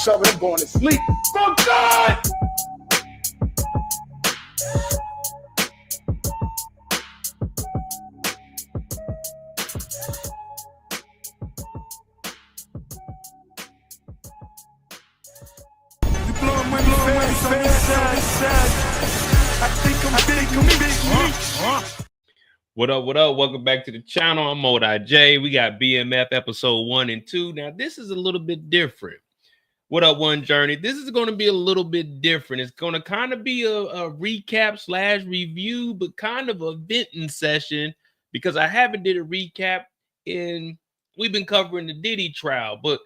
Some of them going to sleep. For God! You blowing money fast. I think I'm big. What up, what up? Welcome back to the channel. I'm Modi J. We got BMF episode 1 and 2. Now, this is a little bit different. What up, One Journey? This is going to be a little bit different. It's going to kind of be a recap slash review, but kind of a venting session because I haven't did a recap in, we've been covering the Diddy trial, but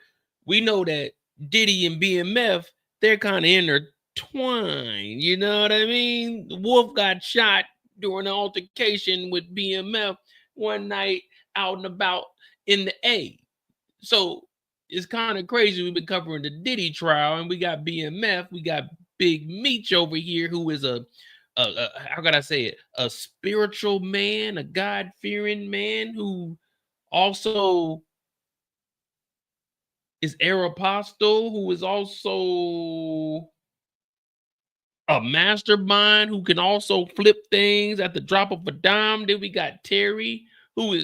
we know that Diddy and BMF, they're kind of intertwined. You know what I mean? Wolf got shot during an altercation with BMF one night out and about in the A. So it's kind of crazy. We've been covering the Diddy trial, and we got BMF. We got BMickie over here, who is a how can I say it? A spiritual man, a God-fearing man who also is Aeropostale, who is also a mastermind who can also flip things at the drop of a dime. Then we got Terry, who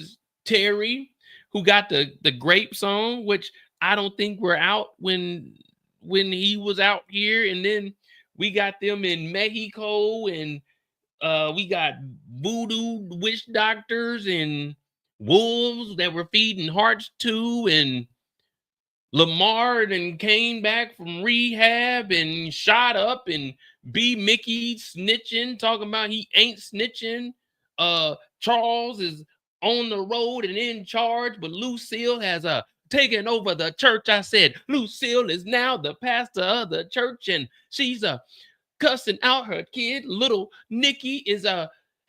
got the Grape song, which I don't think we're out when he was out here. And then we got them in Mexico, and we got voodoo witch doctors and wolves that were feeding hearts to, and Lamar and came back from rehab and shot up, and BMickie snitching, talking about he ain't snitching. Charles is on the road and in charge, but Lucille has taken over the church. I said Lucille is now the pastor of the church, and she's cussing out her kid. Little Nikki is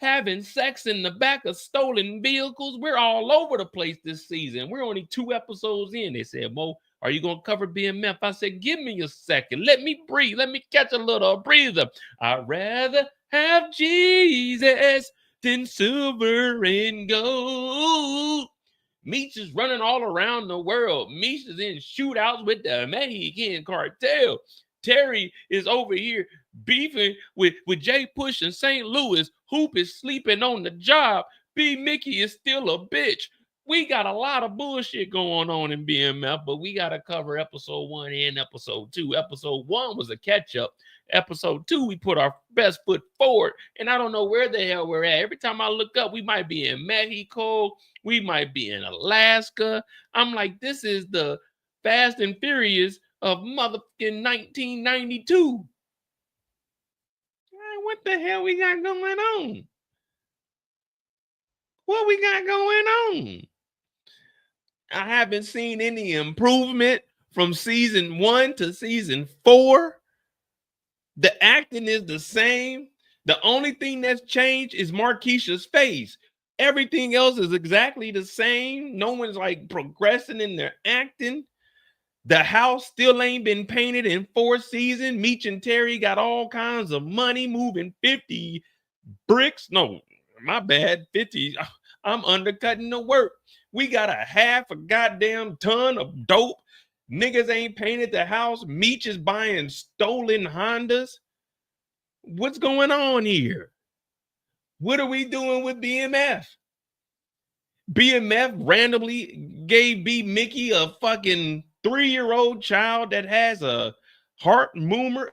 having sex in the back of stolen vehicles. We're all over the place this season. We're only 2 episodes in. They said, Mo, are you going to cover BMF? I said, give me a second. Let me breathe. Let me catch a little breather. I'd rather have Jesus than silver and gold. Meech is running all around the world. Meech is in shootouts with the Mexican cartel. Terry is over here beefing with Jay Push in St. Louis. Hoop is sleeping on the job. BMickie is still a bitch. We got a lot of bullshit going on in BMF, but we got to cover episode 1 and episode 2. Episode 1 was a catch-up. Episode 2, we put our best foot forward, and I don't know where the hell we're at. Every time I look up, we might be in Mexico. We might be in Alaska. I'm like, this is the Fast and Furious of motherfucking 1992. What the hell we got going on? What we got going on? I haven't seen any improvement from season 1 to season 4. The acting is the same. The only thing that's changed is Marquisha's face. Everything else is exactly the same. No one's like progressing in their acting. The house still ain't been painted in 4 seasons. Meech and Terry got all kinds of money, moving 50 bricks. No, my bad, 50. I'm undercutting the work. We got a half a goddamn ton of dope. Niggas ain't painted the house. Meech is buying stolen Hondas. What's going on here? What are we doing with BMF? BMF randomly gave BMickie a fucking 3-year-old child that has a heart murmur,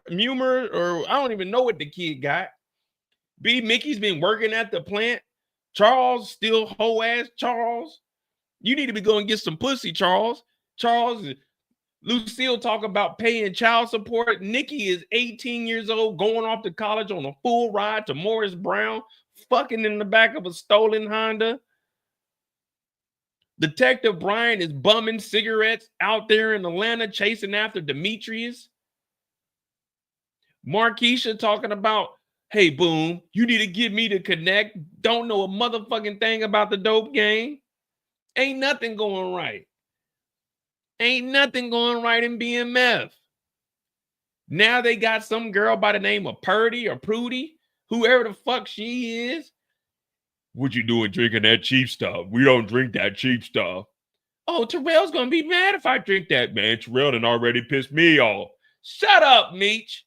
or I don't even know what the kid got. BMickie's been working at the plant. Charles still hoe ass Charles. You need to be going to get some pussy, Charles. Charles, Lucille talk about paying child support. Nikki is 18 years old, going off to college on a full ride to Morris Brown, fucking in the back of a stolen Honda. Detective Brian is bumming cigarettes out there in Atlanta, chasing after Demetrius. Marquisha talking about, hey, Boom, you need to get me to connect. Don't know a motherfucking thing about the dope game. Ain't nothing going right. Ain't nothing going right in BMF. Now they got some girl by the name of Purdy or Prudy, whoever the fuck she is. What you doing drinking that cheap stuff? We don't drink that cheap stuff. Oh, Terrell's gonna be mad if I drink that, man. Terrell done already pissed me off. Shut up, Meech.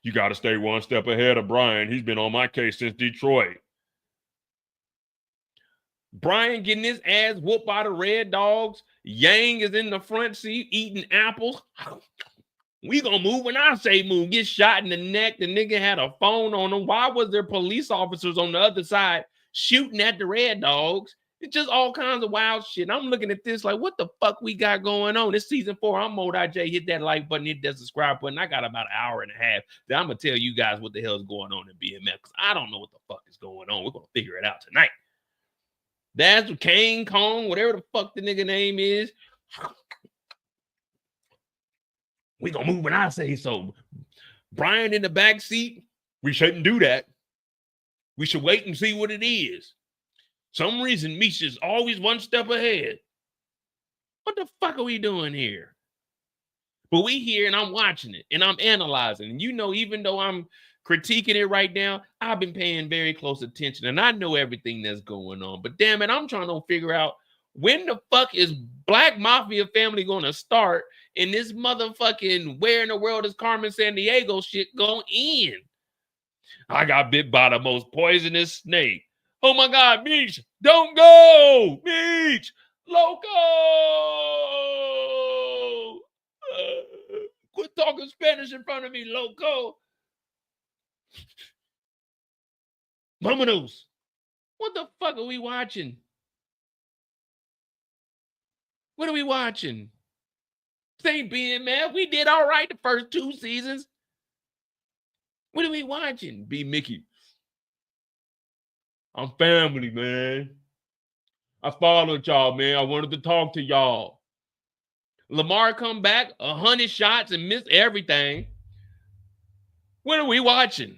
You got to stay one step ahead of Brian. He's been on my case since Detroit. Brian getting his ass whooped by the Red Dogs. Yang is in the front seat eating apples. We gonna move when I say move. Get shot in the neck. The nigga had a phone on him. Why was there police officers on the other side shooting at the Red Dogs? It's just all kinds of wild shit. I'm looking at this like, what the fuck we got going on? It's season 4. I'm MoDI. Hit that like button, hit that subscribe button. I got about an hour and a half that I'm gonna tell you guys what the hell is going on in BMF, because I don't know what the fuck is going on. We're gonna figure it out tonight. That's Kane Kong, whatever the fuck the nigga name is. We gonna move when I say so. Brian in the back seat. We shouldn't do that. We should wait and see what it is. Some reason Misha's always one step ahead. What the fuck are we doing here? But we here and I'm watching it and I'm analyzing. And you know, even though I'm critiquing it right now, I've been paying very close attention and I know everything that's going on. But damn it, I'm trying to figure out when the fuck is Black Mafia Family going to start and this motherfucking where in the world is Carmen Sandiego shit going in? I got bit by the most poisonous snake. Oh my God, Meech, don't go! Meech, Loco! Quit talking Spanish in front of me, Loco. Vámonos. What the fuck are we watching? What are we watching? This ain't BMF. We did all right the first 2 seasons. What are we watching? BMickie. I'm family, man. I followed y'all, man. I wanted to talk to y'all. Lamar come back, 100 shots and missed everything. What are we watching?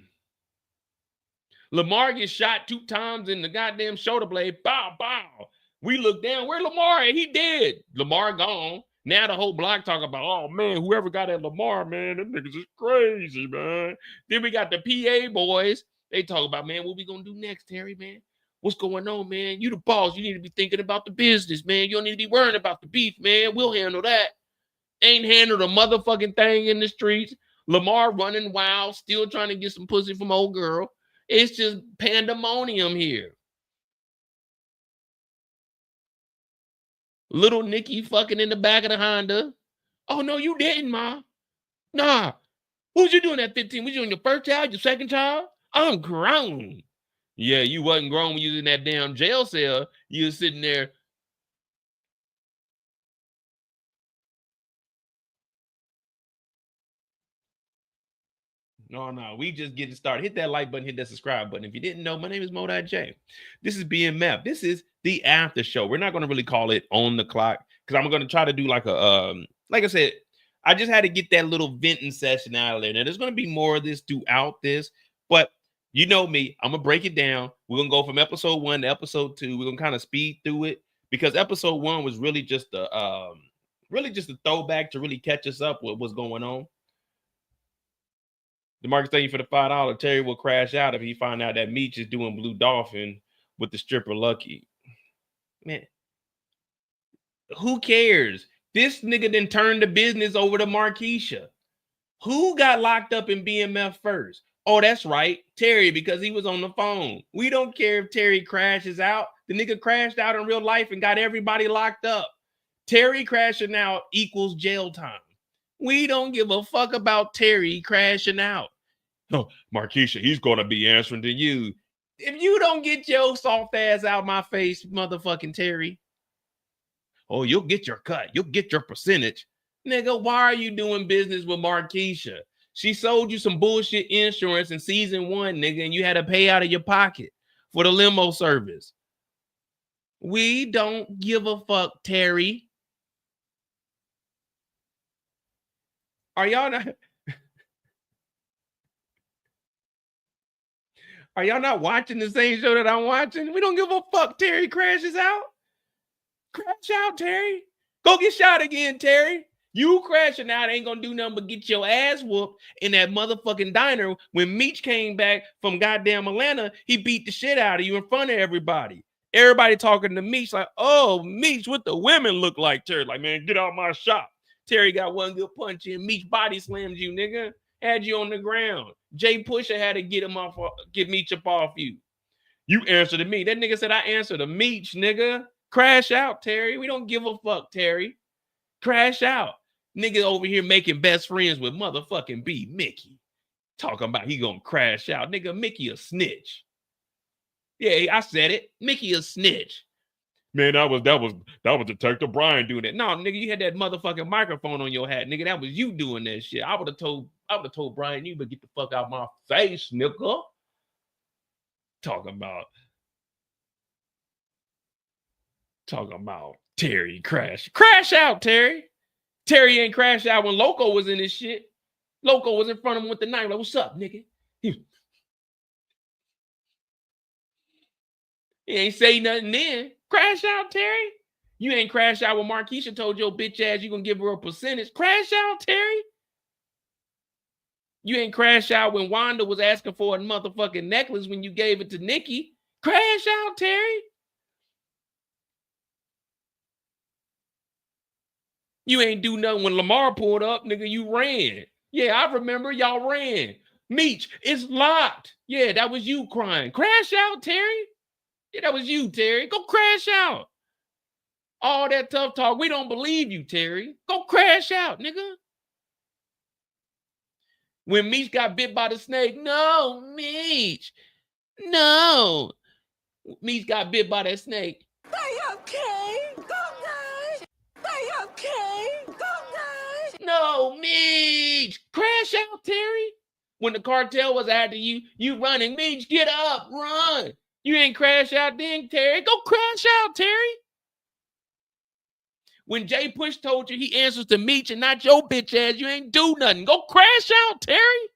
Lamar gets shot 2 times in the goddamn shoulder blade. Bow, bow. We look down. Where Lamar at? He dead. Lamar gone. Now the whole block talk about, oh, man, whoever got that Lamar, man, them niggas is crazy, man. Then we got the PA boys. They talk about, man, what we going to do next, Terry, man? What's going on, man? You the boss. You need to be thinking about the business, man. You don't need to be worrying about the beef, man. We'll handle that. Ain't handled a motherfucking thing in the streets. Lamar running wild, still trying to get some pussy from old girl. It's just pandemonium here. Little Nikki fucking in the back of the Honda. Oh, no, you didn't, Ma. Nah. Who's you doing at 15? Was you on your first child, your second child? I'm grown. Yeah, you wasn't grown when you was in that damn jail cell. You was sitting there. No, we just getting started. Hit that like button, hit that subscribe button. If you didn't know, my name is MoDI. This is BMF. This is the after show. We're not going to really call it on the clock because I'm going to try to do like a, like I said, I just had to get that little venting session out of there. Now, there's going to be more of this throughout this, but you know me, I'm going to break it down. We're going to go from episode 1 to episode 2. We're going to kind of speed through it because episode 1 was really just a throwback to really catch us up with what's going on. DeMarcus, thank you for the $5. Terry will crash out if he find out that Meech is doing Blue Dolphin with the stripper Lucky. Man, Who cares? This nigga then turned the business over to Markeisha. Who got locked up in BMF first? Oh, that's right, Terry, because he was on the phone. We don't care if Terry crashes out. The nigga crashed out in real life and got everybody locked up. Terry crashing out equals jail time. We don't give a fuck about Terry crashing out. No, Markeisha, he's going to be answering to you. If you don't get your soft ass out my face, motherfucking Terry. Oh, you'll get your cut. You'll get your percentage. Nigga, why are you doing business with Markeisha? She sold you some bullshit insurance in season 1, nigga, and you had to pay out of your pocket for the limo service. We don't give a fuck, Terry. Are y'all not watching the same show that I'm watching? We don't give a fuck. Terry crashes out. Crash out, Terry. Go get shot again, Terry. You crashing out ain't gonna do nothing but get your ass whooped in that motherfucking diner. When Meech came back from goddamn Atlanta, he beat the shit out of you in front of everybody. Everybody talking to Meech like, oh, Meech, what the women look like, Terry. Like, man, get out my shop. Terry got one good punch in. Meech body slammed you, nigga. Had you on the ground. Jay Pusher had to get Meech up off you. You answer to me. That nigga said I answer to Meech, nigga. Crash out, Terry. We don't give a fuck, Terry. Crash out. Nigga over here making best friends with motherfucking BMickie. Talking about he gonna crash out. Nigga, Mickey a snitch. Yeah, I said it. Mickey a snitch. Man, that was Detective Brian doing that. No, nigga, you had that motherfucking microphone on your hat, nigga. That was you doing that shit. I would have told Brian, you better get the fuck out my face, nigga. Talking about Terry crash out, Terry. Terry ain't crashed out when Loco was in this shit. Loco was in front of him with the knife. Like, what's up, nigga? He ain't say nothing then. Crash out, Terry. You ain't crash out when Markeisha told your bitch ass you gonna give her a percentage. Crash out, Terry. You ain't crash out when Wanda was asking for a motherfucking necklace when you gave it to Nikki. Crash out, Terry. You ain't do nothing when Lamar pulled up, nigga. You ran. Yeah, I remember y'all ran. Meech, it's locked. Yeah, that was you crying. Crash out, Terry. Yeah, that was you, Terry. Go crash out. All that tough talk, we don't believe you, Terry. Go crash out, nigga. When Meech got bit by the snake, no, Meech. No. Meech got bit by that snake. They okay. Go guys. They okay. Go guys. No, Meech. Crash out, Terry. When the cartel was after you, you running. Meech, get up, run. You ain't crash out then, Terry. Go crash out, Terry. When Jay Push told you he answers to Meech and not your bitch ass, you ain't do nothing. Go crash out, Terry.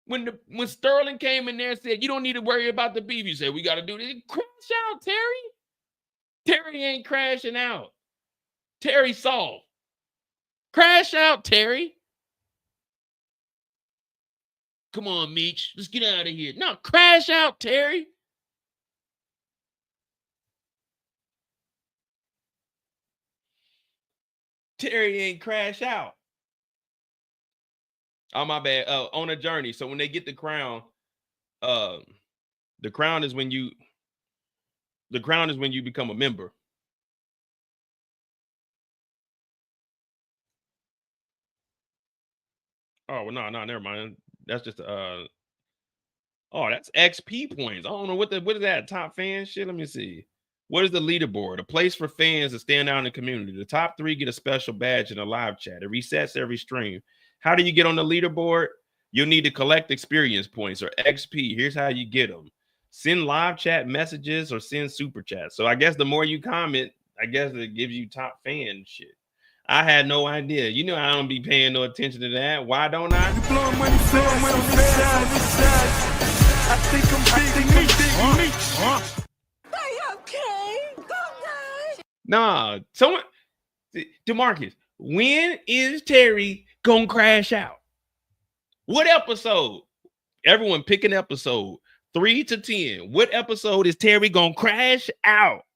When Sterling came in there and said, you don't need to worry about the beef, you said, we got to do this. Crash out, Terry. Terry ain't crashing out. Terry soft. Crash out, Terry. Come on, Meech. Let's get out of here. No, crash out, Terry. Terry ain't crash out. Oh, my bad. On a journey. So when they get the crown is when you become a member. Oh, well, no, never mind. That's just that's XP points. I don't know what is that top fan shit. Let me see. What is the leaderboard? A place for fans to stand out in the community. The top 3 get a special badge in a live chat. It resets every stream. How do you get on the leaderboard? You'll need to collect experience points or XP. Here's how you get them. Send live chat messages or send super chats. So I guess the more you comment, I guess it gives you top fan shit. I had no idea. You know I don't be paying no attention to that. Why don't I? You blowing money fast on the side. I think I'm big Meech. They okay. Go guys. Nah, someone, DeMarcus, when is Terry gonna crash out? What episode? Everyone pick an episode. 3 to 10. What episode is Terry gonna crash out?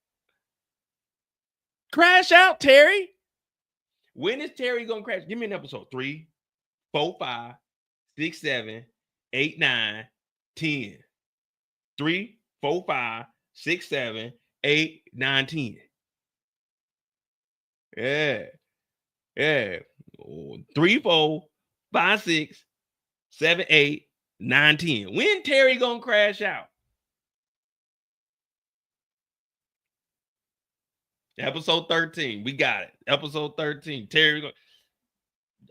Crash out, Terry. When is Terry gonna crash? Give me an episode. 3, 4, 5, 6, 7, 8, 9, 10. 3, 4, 5, 6, 7, 8, 9, 10. Yeah. Yeah. 3, 4, 5, 6, 7, 8, 9, 10. When Terry gonna crash out? Episode 13. We got it. Episode 13. Terry.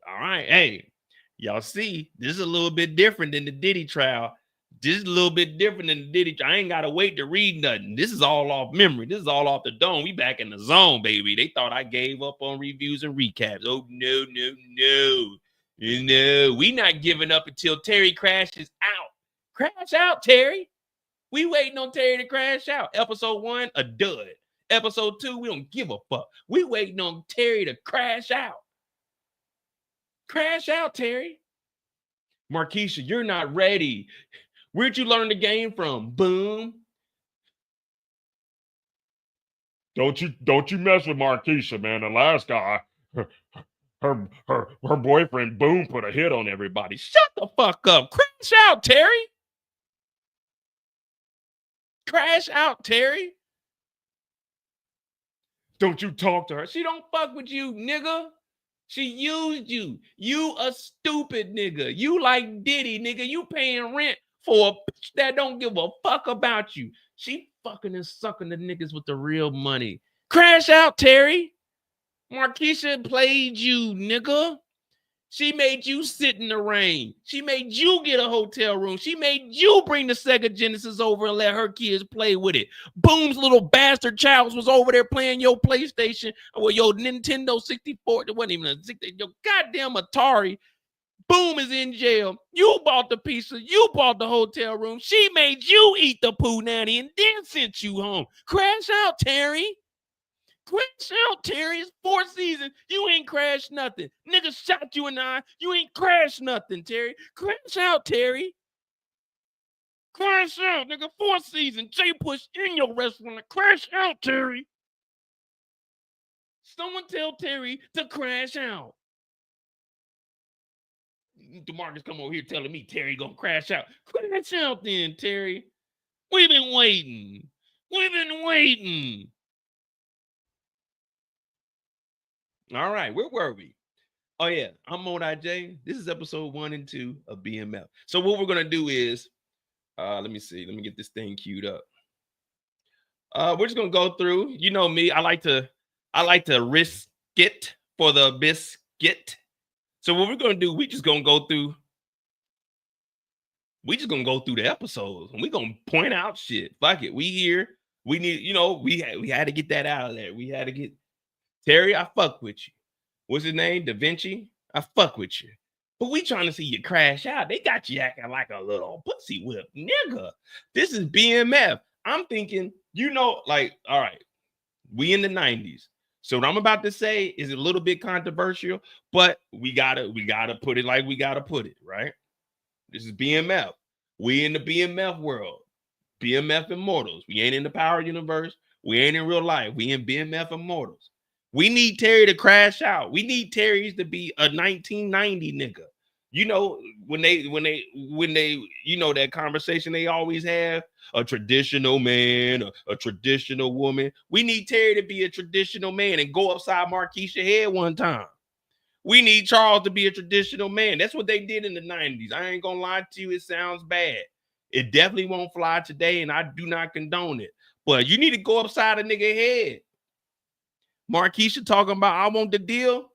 All right. Hey, y'all see, this is a little bit different than the Diddy trial. This is a little bit different than the Diddy trial. I ain't got to wait to read nothing. This is all off memory. This is all off the dome. We back in the zone, baby. They thought I gave up on reviews and recaps. Oh, no, no, no. No, we not giving up until Terry crashes out. Crash out, Terry. We waiting on Terry to crash out. Episode 1, a dud. Episode 2, we don't give a fuck. We waiting on Terry to crash out. Crash out, Terry. Markeisha, you're not ready. Where'd you learn the game from? Boom. Don't you mess with Markeisha, man. The last guy, her boyfriend Boom put a hit on everybody. Shut the fuck up. Crash out, Terry. Crash out, Terry. Don't you talk to her. She don't fuck with you, nigga. She used you. You a stupid nigga. You like Diddy, nigga. You paying rent for a bitch that don't give a fuck about you. She fucking and sucking the niggas with the real money. Crash out, Terry. Markeisha played you, nigga. She made you sit in the rain. She made you get a hotel room. She made you bring the Sega Genesis over and let her kids play with it. Boom's little bastard child was over there playing your PlayStation or your Nintendo 64. It wasn't even a 60, your goddamn Atari. Boom is in jail. You bought the pizza. You bought the hotel room. She made you eat the poo nanny and then sent you home. Crash out, Terry. Crash out, Terry. It's 4th season. You ain't crashed nothing. Nigga shot you in the eye. You ain't crashed nothing, Terry. Crash out, Terry. Crash out, nigga. 4th season. J Push in your restaurant. Crash out, Terry. Someone tell Terry to crash out. DeMarcus come over here telling me Terry gonna crash out. Crash out then, Terry. We've been waiting. We've been waiting. All right, where were we? Oh yeah, I'm Modi J. This is episode 1 and 2 of BMF. So what we're gonna do is, let me see. Let me get this thing queued up. We're just gonna go through. You know me. I like to risk it for the biscuit. So what we're gonna do? We just gonna go through. We just gonna go through the episodes and we gonna point out shit. Fuck it. We here. We need. You know. We had to get that out of there. We had to get. Terry, I fuck with you. What's his name? Da Vinci? I fuck with you. But we trying to see you crash out. They got you acting like a little pussy whip, nigga. This is BMF. I'm thinking, you know, like, all right, we in the 90s. So what I'm about to say is a little bit controversial, but we gotta put it like we gotta put it, right? This is BMF. We in the BMF world. BMF Immortals. We ain't in the Power Universe. We ain't in real life. We in BMF Immortals. We need Terry to crash out. We need Terry's to be a 1990 nigga. You know, when they, you know, that conversation they always have, a traditional man, a traditional woman. We need Terry to be a traditional man and go upside Markeisha's head one time. We need Charles to be a traditional man. That's what they did in the 90s. I ain't gonna lie to you, it sounds bad. It definitely won't fly today, and I do not condone it. But you need to go upside a nigga head. Markeisha talking about, I want the deal.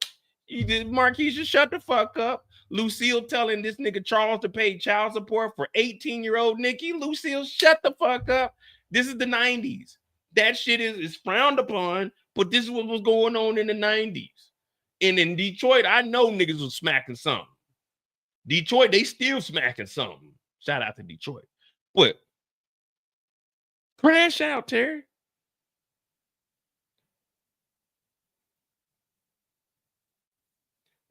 Markeisha, shut the fuck up. Lucille telling this nigga Charles to pay child support for 18-year-old Nikki. Lucille, shut the fuck up. This is the 90s. That shit is frowned upon, but this is what was going on in the 90s. And in Detroit, I know niggas was smacking something. Detroit, they still smacking something. Shout out to Detroit. But crash out, Terry.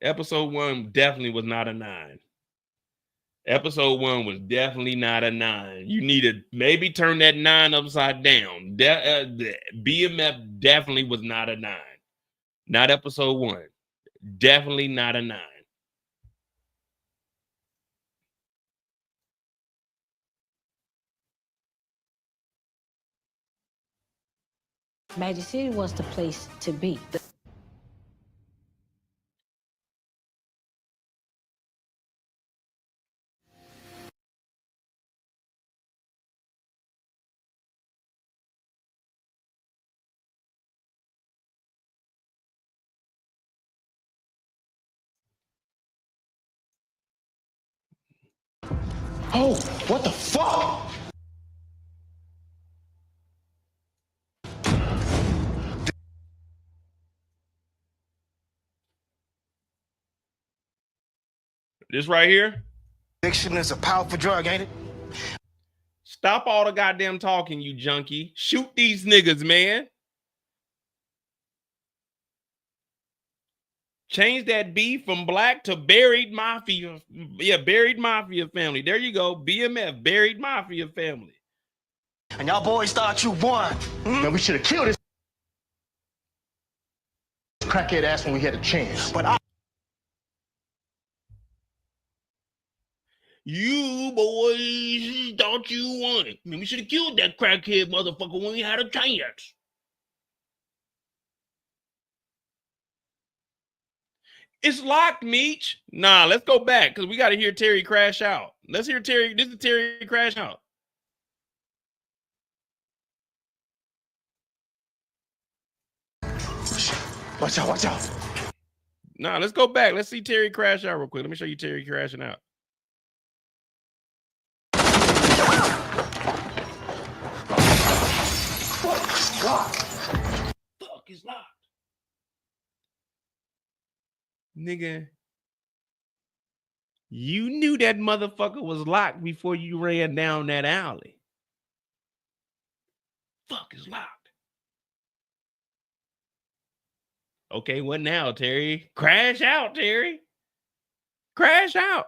Episode 1 definitely was not a 9. Episode 1 was definitely not a 9. You need to maybe turn that 9 upside down. BMF definitely was not a 9. Not episode 1. Definitely not a 9. Magic City was the place to be. Oh, what the fuck? This right here. Addiction is a powerful drug, ain't it? Stop all the goddamn talking, you junkie. Shoot these niggas, man. Change that B from black to buried mafia. Yeah, buried mafia family. There you go. BMF, buried mafia family. And y'all boys thought you won. Man, we should have killed this crackhead ass when we had a chance. But You boys thought you won. I mean, we should have killed that crackhead motherfucker when we had a chance. It's locked, Meech. Nah, let's go back because we got to hear Terry crash out. Let's hear Terry. This is Terry crash out. watch out, watch out. Nah, let's go back. Let's see Terry crash out real quick. Let me show you Terry crashing out. Fuck is locked. Nigga, you knew that motherfucker was locked before you ran down that alley. Fuck is locked. Okay, what now, Terry? Crash out, Terry. Crash out.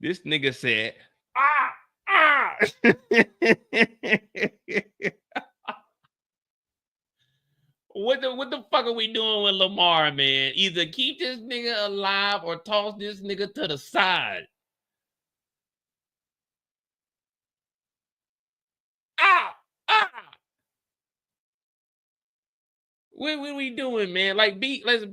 This nigga said, What the fuck are we doing with Lamar, man? Either keep this nigga alive or toss this nigga to the side. What we doing, man? Like, let's.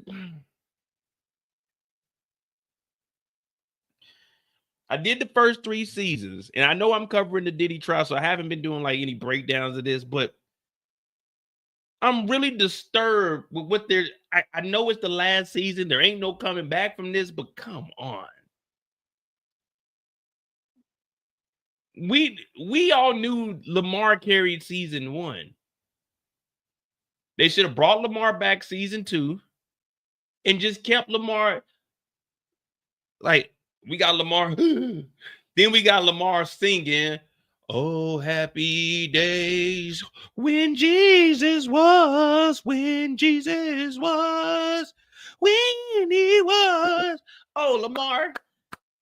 I did the first 3 seasons, and I know I'm covering the Diddy trial, so I haven't been doing like any breakdowns of this, but I'm really disturbed with what they're. I know it's the last season. There ain't no coming back from this, but come on. We all knew Lamar carried season 1. They should have brought Lamar back season 2 and just kept Lamar. Like, we got Lamar. Then we got Lamar singing, "Oh, happy days when Jesus was, when Jesus was, when he was." Oh, Lamar,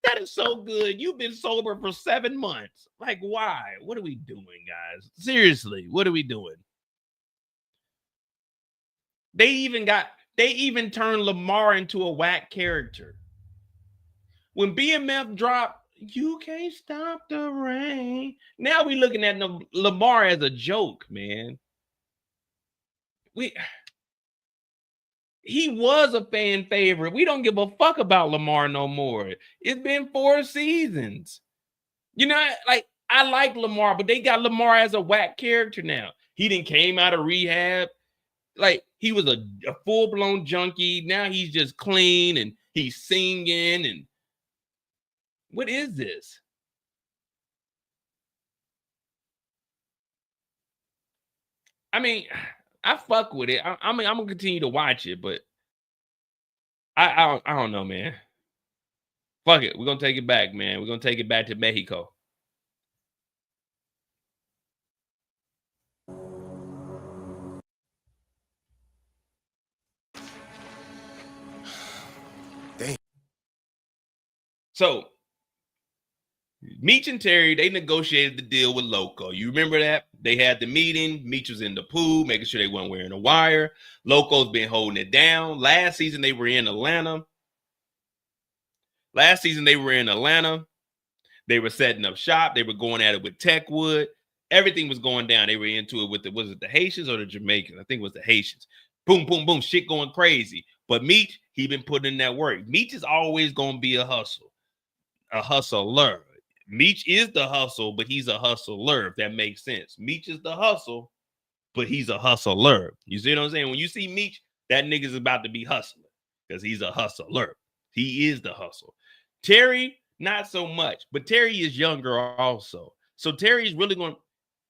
that is so good. You've been sober for 7 months. Like, why? What are we doing, guys? Seriously, what are we doing? They even turned Lamar into a whack character. When BMF dropped, "You Can't Stop the Rain," now we looking at Lamar as a joke, man. He was a fan favorite. We don't give a fuck about Lamar no more. It's been 4 seasons. You know, like, I like Lamar, but they got Lamar as a whack character now. He didn't came out of rehab. like he was a full-blown junkie. Now he's just clean and he's singing. And what is this? I mean, I fuck with it. I mean, I'm gonna continue to watch it, but I don't know, man. Fuck it. We're gonna take it back, man. We're gonna take it back to Mexico. Damn. So Meech and Terry, they negotiated the deal with Loco. You remember that? They had the meeting. Meech was in the pool, making sure they weren't wearing a wire. Loco's been holding it down. Last season, they were in Atlanta. They were setting up shop. They were going at it with Techwood. Everything was going down. They were into it with was it the Haitians or the Jamaicans? I think it was the Haitians. Boom, boom, boom. Shit going crazy. But Meech, he been putting in that work. Meech is always going to be a hustler. Meech is the hustle, but he's a hustler, if that makes sense. Meech is the hustle, but he's a hustler. You see what I'm saying? When you see Meech, that nigga's about to be hustling because he's a hustler. He is the hustle. Terry, not so much, but Terry is younger also. So Terry's really going,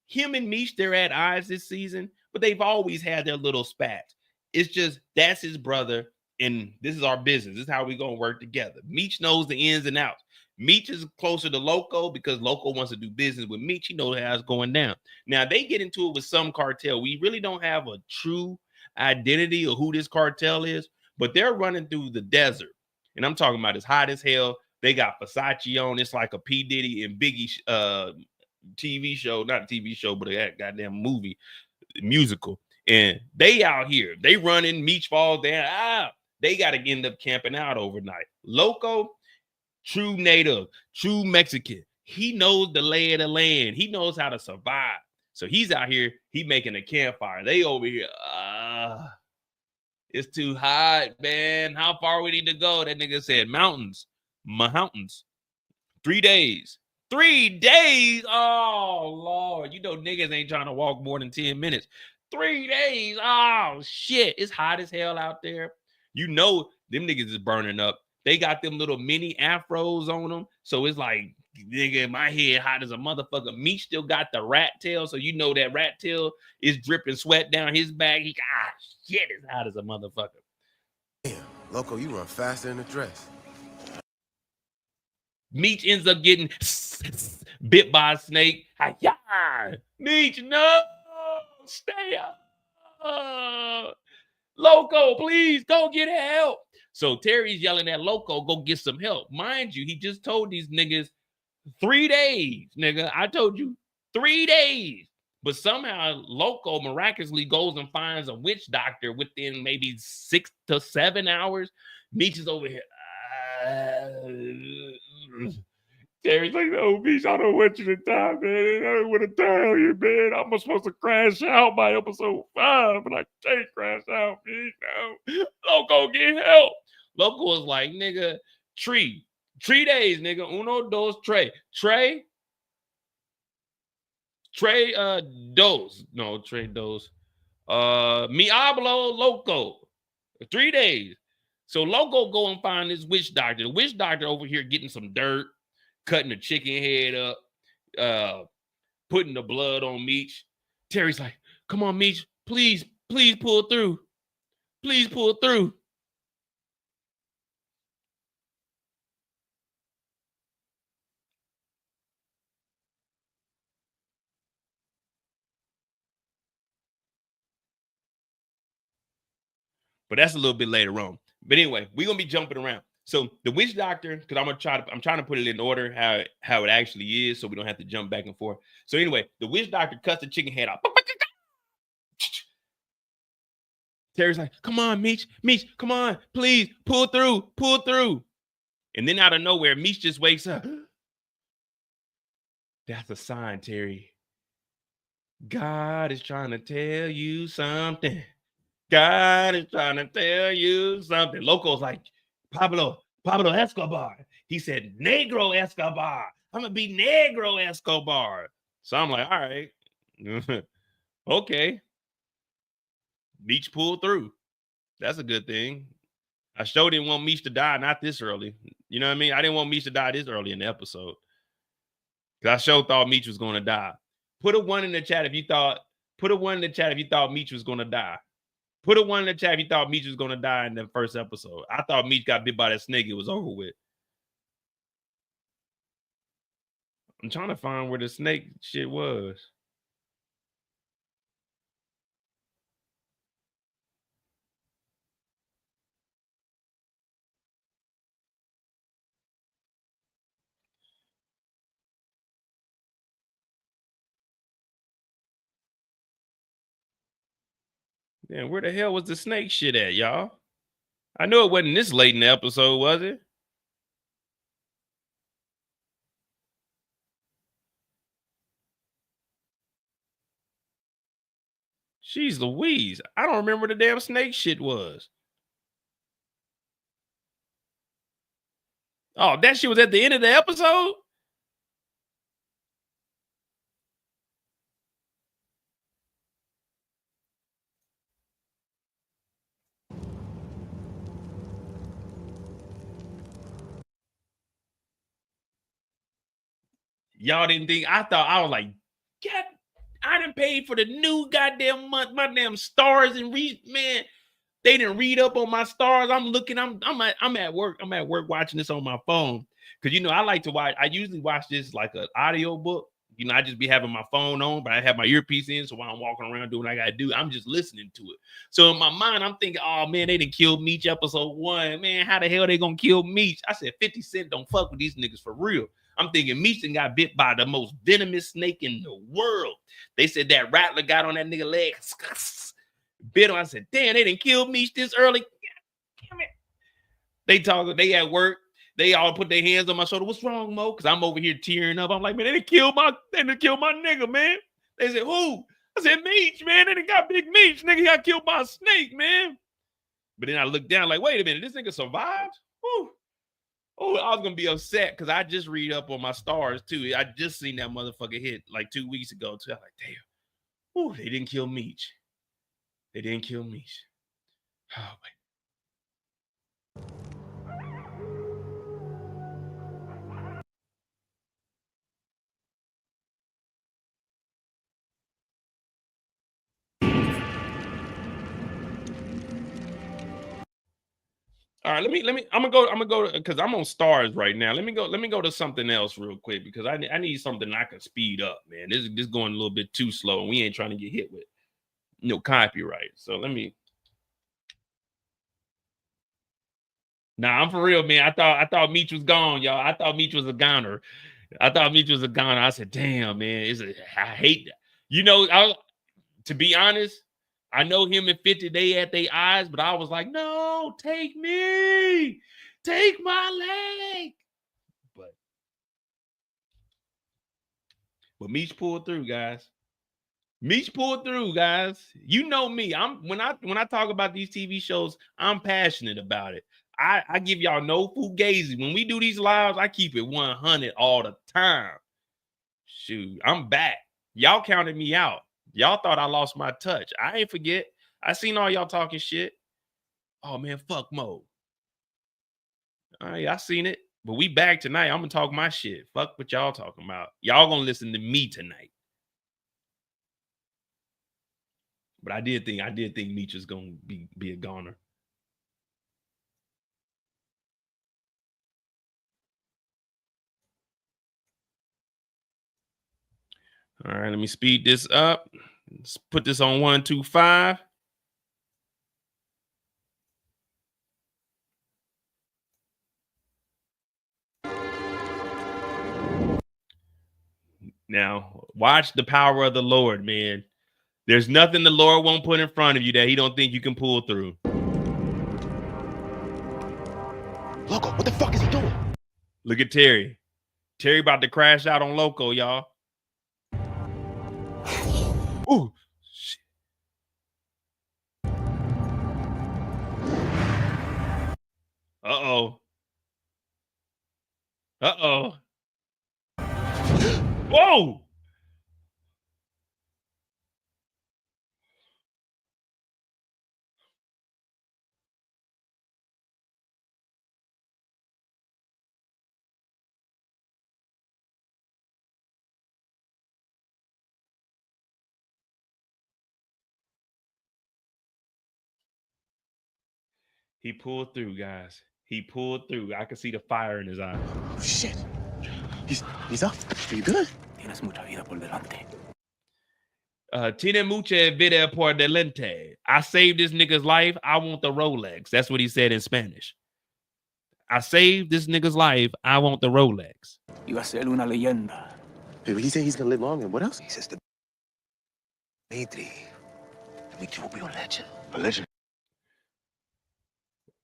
him and Meech, they're at odds this season, but they've always had their little spats. It's just, that's his brother, and this is our business. This is how we're going to work together. Meech knows the ins and outs. Meech is closer to Loco because Loco wants to do business with Meech. He knows how it's going down. Now, they get into it with some cartel. We really don't have a true identity of who this cartel is, but they're running through the desert. And I'm talking about it's hot as hell. They got Versace on. It's like a P. Diddy and Biggie TV show. Not a TV show, but a goddamn movie, musical. And they out here. They running. Meech falls down. They got to end up camping out overnight. Loco, true native, true Mexican. He knows the lay of the land. He knows how to survive. So he's out here. He making a campfire. They over here. It's too hot, man. How far we need to go? That nigga said mountains. 3 days. 3 days. Oh, Lord. You know niggas ain't trying to walk more than 10 minutes. 3 days. Oh, shit. It's hot as hell out there. You know them niggas is burning up. They got them little mini afros on them. So it's like, nigga, my head hot as a motherfucker. Meech still got the rat tail. So you know that rat tail is dripping sweat down his back. He shit, it's hot as a motherfucker. Damn, Loco, you run faster than a dress. Meech ends up getting bit by a snake. Hi-ya! Meech, no! Stay up! Loco, please go get help. So Terry's yelling at Loco, go get some help. Mind you, he just told these niggas 3 days, nigga. I told you 3 days. But somehow Loco miraculously goes and finds a witch doctor within maybe 6 to 7 hours. Meech is over here. Terry's like, no, Meech, I don't want you to die, man. I don't want to tell you, man. I'm supposed to crash out by episode 5, but I can't crash out, Meech. No. Loco, get help. Loco was like, nigga, 3 days, nigga. Uno, dos, tres. Tres, dos. No, tres, dos. Mi hablo loco. 3 days. So Loco go and find this witch doctor. The witch doctor over here getting some dirt, cutting the chicken head up, putting the blood on Meech. Terry's like, come on, Meech, please pull through. Please pull through. But that's a little bit later on. But anyway, we're gonna be jumping around. So the witch doctor, because I'm trying to put it in order how it actually is, so we don't have to jump back and forth. So anyway, the witch doctor cuts the chicken head off. Terry's like, come on, Meech, come on, please, pull through. And then out of nowhere, Meech just wakes up. That's a sign, Terry. God is trying to tell you something. God is trying to tell you something. Loco's like, Pablo Escobar. He said, Negro Escobar. I'm going to be Negro Escobar. So I'm like, all right. Okay. Meech pulled through. That's a good thing. I sure didn't want Meech to die not this early. You know what I mean? I didn't want Meech to die this early in the episode. Because I sure thought Meech was going to die. Put a 1 in the chat if you thought. Put a 1 in the chat if you thought Meech was going to die. Put a 1 in the chat if you thought Meech was going to die in the first episode. I thought Meech got bit by that snake. It was over with. I'm trying to find where the snake shit was. Damn, where the hell was the snake shit at, y'all? I knew it wasn't this late in the episode, was it? Jeez Louise. I don't remember the damn snake shit was. Oh, that shit was at the end of the episode? Y'all didn't think, I thought, I was like, God, I didn't pay for the new goddamn month, my damn stars and man, they didn't read up on my stars. I'm looking, I'm at work. I'm at work watching this on my phone. Cause you know, I like to watch, I usually watch this like an audio book. You know, I just be having my phone on, but I have my earpiece in. So while I'm walking around doing what I gotta do, I'm just listening to it. So in my mind, I'm thinking, oh man, they didn't kill Meech episode 1. Man, how the hell they gonna kill Meech? I said 50 Cent don't fuck with these niggas for real. I'm thinking Meech got bit by the most venomous snake in the world. They said that rattler got on that nigga leg. Bit him. I said, damn, they didn't kill Meech this early. Damn it. They talking, they at work. They all put their hands on my shoulder. What's wrong, Mo? Because I'm over here tearing up. I'm like, man, they didn't kill my nigga, man. They said, who? I said, Meech, man. They done got big Meech. Nigga got killed by a snake, man. But then I looked down like, wait a minute, this nigga survived? Whew. Oh, I was gonna be upset because I just read up on my stars too. I just seen that motherfucker hit like 2 weeks ago too. I'm like, damn. Ooh, they didn't kill Meech. They didn't kill Meech. Oh, wait. All right, let me. I'm gonna go because I'm on stars right now. Let me go to something else real quick because I need something I can speed up, man. This is going a little bit too slow, and we ain't trying to get hit with no copyright. So let me. Nah, I'm for real, man. I thought Meech was gone, y'all. I thought Meech was a goner. I said, damn, man. I hate that. You know, to be honest, I know him and 50, they had their eyes, but I was like, no, take me. Take my leg. But Meech pulled through, guys. Meech pulled through, guys. You know me. When I talk about these TV shows, I'm passionate about it. I give y'all no fugazi. When we do these lives, I keep it 100 all the time. Shoot, I'm back. Y'all counted me out. Y'all thought I lost my touch. I ain't forget. I seen all y'all talking shit. Oh man, fuck Mo. All right, I seen it. But we back tonight. I'm gonna talk my shit. Fuck what y'all talking about. Y'all gonna listen to me tonight. But I did think Meech was gonna be a goner. All right, let me speed this up. Let's put this on 125. Now, watch the power of the Lord, man. There's nothing the Lord won't put in front of you that he don't think you can pull through. Loco, what the fuck is he doing? Look at Terry. Terry about to crash out on Loco, y'all. Ooh, shit. Uh-oh. Uh-oh. Whoa! He pulled through, guys. He pulled through. I could see the fire in his eyes. Oh, shit. He's up. Are you good? Tienes mucha vida por delante. Tiene mucha vida por delante. I saved this nigga's life. I want the Rolex. That's what he said in Spanish. I saved this nigga's life. I want the Rolex. Iba a ser una leyenda. Hey, he said he's gonna live long, and what else? He says the Dimitri will be a legend. A legend.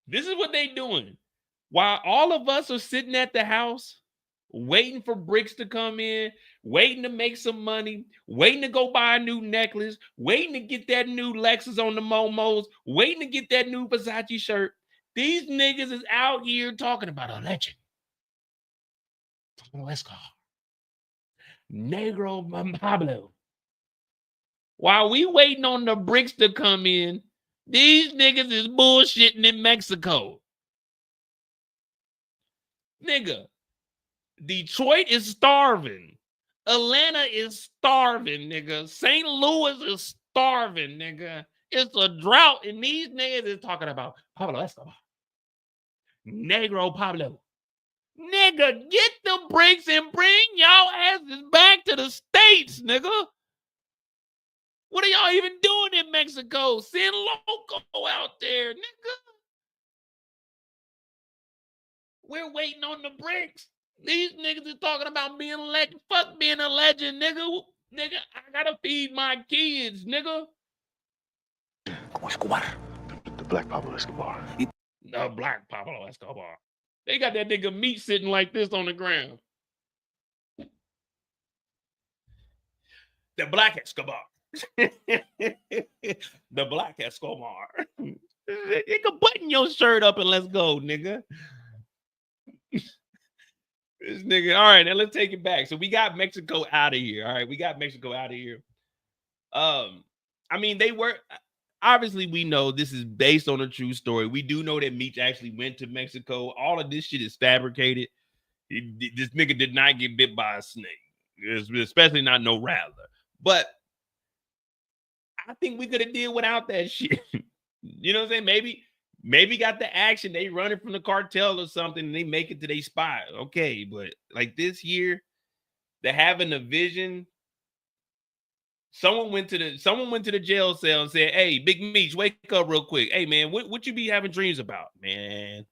This is what they doing. While all of us are sitting at the house, waiting for bricks to come in, waiting to make some money, waiting to go buy a new necklace, waiting to get that new Lexus on the Momos, waiting to get that new Versace shirt. These niggas is out here talking about a legend. Let's go. Negro Pablo. While we waiting on the bricks to come in, these niggas is bullshitting in Mexico. Nigga, Detroit is starving. Atlanta is starving, nigga. St. Louis is starving, nigga. It's a drought, and these niggas is talking about Pablo Escobar. Negro Pablo. Nigga, get the bricks and bring y'all asses back to the States, nigga. What are y'all even doing in Mexico? Send Loco out there, nigga. We're waiting on the bricks. These niggas is talking about being a legend. Fuck being a legend, nigga. Nigga, I gotta feed my kids, nigga. Como Escobar. The Black Pablo Escobar. The Black Pablo Escobar. They got that nigga meat sitting like this on the ground. The Black Escobar. The Black Escobar. You can button your shirt up and let's go, nigga. This nigga. All right, now let's take it back. So we got Mexico out of here. All right, we got Mexico out of here. I mean, they were obviously we know this is based on a true story. We do know that Meech actually went to Mexico. All of this shit is fabricated. This nigga did not get bit by a snake, especially not no rattler. But I think we could have did without that shit. You know what I'm saying? Maybe got the action. They running from the cartel or something and they make it to their spot. Okay, but like this year, they're having a vision. Someone went to the jail cell and said, "Hey, Big Meech, wake up real quick. Hey man, what you be having dreams about?" Man,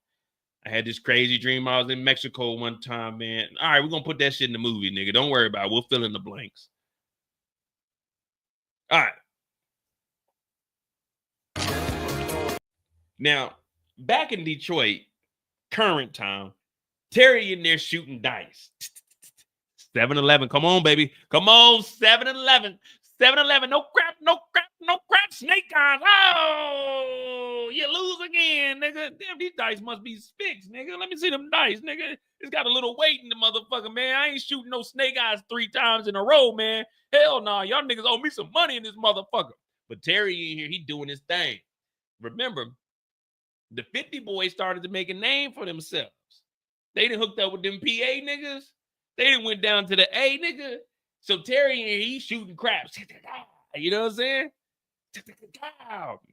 I had this crazy dream. I was in Mexico one time, man. All right, we're gonna put that shit in the movie, nigga. Don't worry about it. We'll fill in the blanks. All right. Now, back in Detroit, current time, Terry in there shooting dice. 7-Eleven, come on, baby. Come on, 7-Eleven. 7-Eleven, no crap, snake eyes. Oh, you lose again, nigga. Damn, these dice must be fixed, nigga. Let me see them dice, nigga. It's got a little weight in the motherfucker, man. I ain't shooting no snake eyes 3 times in a row, man. Hell no, y'all niggas owe me some money in this motherfucker. But Terry in here, he doing his thing. Remember, the 50 boys started to make a name for themselves. They done hooked up with them PA niggas. They done went down to the A nigga. So Terry in here, he's shooting craps. You know what I'm saying?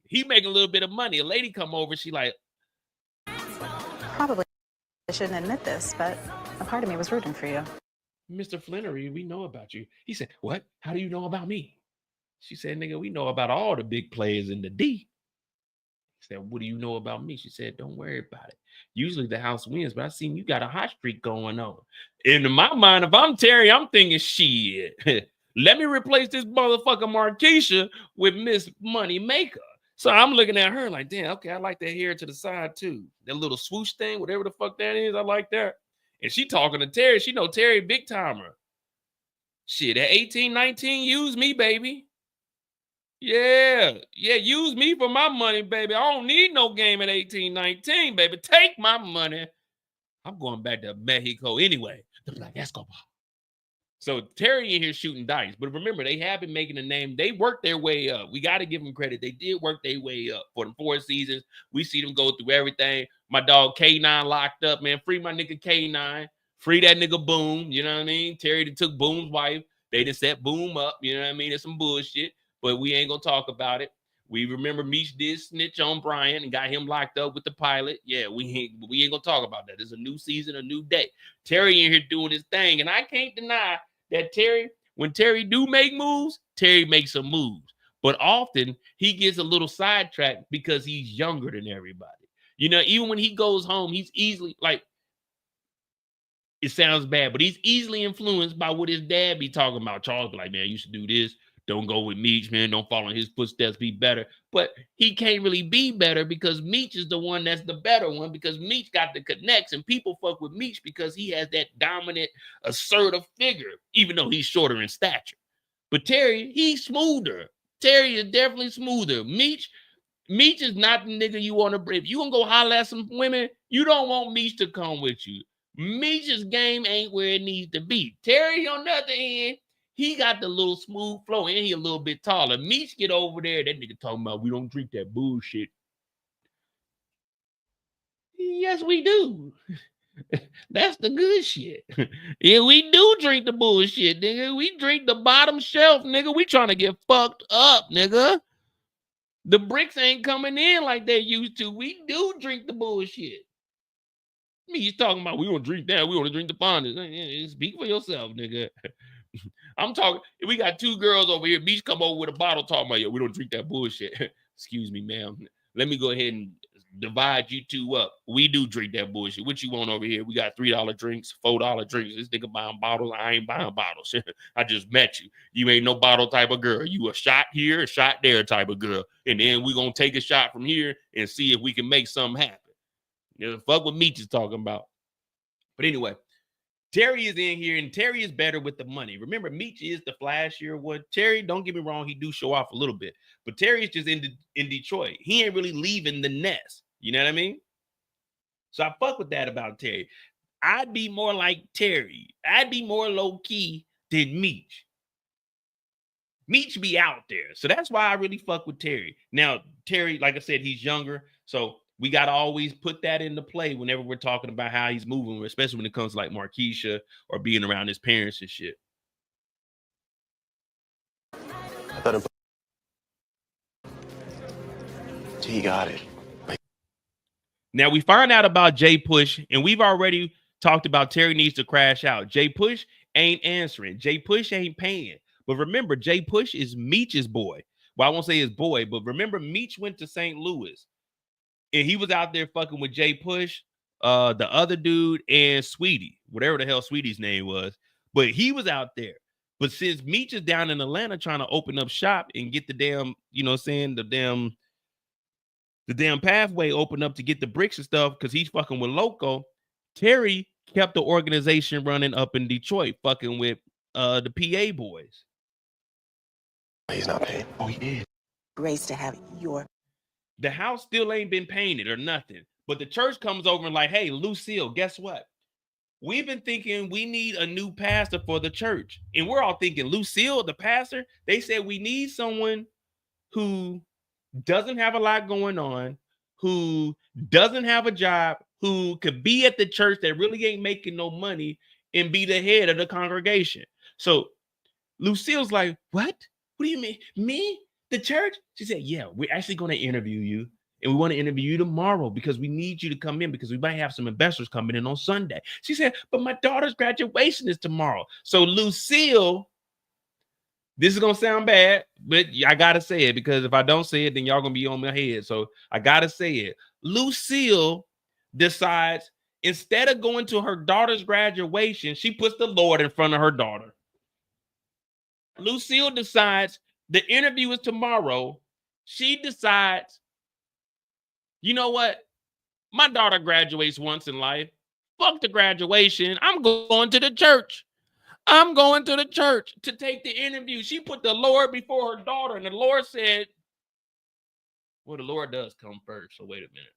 He making a little bit of money. A lady come over, she like, Probably I shouldn't admit this, but a part of me was rooting for you. Mr. Flannery, we know about you. He said, what? How do you know about me? She said, nigga, we know about all the big players in the D. He said, what do you know about me? She said, don't worry about it. Usually the house wins, but I seen you got a hot streak going on. In my mind, if I'm Terry, I'm thinking, shit, let me replace this motherfucker Marquisha with Miss Money Maker. So I'm looking at her like, damn, okay, I like that hair to the side too. That little swoosh thing, whatever the fuck that is, I like that. And she talking to Terry. She know Terry big timer. Shit, at 18, 19, use me, baby. Yeah, use me for my money, baby. I don't need no game at 18, 19, baby. Take my money. I'm going back to Mexico anyway. The Black Escobar. So Terry in here shooting dice. But remember, they have been making a name. They worked their way up. We got to give them credit. They did work their way up for the 4 seasons. We see them go through everything. My dog K9 locked up, man. Free my nigga K9. Free that nigga Boom. You know what I mean? Terry took Boom's wife. They just set Boom up. You know what I mean? It's some bullshit. But we ain't going to talk about it. We remember Meech did snitch on Brian and got him locked up with the pilot. Yeah, we ain't gonna talk about that. It's a new season, a new day. Terry in here doing his thing, and I can't deny that Terry, when Terry do make moves, Terry makes some moves. But often he gets a little sidetracked because he's younger than everybody. You know, even when he goes home, he's easily like, it sounds bad, but he's easily influenced by what his dad be talking about. Charles be like, man, you should do this. Don't go with Meech, man. Don't follow in his footsteps. Be better. But he can't really be better because Meech is the one that's the better one, because Meech got the connects, and people fuck with Meech because he has that dominant, assertive figure, even though he's shorter in stature. But Terry, he's smoother. Terry is definitely smoother. Meech is not the nigga you want to. If you gonna go holler at some women, you don't want Meech to come with you. Meech's game ain't where it needs to be. Terry, on the other hand, he got the little smooth flow, and he a little bit taller. Meech get over there, that nigga talking about we don't drink that bullshit. Yes, we do. That's the good shit. Yeah, we do drink the bullshit, nigga. We drink the bottom shelf, nigga. We trying to get fucked up, nigga. The bricks ain't coming in like they used to. We do drink the bullshit. He's talking about we don't drink that. We want to drink the fondant. Speak for yourself, nigga. I'm talking. We got two girls over here. Meech come over with a bottle talking about, yo, we don't drink that bullshit. Excuse me, ma'am. Let me go ahead and divide you two up. We do drink that bullshit. What you want over here? We got $3 drinks, $4 drinks. This nigga buying bottles. I ain't buying bottles. I just met you. You ain't no bottle type of girl. You a shot here, a shot there type of girl. And then we gonna take a shot from here and see if we can make something happen. You know, fuck what Meech is talking about. But anyway, Terry is in here, and Terry is better with the money. Remember, Meech is the flashier one. Terry, don't get me wrong, he do show off a little bit. But Terry's just in Detroit. He ain't really leaving the nest. You know what I mean? So I fuck with that about Terry. I'd be more like Terry. I'd be more low-key than Meech. Meech be out there. So that's why I really fuck with Terry. Now, Terry, like I said, he's younger. So we got to always put that into play whenever we're talking about how he's moving, especially when it comes to like Markeisha or being around his parents and shit. He got it. Now we find out about Jay Push, and we've already talked about Terry needs to crash out. Jay Push ain't answering. Jay Push ain't paying. But remember, Jay Push is Meech's boy. Well, I won't say his boy, but remember, Meech went to St. Louis. And he was out there fucking with Jay Push, the other dude, and Sweetie, whatever the hell Sweetie's name was. But he was out there. But since Meech is down in Atlanta trying to open up shop and get the damn, you know what I'm saying, the damn pathway open up to get the bricks and stuff, because he's fucking with Loco, Terry kept the organization running up in Detroit, fucking with the PA boys. He's not paying. Oh, he is. Grace to have your. The house still ain't been painted or nothing. But the church comes over and like, hey, Lucille, guess what? We've been thinking we need a new pastor for the church. And we're all thinking, Lucille, the pastor? They said we need someone who doesn't have a lot going on, who doesn't have a job, who could be at the church that really ain't making no money and be the head of the congregation. So Lucille's like, what? What do you mean? Me? The church? She said, yeah, we're actually going to interview you. And we want to interview you tomorrow because we need you to come in because we might have some investors coming in on Sunday. She said, but my daughter's graduation is tomorrow. So Lucille, this is going to sound bad, but I got to say it because if I don't say it, then y'all going to be on my head. So I got to say it. Lucille decides instead of going to her daughter's graduation, she puts the Lord in front of her daughter. Lucille decides the interview is tomorrow. She decides, you know what? My daughter graduates once in life. Fuck the graduation. I'm going to the church. I'm going to the church to take the interview. She put the Lord before her daughter, and the Lord said, well, the Lord does come first, so wait a minute.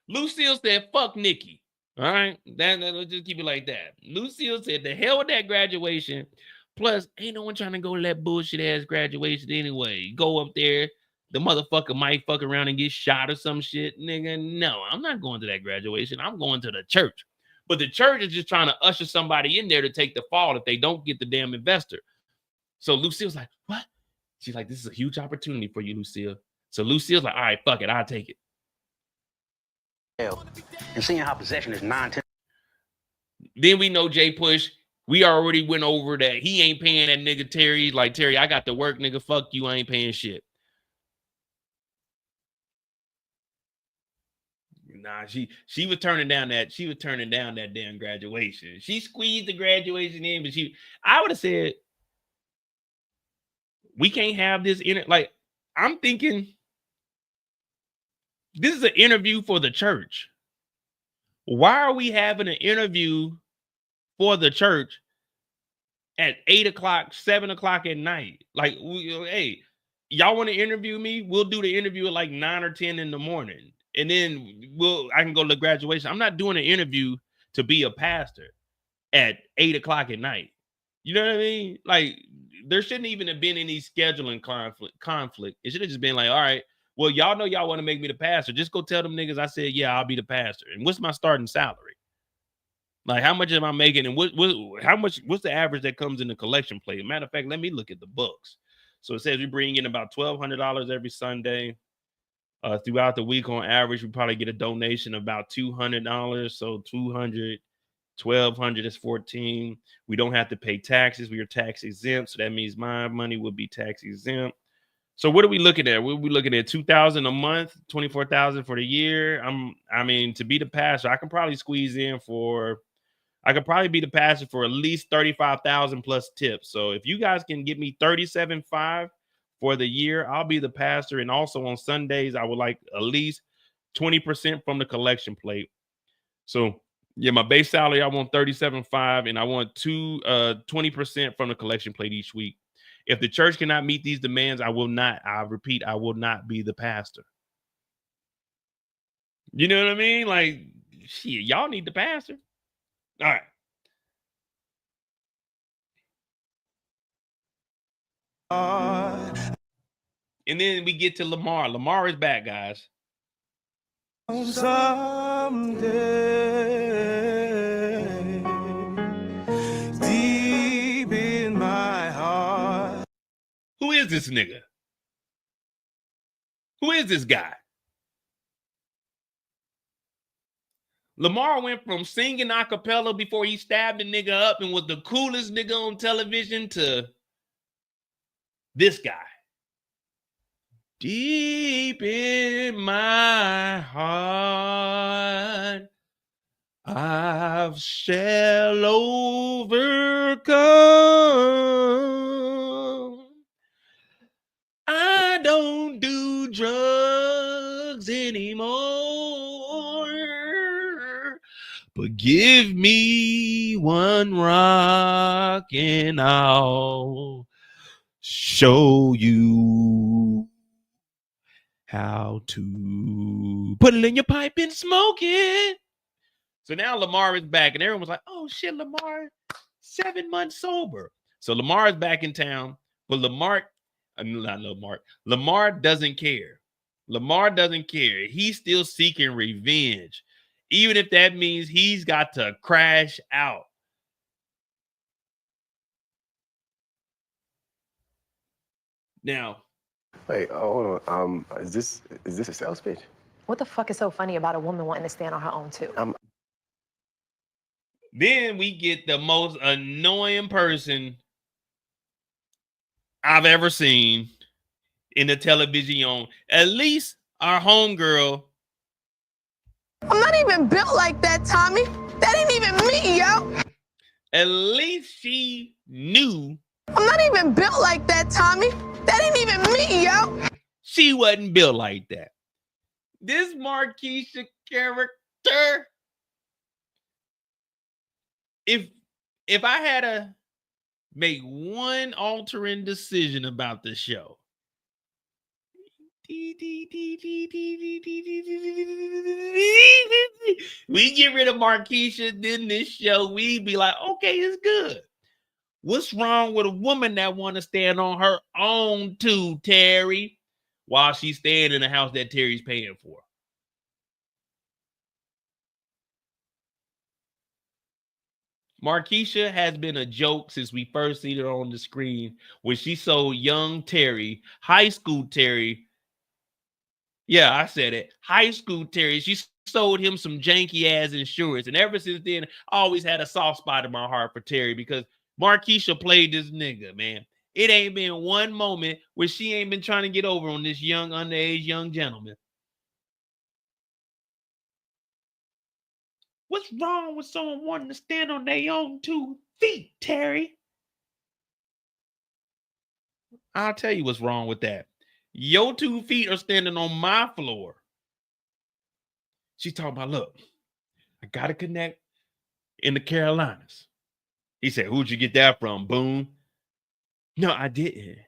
Lucille said, fuck Nikki. All right, let's just keep it like that. Lucille said, the hell with that graduation. Plus, ain't no one trying to go to that bullshit ass graduation anyway. Go up there, the motherfucker might fuck around and get shot or some shit. Nigga, no, I'm not going to that graduation. I'm going to the church. But the church is just trying to usher somebody in there to take the fall if they don't get the damn investor. So Lucille's like, what? She's like, this is a huge opportunity for you, Lucille. So Lucille's like, all right, fuck it, I'll take it. And seeing how possession is 9-10. Then we know Jay Push. We already went over that. He ain't paying that nigga Terry. Like, Terry, I got to work, nigga. Fuck you. I ain't paying shit. Nah, she was turning down that. She was turning down that damn graduation. She squeezed the graduation in, but I would have said, we can't have this in it. Like, I'm thinking this is an interview for the church. Why are we having an interview for the church at 8 o'clock, 7 o'clock at night? Like, hey, y'all want to interview me? We'll do the interview at like 9 or 10 in the morning. And then I can go to graduation. I'm not doing an interview to be a pastor at 8 o'clock at night. You know what I mean? Like, there shouldn't even have been any scheduling conflict. It should have just been like, all right, well, y'all know y'all want to make me the pastor. Just go tell them niggas I said, yeah, I'll be the pastor. And what's my starting salary? Like, how much am I making? And what's the average that comes in the collection plate? Matter of fact, let me look at the books. So it says we bring in about $1,200 every Sunday. Throughout the week, on average, we probably get a donation of about $200. So 200, 1,200 is 14. We don't have to pay taxes. We are tax exempt. So that means my money will be tax exempt. So what are we looking at? We'll be looking at $2,000 a month, $24,000 for the year. I mean, to be the pastor, I can probably squeeze in I could probably be the pastor for at least 35,000 plus tips. So if you guys can give me 37.5 for the year, I'll be the pastor. And also on Sundays, I would like at least 20% from the collection plate. So yeah, my base salary, I want 37.5, and I want 20% from the collection plate each week. If the church cannot meet these demands, I repeat, I will not be the pastor. You know what I mean? Like, shit, y'all need the pastor. All right. And then we get to Lamar. Lamar is back, guys. Someday, deep in my heart. Who is this nigga? Who is this guy? Lamar went from singing a cappella before he stabbed a nigga up and was the coolest nigga on television to this guy. Deep in my heart, I shall overcome. I don't do drugs anymore, but give me one rock and I'll show you how to put it in your pipe and smoke it. So now Lamar is back, and everyone was like, oh shit, Lamar, 7 months sober. So Lamar is back in town, but Lamar doesn't care. Lamar doesn't care. He's still seeking revenge, even if that means he's got to crash out. Now, Wait, hold on. Is this a sales pitch? What the fuck is so funny about a woman wanting to stand on her own too? then we get the most annoying person I've ever seen in the television. At least our homegirl. I'm not even built like that, Tommy. That ain't even me, yo. At least she knew. I'm not even built like that, Tommy. That ain't even me, yo. She wasn't built like that. This Marquisha character. If I had to make one altering decision about the show, we get rid of Marquisha, then this show, we be like, okay, it's good. What's wrong with a woman that want to stand on her own too, Terry, while she's staying in the house that Terry's paying for? Markeisha has been a joke since we first seen her on the screen when she sold young Terry, high school Terry. Yeah, I said it. High school Terry. She sold him some janky ass insurance. And ever since then, I always had a soft spot in my heart for Terry because Markeisha played this nigga, man. It ain't been one moment where she ain't been trying to get over on this young, underage young gentleman. What's wrong with someone wanting to stand on their own 2 feet, Terry? I'll tell you what's wrong with that. Your 2 feet are standing on my floor. She's talking about, look, I got to connect in the Carolinas. He said, who'd you get that from, Boom? No, I didn't.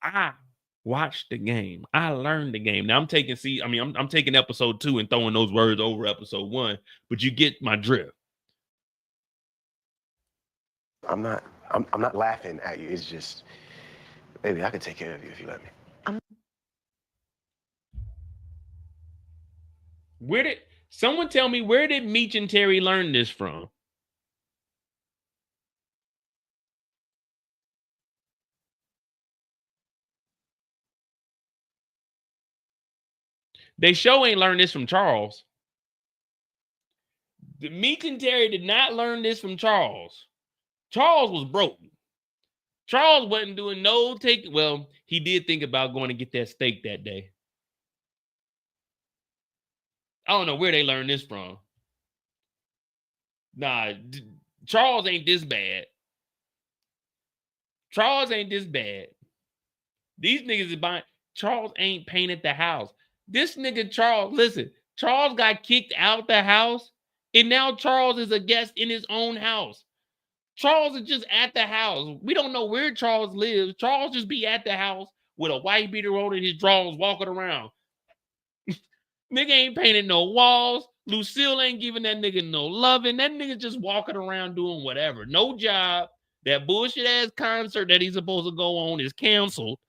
I watched the game. I learned the game. Now I'm taking I'm taking episode 2 and throwing those words over episode 1, but you get my drift. I'm not laughing at you. It's just, baby, I can take care of you if you let me. Someone tell me, where did Meech and Terry learn this from? They sure ain't learned this from Charles. Meech and Terry did not learn this from Charles. Charles was broke. Charles wasn't doing no take. Well, he did think about going to get that steak that day. I don't know where they learned this from. Nah, Charles ain't this bad. Charles ain't this bad. These niggas is buying. Charles ain't painted the house. This nigga Charles, listen, Charles got kicked out the house, and now Charles is a guest in his own house. Charles is just at the house. We don't know where Charles lives. Charles just be at the house with a white beater on and his drawers walking around. Nigga ain't painted no walls. Lucille ain't giving that nigga no loving. That nigga just walking around doing whatever. No job. That bullshit ass concert that he's supposed to go on is canceled.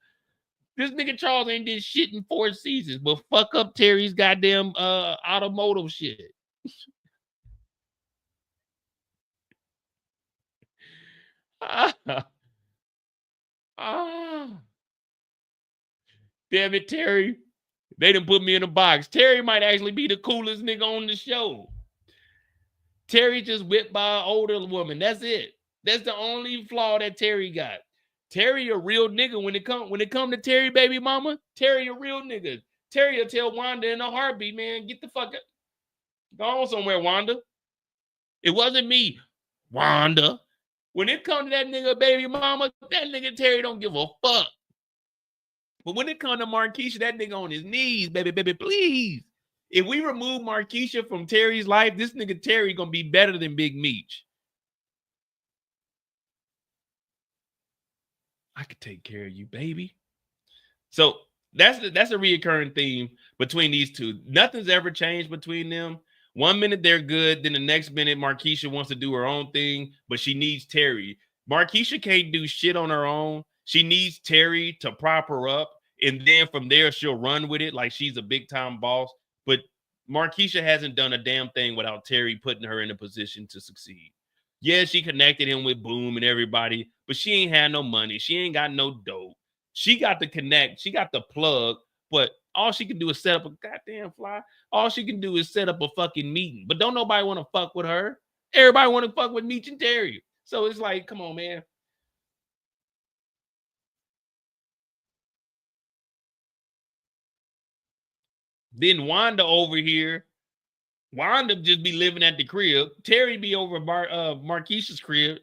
This nigga Charles ain't did shit in 4 seasons, but fuck up Terry's goddamn automotive shit. Damn it, Terry. They done put me in a box. Terry might actually be the coolest nigga on the show. Terry just whipped by an older woman. That's it. That's the only flaw that Terry got. Terry a real nigga when it come to Terry baby mama. Terry a real nigga. Terry will tell Wanda in a heartbeat, man, get the fuck up. Go on somewhere, Wanda. It wasn't me, Wanda. When it comes to that nigga baby mama, that nigga Terry don't give a fuck. But when it comes to Markeisha, that nigga on his knees, baby, please. If we remove Markeisha from Terry's life, this nigga Terry gonna be better than Big Meech. I could take care of you, baby. So that's a reoccurring theme between these two. Nothing's ever changed between them. 1 minute they're good, then the next minute Markeisha wants to do her own thing, but she needs Terry. Markeisha can't do shit on her own. She needs Terry to prop her up, and then from there she'll run with it like she's a big time boss. But Markeisha hasn't done a damn thing without Terry putting her in a position to succeed. Yeah, she connected him with Boom and everybody, but she ain't had no money. She ain't got no dope. She got the connect. She got the plug, but all she can do is set up a goddamn fly. All she can do is set up a fucking meeting. But don't nobody want to fuck with her. Everybody want to fuck with Meech and Terry. So it's like, come on, man. Then Wanda over here. Wanda just be living at the crib. Terry be over Markeisha's crib.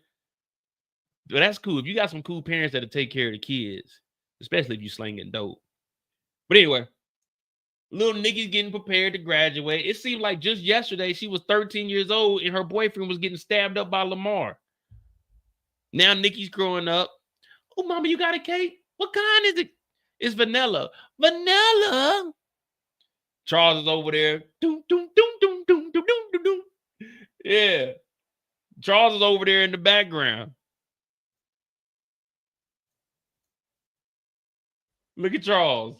But that's cool. If you got some cool parents that'll take care of the kids, especially if you slinging dope. But anyway, little Nikki's getting prepared to graduate. It seemed like just yesterday she was 13 years old and her boyfriend was getting stabbed up by Lamar. Now Nikki's growing up. Oh, mama, you got a cake? What kind is it? It's vanilla. Vanilla. Charles is over there. Doom, doom, doom, doom, doom, doom, doom, doom. Yeah. Charles is over there in the background. Look at Charles.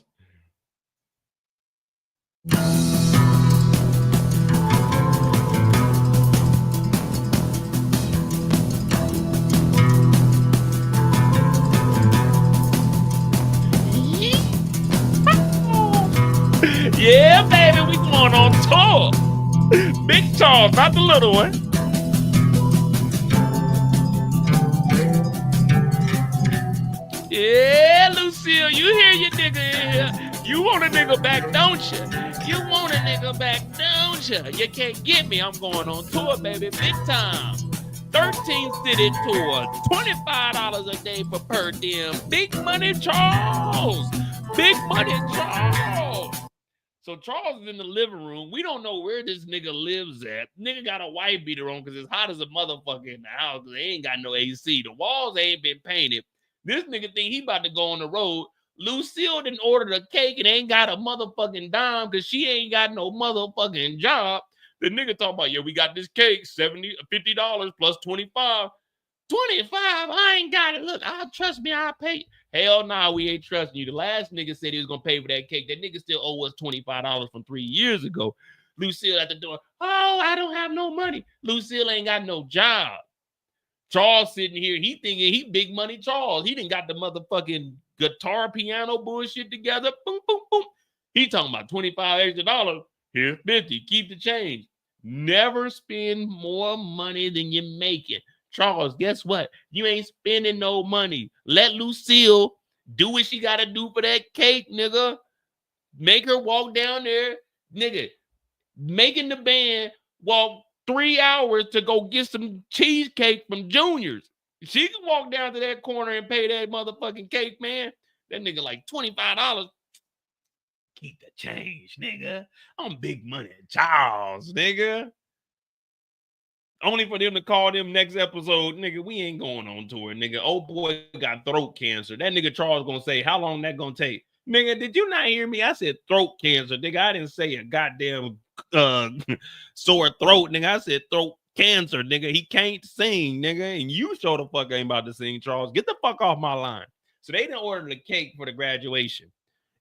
Charles, not the little one. Yeah, Lucille, you hear your nigga in here. You want a nigga back, don't you? You want a nigga back, don't you? You can't get me. I'm going on tour, baby, big time. 13 city tour, $25 a day for per diem. Big money Charles. Big money Charles. So Charles is in the living room. We don't know where this nigga lives at. Nigga got a wife beater on because it's hot as a motherfucker in the house because they ain't got no AC. The walls ain't been painted. This nigga think he about to go on the road. Lucille done ordered a cake and ain't got a motherfucking dime because she ain't got no motherfucking job. The nigga talking about, yeah, we got this cake, $50 plus 25. 25? I ain't got it. Look, trust me, I'll pay. Hell nah, we ain't trusting you. The last nigga said he was gonna pay for that cake. That nigga still owe us $25 from 3 years ago. Lucille at the door. Oh, I don't have no money. Lucille ain't got no job. Charles sitting here, he thinking he big money Charles. He done got the motherfucking guitar piano bullshit together. Boom, boom, boom. He talking about $25 extra. Here's 50. Keep the change. Never spend more money than you're making. Charles, guess what? You ain't spending no money. Let Lucille do what she got to do for that cake, nigga. Make her walk down there, nigga. Making the band walk 3 hours to go get some cheesecake from Junior's. She can walk down to that corner and pay that motherfucking cake, man. That nigga like $25. Keep the change, nigga. I'm big money Charles, nigga. Only for them to call them next episode, nigga, we ain't going on tour, nigga. Old boy got throat cancer. That nigga Charles gonna say, how long that gonna take? Nigga, did you not hear me? I said throat cancer, nigga. I didn't say a goddamn sore throat, nigga. I said throat cancer, nigga. He can't sing, nigga. And you sure the fuck ain't about to sing, Charles. Get the fuck off my line. So they didn't order the cake for the graduation.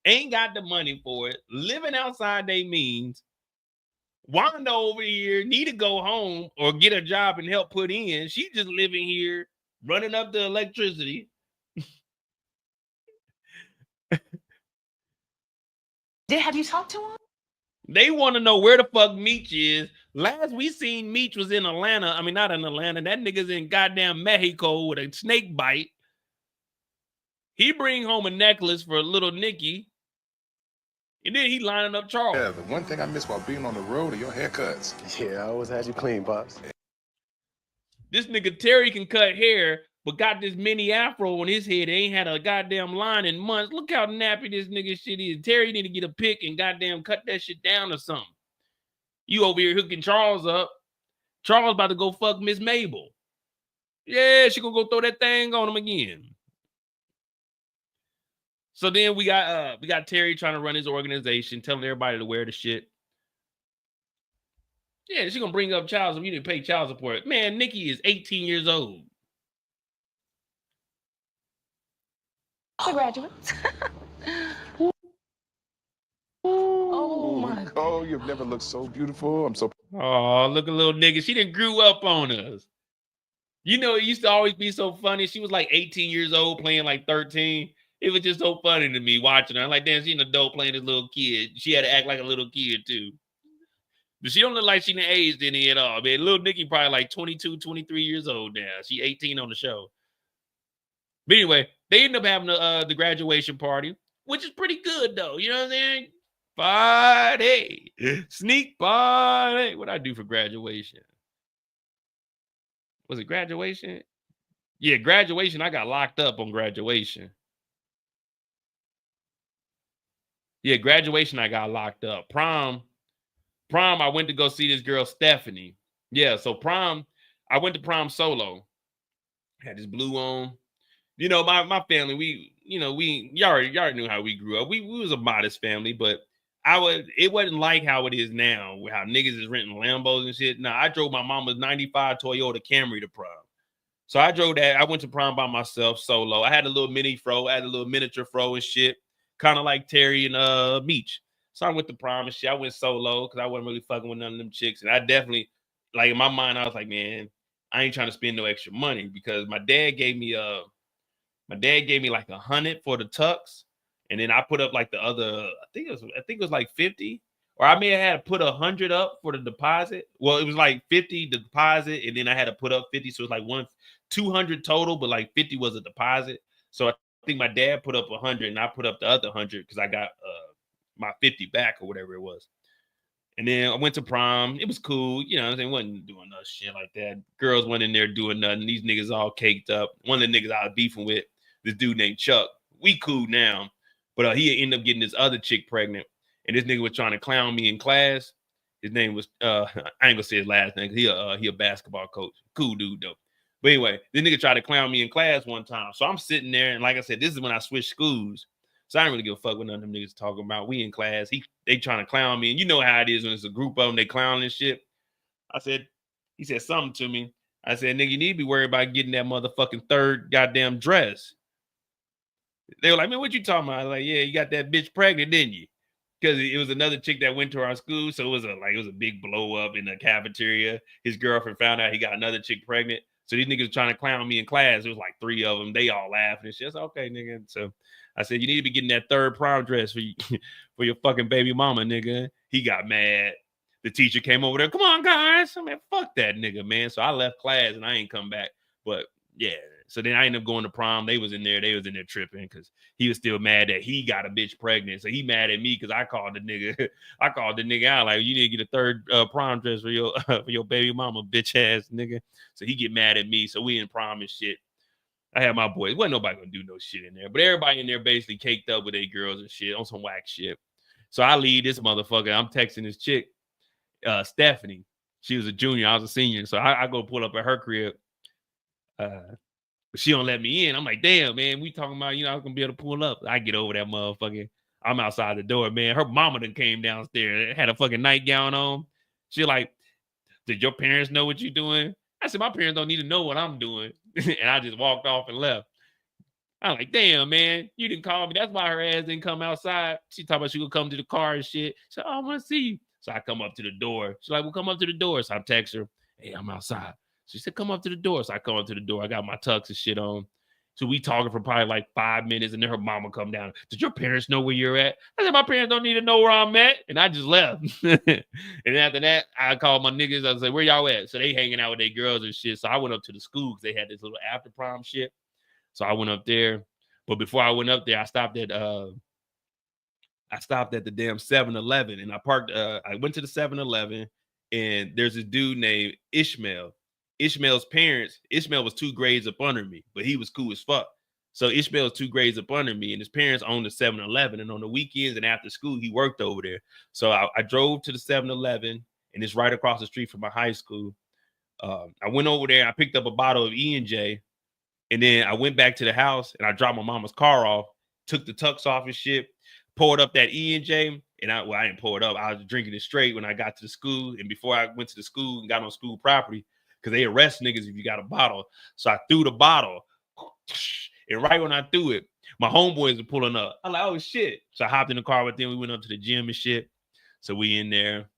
Ain't got the money for it. Living outside they means. Wanda over here need to go home or get a job and help put in. She just living here, running up the electricity. Have you talked to him? They want to know where the fuck Meech is. Last we seen Meech was in Atlanta. I mean, not in Atlanta. That nigga's in goddamn Mexico with a snake bite. He bring home a necklace for little Nikki. And then he lining up Charles. Yeah, the one thing I miss while being on the road are your haircuts. Yeah, I always had you clean, Pops. This nigga Terry can cut hair, but got this mini afro on his head. Ain't had a goddamn line in months. Look how nappy this nigga shit is. Terry need to get a pick and goddamn cut that shit down or something. You over here hooking Charles up. Charles about to go fuck Miss Mabel. Yeah, she gonna go throw that thing on him again. So then we got Terry trying to run his organization, telling everybody to wear the shit. Yeah, she gonna bring up child support. You didn't pay child support. Man, Nikki is 18 years old. The graduates. Oh my God. Oh, you've never looked so beautiful. I'm so. Oh, look at little nigga. She done grew up on us. You know, it used to always be so funny. She was like 18 years old playing like 13. It was just so funny to me watching her. I'm like, damn, she's an adult playing this little kid. She had to act like a little kid too. But she don't look like she done aged any at all. Man, little Nikki probably like 22, 23 years old now. She 18 on the show. But anyway, they end up having the graduation party, which is pretty good though. You know what I'm saying? Party. Sneak party. What'd I do for graduation? Was it graduation? Yeah, graduation. I got locked up on graduation. Yeah, graduation, I got locked up. Prom, I went to go see this girl, Stephanie. Yeah, so prom, I went to prom solo. Had this blue on. You know, my family, y'all already knew how we grew up. We was a modest family, but it wasn't like how it is now, where how niggas is renting Lambos and shit. Nah, I drove my mama's 95 Toyota Camry to prom. So I drove that. I went to prom by myself solo. I had a little mini fro, I had a little miniature fro and shit. Kind of like Terry and Meech. So I went to prom and shit. I went solo because I wasn't really fucking with none of them chicks. And I definitely, like in my mind, I was like, man, I ain't trying to spend no extra money because my dad gave me like 100 for the tux. And then I put up like the other, I think it was like 50 or I may have had to put 100 up for the deposit. Well, it was like 50 the deposit, and then I had to put up 50, so it was like 200 total, but like 50 was a deposit. So I think my dad put up 100, and I put up the other 100 because I got my 50 back or whatever it was. And then I went to prom. It was cool, you know what I'm saying? Wasn't doing no shit like that. Girls went in there doing nothing. These niggas all caked up. One of the niggas I was beefing with, this dude named Chuck. We cool now, but he ended up getting this other chick pregnant. And this nigga was trying to clown me in class. His name was I ain't gonna say his last name. He a basketball coach. Cool dude though. But anyway, this nigga tried to clown me in class one time. So I'm sitting there, and like I said, this is when I switched schools. So I didn't really give a fuck what none of them niggas talking about. We in class. They trying to clown me. And you know how it is when it's a group of them, they clowning and shit. He said something to me. I said, nigga, you need to be worried about getting that motherfucking third goddamn dress. They were like, man, what you talking about? I was like, yeah, you got that bitch pregnant, didn't you? Because it was another chick that went to our school. So it was a big blow up in the cafeteria. His girlfriend found out he got another chick pregnant. So these niggas trying to clown me in class. It was like 3 of them. They all laughing and shit. I said, okay, nigga. So I said, you need to be getting that third prom dress for your fucking baby mama, nigga. He got mad. The teacher came over there. Come on, guys. I mean, fuck that nigga, man. So I left class and I ain't come back. But yeah. So then I ended up going to prom. They was in there tripping because he was still mad that he got a bitch pregnant. So he mad at me because I called the nigga out like, you need to get a third prom dress for your baby mama, bitch ass nigga. So he get mad at me. So we in prom and shit. I had my boys. Wasn't nobody gonna do no shit in there, but everybody in there basically caked up with their girls and shit on some whack shit. So I leave this motherfucker. I'm texting this chick, Stephanie. She was a junior. I was a senior. So I go pull up at her crib. But she don't let me in. I'm like, damn, man, we talking about, I was gonna be able to pull up. I get over that motherfucker. I'm outside the door, man. Her mama done came downstairs, had a fucking nightgown on. She like, did your parents know what you doing? I said, my parents don't need to know what I'm doing. And I just walked off and left. I'm like, damn, man, you didn't call me. That's why her ass didn't come outside. She talking about she gonna come to the car and shit. She said, oh, I want to see you. So I come up to the door. She's like, well, come up to the door. So I text her, hey, I'm outside. She said, come up to the door. So I come up to the door. I got my tux and shit on. So we talking for probably like 5 minutes, and then her mama come down. Did your parents know where you're at? I said, my parents don't need to know where I'm at. And I just left. And after that, I called my niggas. I said, where y'all at? So they hanging out with their girls and shit. So I went up to the school because they had this little after prom shit. So I went up there. But before I went up there, I stopped at the damn 7-Eleven. And I went to the 7-Eleven, and there's this dude named Ishmael. Ishmael's parents, Ishmael was 2 grades up under me, but he was cool as fuck. So Ishmael was 2 grades up under me, and his parents owned the 7-Eleven. And on the weekends and after school, he worked over there. So I drove to the 7-Eleven, and it's right across the street from my high school. I went over there, I picked up a bottle of E&J, and then I went back to the house, and I dropped my mama's car off, took the tux off and shit, poured up that E&J, and I didn't pour it up. I was drinking it straight when I got to the school, and before I went to the school and got on school property, because they arrest niggas if you got a bottle. So I threw the bottle, and right when I threw it, my homeboys were pulling up. I'm like, oh shit. So I hopped in the car with them. We went up to the gym and shit. So we in there.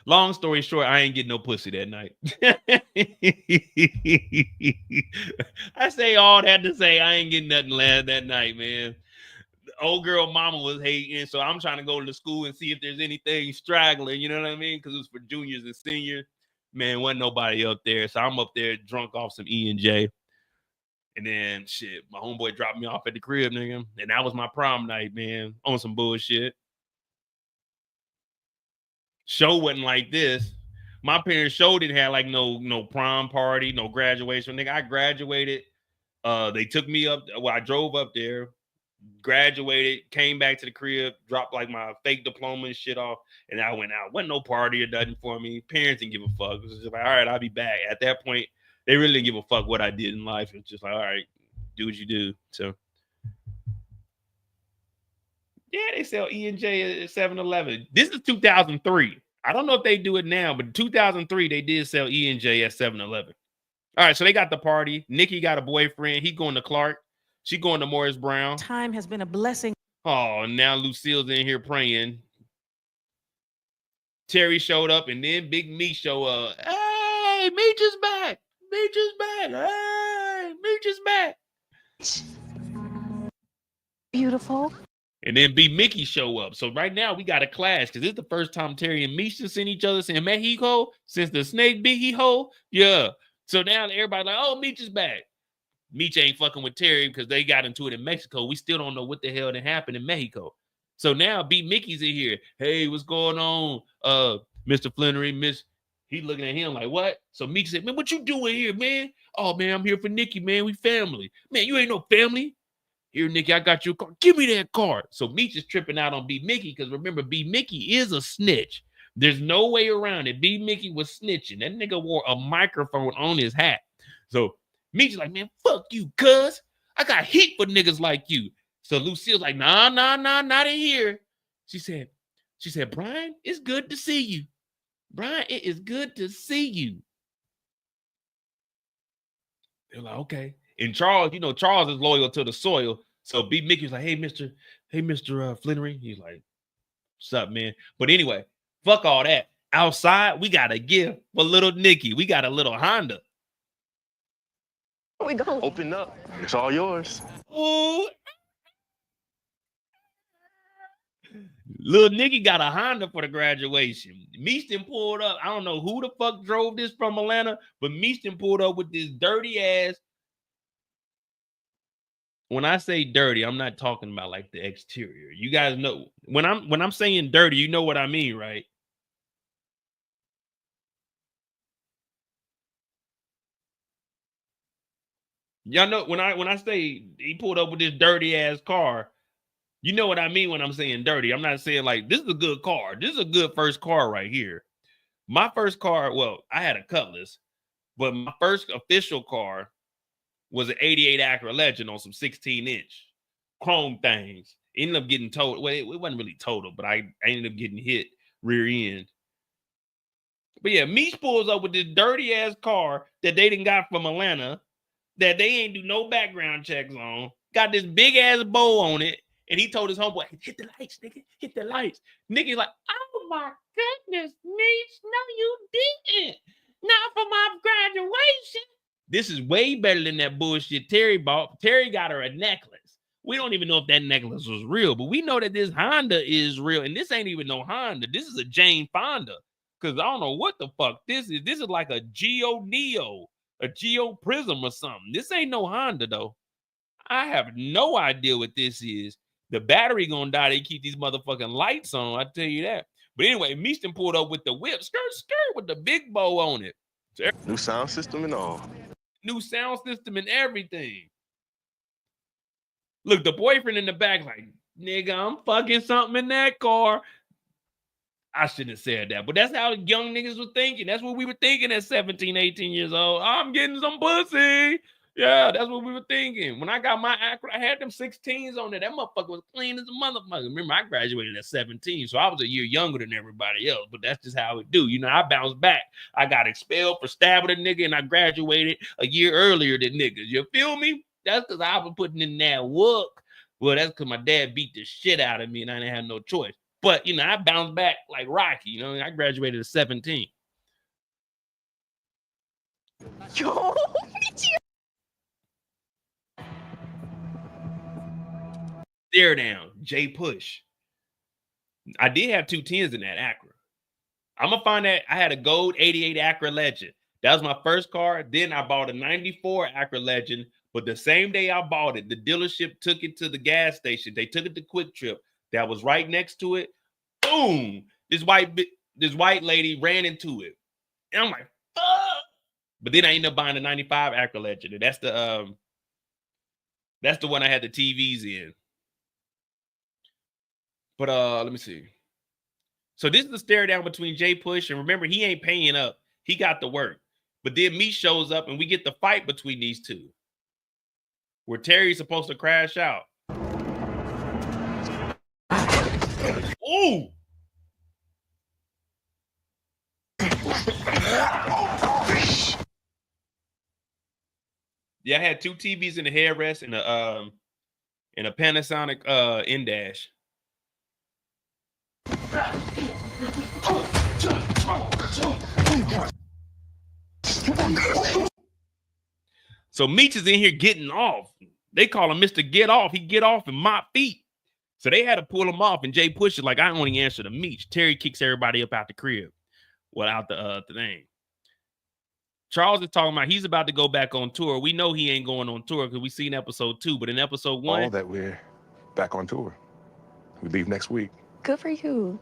Long story short, I ain't getting no pussy that night. I say all that to say I ain't getting nothing last that night, man. Old girl mama was hating, so I'm trying to go to the school and see if there's anything straggling, you know what I mean? Because it was for juniors and seniors. Man, wasn't nobody up there. So I'm up there drunk off some E&J. And then shit, my homeboy dropped me off at the crib, nigga. And that was my prom night, man, on some bullshit. Show wasn't like this. My parents' show didn't have like no prom party, no graduation. Nigga, I graduated. They took me up. Well, I drove up there, graduated, came back to the crib, dropped like my fake diploma and shit off, and I went out. Wasn't no party or nothing for me. Parents didn't give a fuck. It was just like, all right, I'll be back. At that point, they really didn't give a fuck what I did in life. It's just like, all right, do what you do. So yeah, they sell E&J at 7-Eleven. This is 2003. I don't know if they do it now, but in 2003, they did sell E&J at 7-Eleven. All right, so they got the party. Nikki got a boyfriend. He going to Clark. She going to Morris Brown. Time has been a blessing. Oh, now Lucille's in here praying. Terry showed up, and then Big Me show up. Hey, Meech is back. Meech is back. Hey, Meech is back. Beautiful. And then BMickie show up. So right now we got a clash because this is the first time Terry and Meech have seen each other in Mexico since the snake biggie hole. Yeah. So now everybody like, oh, Meech is back. Meech ain't fucking with Terry because they got into it in Mexico. We still don't know what the hell that happened in Mexico. So now BMickie's in here. Hey, what's going on? Mr. Flannery, he looking at him like, what? So Meech said, man, what you doing here, man? Oh, man, I'm here for Nikki, man. We family. Man, you ain't no family. Here, Nikki, I got you a car. Give me that card. So Meech is tripping out on BMickie because remember, BMickie is a snitch. There's no way around it. BMickie was snitching. That nigga wore a microphone on his hat. So Meech is like, man, fuck you, cuz. I got heat for niggas like you. So Lucille's like, nah, not in here. She said, Brian, it's good to see you. Brian, it is good to see you. They're like, okay. And Charles, you know, Charles is loyal to the soil. So BMickie's like, hey, Mr. Flannery. He's like, what's up, man? But anyway, fuck all that. Outside, we got a gift for little Nikki. We got a little Honda. We go. Open up. It's all yours. Ooh. Little Nikki got a Honda for the graduation. Meeston pulled up. I don't know who the fuck drove this from Atlanta, but Meeston pulled up with this dirty ass. When I say dirty, I'm not talking about like the exterior. You guys know when I'm saying dirty, you know what I mean, right? Y'all know when I say he pulled up with this dirty ass car, you know what I mean when I'm saying dirty. I'm not saying like this is a good car. This is a good first car right here. My first car, well, I had a Cutlass, but my first official car was an 88 Acura Legend on some 16-inch chrome things. Ended up getting totaled. Well, it wasn't really totaled, but I ended up getting hit rear end. But yeah, Meech pulls up with this dirty ass car that they done got from Atlanta that they ain't do no background checks on. Got this big ass bow on it. And he told his homeboy, hit the lights, nigga, hit the lights. Nigga's like, oh my goodness, Meech, no, you didn't. Not for my graduation. This is way better than that bullshit Terry bought. Terry got her a necklace. We don't even know if that necklace was real, but we know that this Honda is real. And this ain't even no Honda. This is a Jane Fonda. Because I don't know what the fuck this is. This is like a Geo Neo, a Geo Prism or something. This ain't no Honda, though. I have no idea what this is. The battery gonna die. They keep these motherfucking lights on. I tell you that. But anyway, Meeston pulled up with the whip, skirt, with the big bow on it. So new sound system and all. New sound system and everything. Look, the boyfriend in the back like, nigga, I'm fucking something in that car. I shouldn't have said that, but that's how young niggas were thinking. That's what we were thinking at 17, 18 years old. I'm getting some pussy. Yeah, that's what we were thinking. When I got my Acura, I had them 16s on there. That motherfucker was clean as a motherfucker. Remember, I graduated at 17, so I was a year younger than everybody else, but that's just how it do. You know, I bounced back. I got expelled for stabbing a nigga, and I graduated a year earlier than niggas. You feel me? That's because I was putting in that work. Well, that's because my dad beat the shit out of me, and I didn't have no choice. But, you know, I bounced back like Rocky. You know, I graduated at 17. Yo, Stare down, J Push. I did have 2 10s in that Acura. I'm gonna find that I had a gold 88 Acura Legend. That was my first car. Then I bought a 94 Acura Legend. But the same day I bought it, the dealership took it to the gas station. They took it to Quick Trip. That was right next to it. Boom! This white lady ran into it, and I'm like, fuck. But then I ended up buying a 95 Acura Legend, and that's the one I had the TVs in. But let me see. So this is the stare down between J Push, and remember, he ain't paying up. He got the work. But then me shows up, and we get the fight between these two, where Terry's supposed to crash out. Ooh! Yeah, I had 2 TVs in the headrest and a Panasonic in-dash. So Meech is in here getting off. They call him Mr. Get Off. He get off and mop feet. So they had to pull him off, and Jay pushes like, I only answer to Meech. Terry kicks everybody up out the crib. Well, out the thing. Charles is talking about he's about to go back on tour. We know he ain't going on tour because we seen episode 2, but in episode 1, All that we're back on tour. We leave next week. Good for you.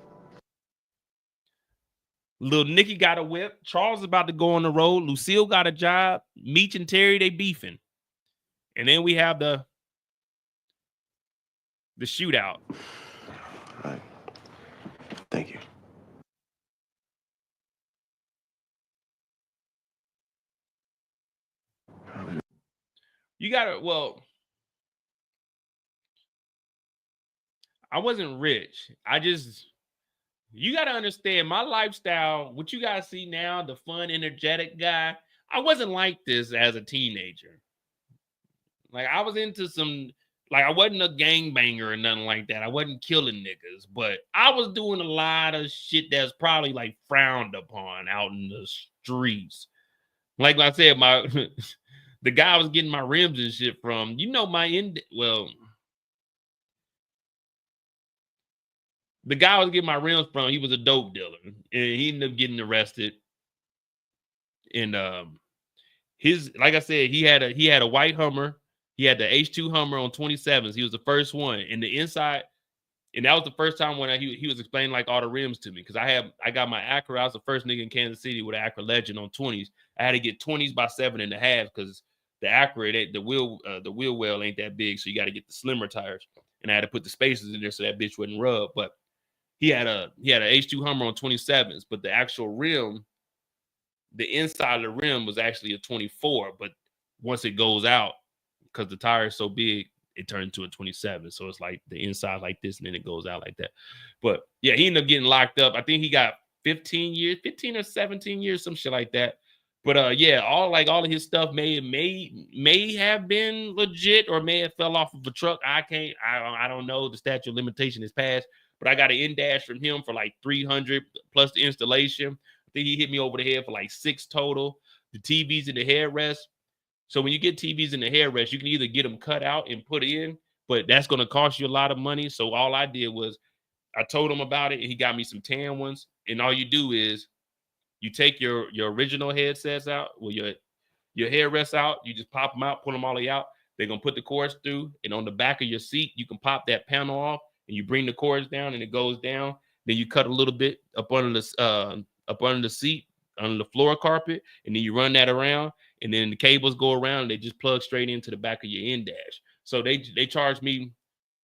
little Nikki got a whip. Charles is about to go on the road. Lucille got a job. Meech and Terry, they beefing. And then we have the shootout. All right. Thank you. You gotta, well, I wasn't rich. You gotta understand my lifestyle. What you guys see now, the fun, energetic guy, I wasn't like this as a teenager. Like, I was into some, like, I wasn't a gangbanger or nothing like that. I wasn't killing niggas, but I was doing a lot of shit that's probably like frowned upon out in the streets. Like I said, the guy I was getting my rims and shit from, the guy I was getting my rims from, he was a dope dealer, and he ended up getting arrested. And like I said, he had a white Hummer. He had the H2 Hummer on 27s. He was the first one. And the inside, and that was the first time when he was explaining like all the rims to me, because I got my Acura. I was the first nigga in Kansas City with an Acura Legend on 20s. I had to get 20s by 7.5 because the Acura, the wheel well ain't that big, so you got to get the slimmer tires. And I had to put the spacers in there so that bitch wouldn't rub. But he had a H2 Hummer on 27s, but the actual rim, the inside of the rim was actually a 24. But once it goes out, because the tire is so big, it turned into a 27. So it's like the inside like this, and then it goes out like that. But yeah, he ended up getting locked up. I think he got 15 or 17 years, some shit like that. But yeah, all of his stuff may have been legit or may have fell off of a truck. I don't know. The statute of limitation is passed. But I got an in-dash from him for like 300 plus the installation. I think he hit me over the head for like 6 total. The TVs in the headrest. So when you get TVs in the headrest, you can either get them cut out and put in, but that's going to cost you a lot of money. So all I did was I told him about it, and he got me some tan ones. And all you do is you take your original headsets out, well, your headrests out. You just pop them out, pull them all the way out. They're going to put the cords through, and on the back of your seat, you can pop that panel off, and you bring the cords down, and it goes down. Then you cut a little bit up under the seat, under the floor carpet, and then you run that around, and then the cables go around, and they just plug straight into the back of your in-dash. So they charged me,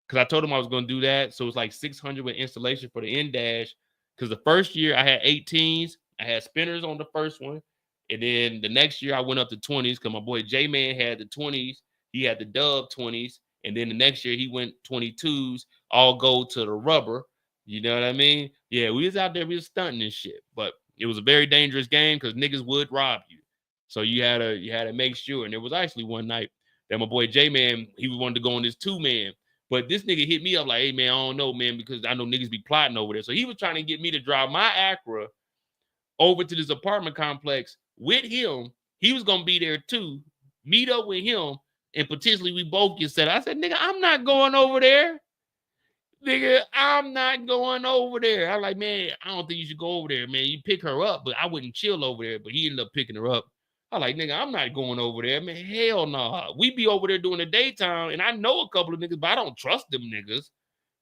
because I told them I was going to do that. So it's like $600 with installation for the in-dash, because the first year I had 18s. I had spinners on the first one, and then the next year I went up to 20s because my boy J-Man had the 20s. He had the Dub 20s, and then the next year he went 22s, all go to the rubber. You know what I mean? Yeah, we was out there, we was stunting and shit, but it was a very dangerous game because niggas would rob you. So you had to make sure. And there was actually one night that my boy J-Man, he wanted to go on this 2-man, but this nigga hit me up like, hey man, I don't know, man, because I know niggas be plotting over there. So he was trying to get me to drive my Acura over to this apartment complex with him. He was gonna be there too, meet up with him, and potentially we both get set up. I said, nigga, I'm not going over there. Nigga, I'm not going over there. I'm like, man, I don't think you should go over there, man. You pick her up, but I wouldn't chill over there. But he ended up picking her up. I'm like, nigga, I'm not going over there, man. Hell no. Nah. We be over there during the daytime, and I know a couple of niggas, but I don't trust them niggas.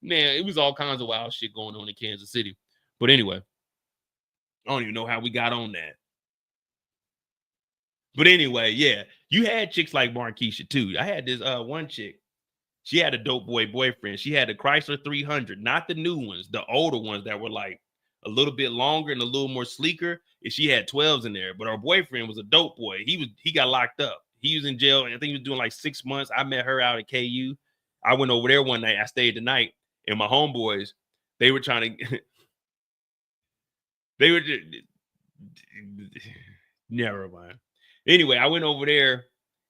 Man, it was all kinds of wild shit going on in Kansas City. But anyway, I don't even know how we got on that. But anyway, yeah, you had chicks like Marquisha too. I had this one chick. She had a dope boyfriend. She had the Chrysler 300, not the new ones, the older ones that were like a little bit longer and a little more sleeker. And she had 12s in there. But her boyfriend was a dope boy. He got locked up. He was in jail. I think he was doing like 6 months. I met her out at KU. I went over there one night. I stayed the night, and my homeboys, they were trying to. They were just, never mind. Anyway, I went over there,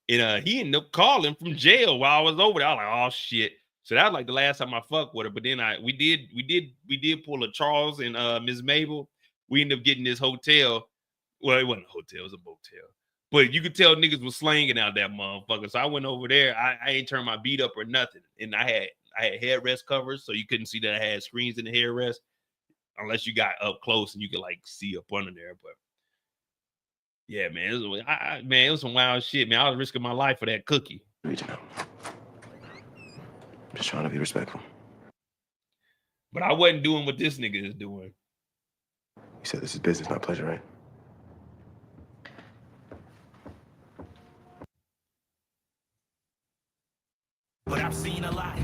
and he ended up calling from jail while I was over there. I was like, oh shit. So that was like the last time I fucked with her. But then we did pull a Charles and Miss Mabel. We ended up getting this hotel. Well, it wasn't a hotel, it was a motel. But you could tell niggas was slanging out that motherfucker. So I went over there. I ain't turned my beat up or nothing. And I had I had headrest covers, so you couldn't see that I had screens in the headrest unless you got up close and you could like see up under there. But yeah, man, it was some wild shit, man. I was risking my life for that cookie. Reaching out. Just trying to be respectful. But I wasn't doing what this nigga is doing. You said this is business, not pleasure, right? But I've seen a lot.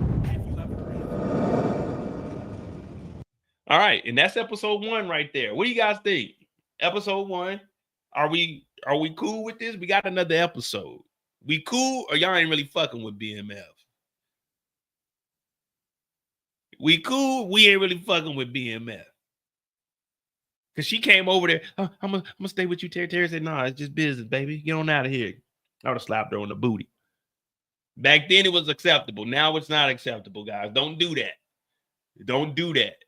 All right, and that's episode 1 right there. What do you guys think? Episode 1. Are we cool with this? We got another episode. We cool, or y'all ain't really fucking with BMF? We cool, we ain't really fucking with BMF. Cause she came over there. Oh, I'm gonna stay with you, Terry. Terry said, "Nah, it's just business, baby. Get on out of here." I would have slapped her on the booty. Back then it was acceptable. Now it's not acceptable, guys. Don't do that. Don't do that.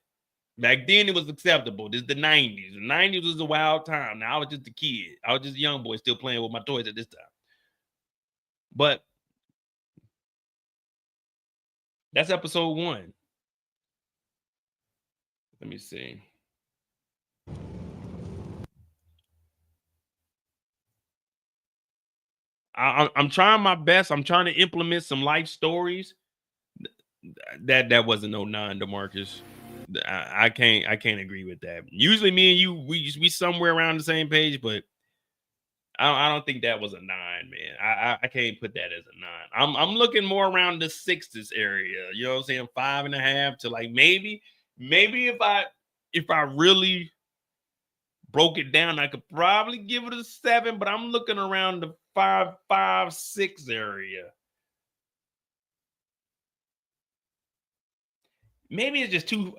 Back then it was acceptable. This is the 90s. The 90s was a wild time. Now I was just a kid. I was just a young boy still playing with my toys at this time. But that's episode 1. Let me see. I'm trying my best. I'm trying to implement some life stories. That wasn't no 9, DeMarcus. I can't agree with that. Usually me and you, we somewhere around the same page, but I don't think that was a 9, man. I can't put that as a 9. I'm looking more around the 6s area. You know what I'm saying? 5.5 to like maybe if I really broke it down, I could probably give it a 7, but I'm looking around the 5, 6 area. Maybe it's just too,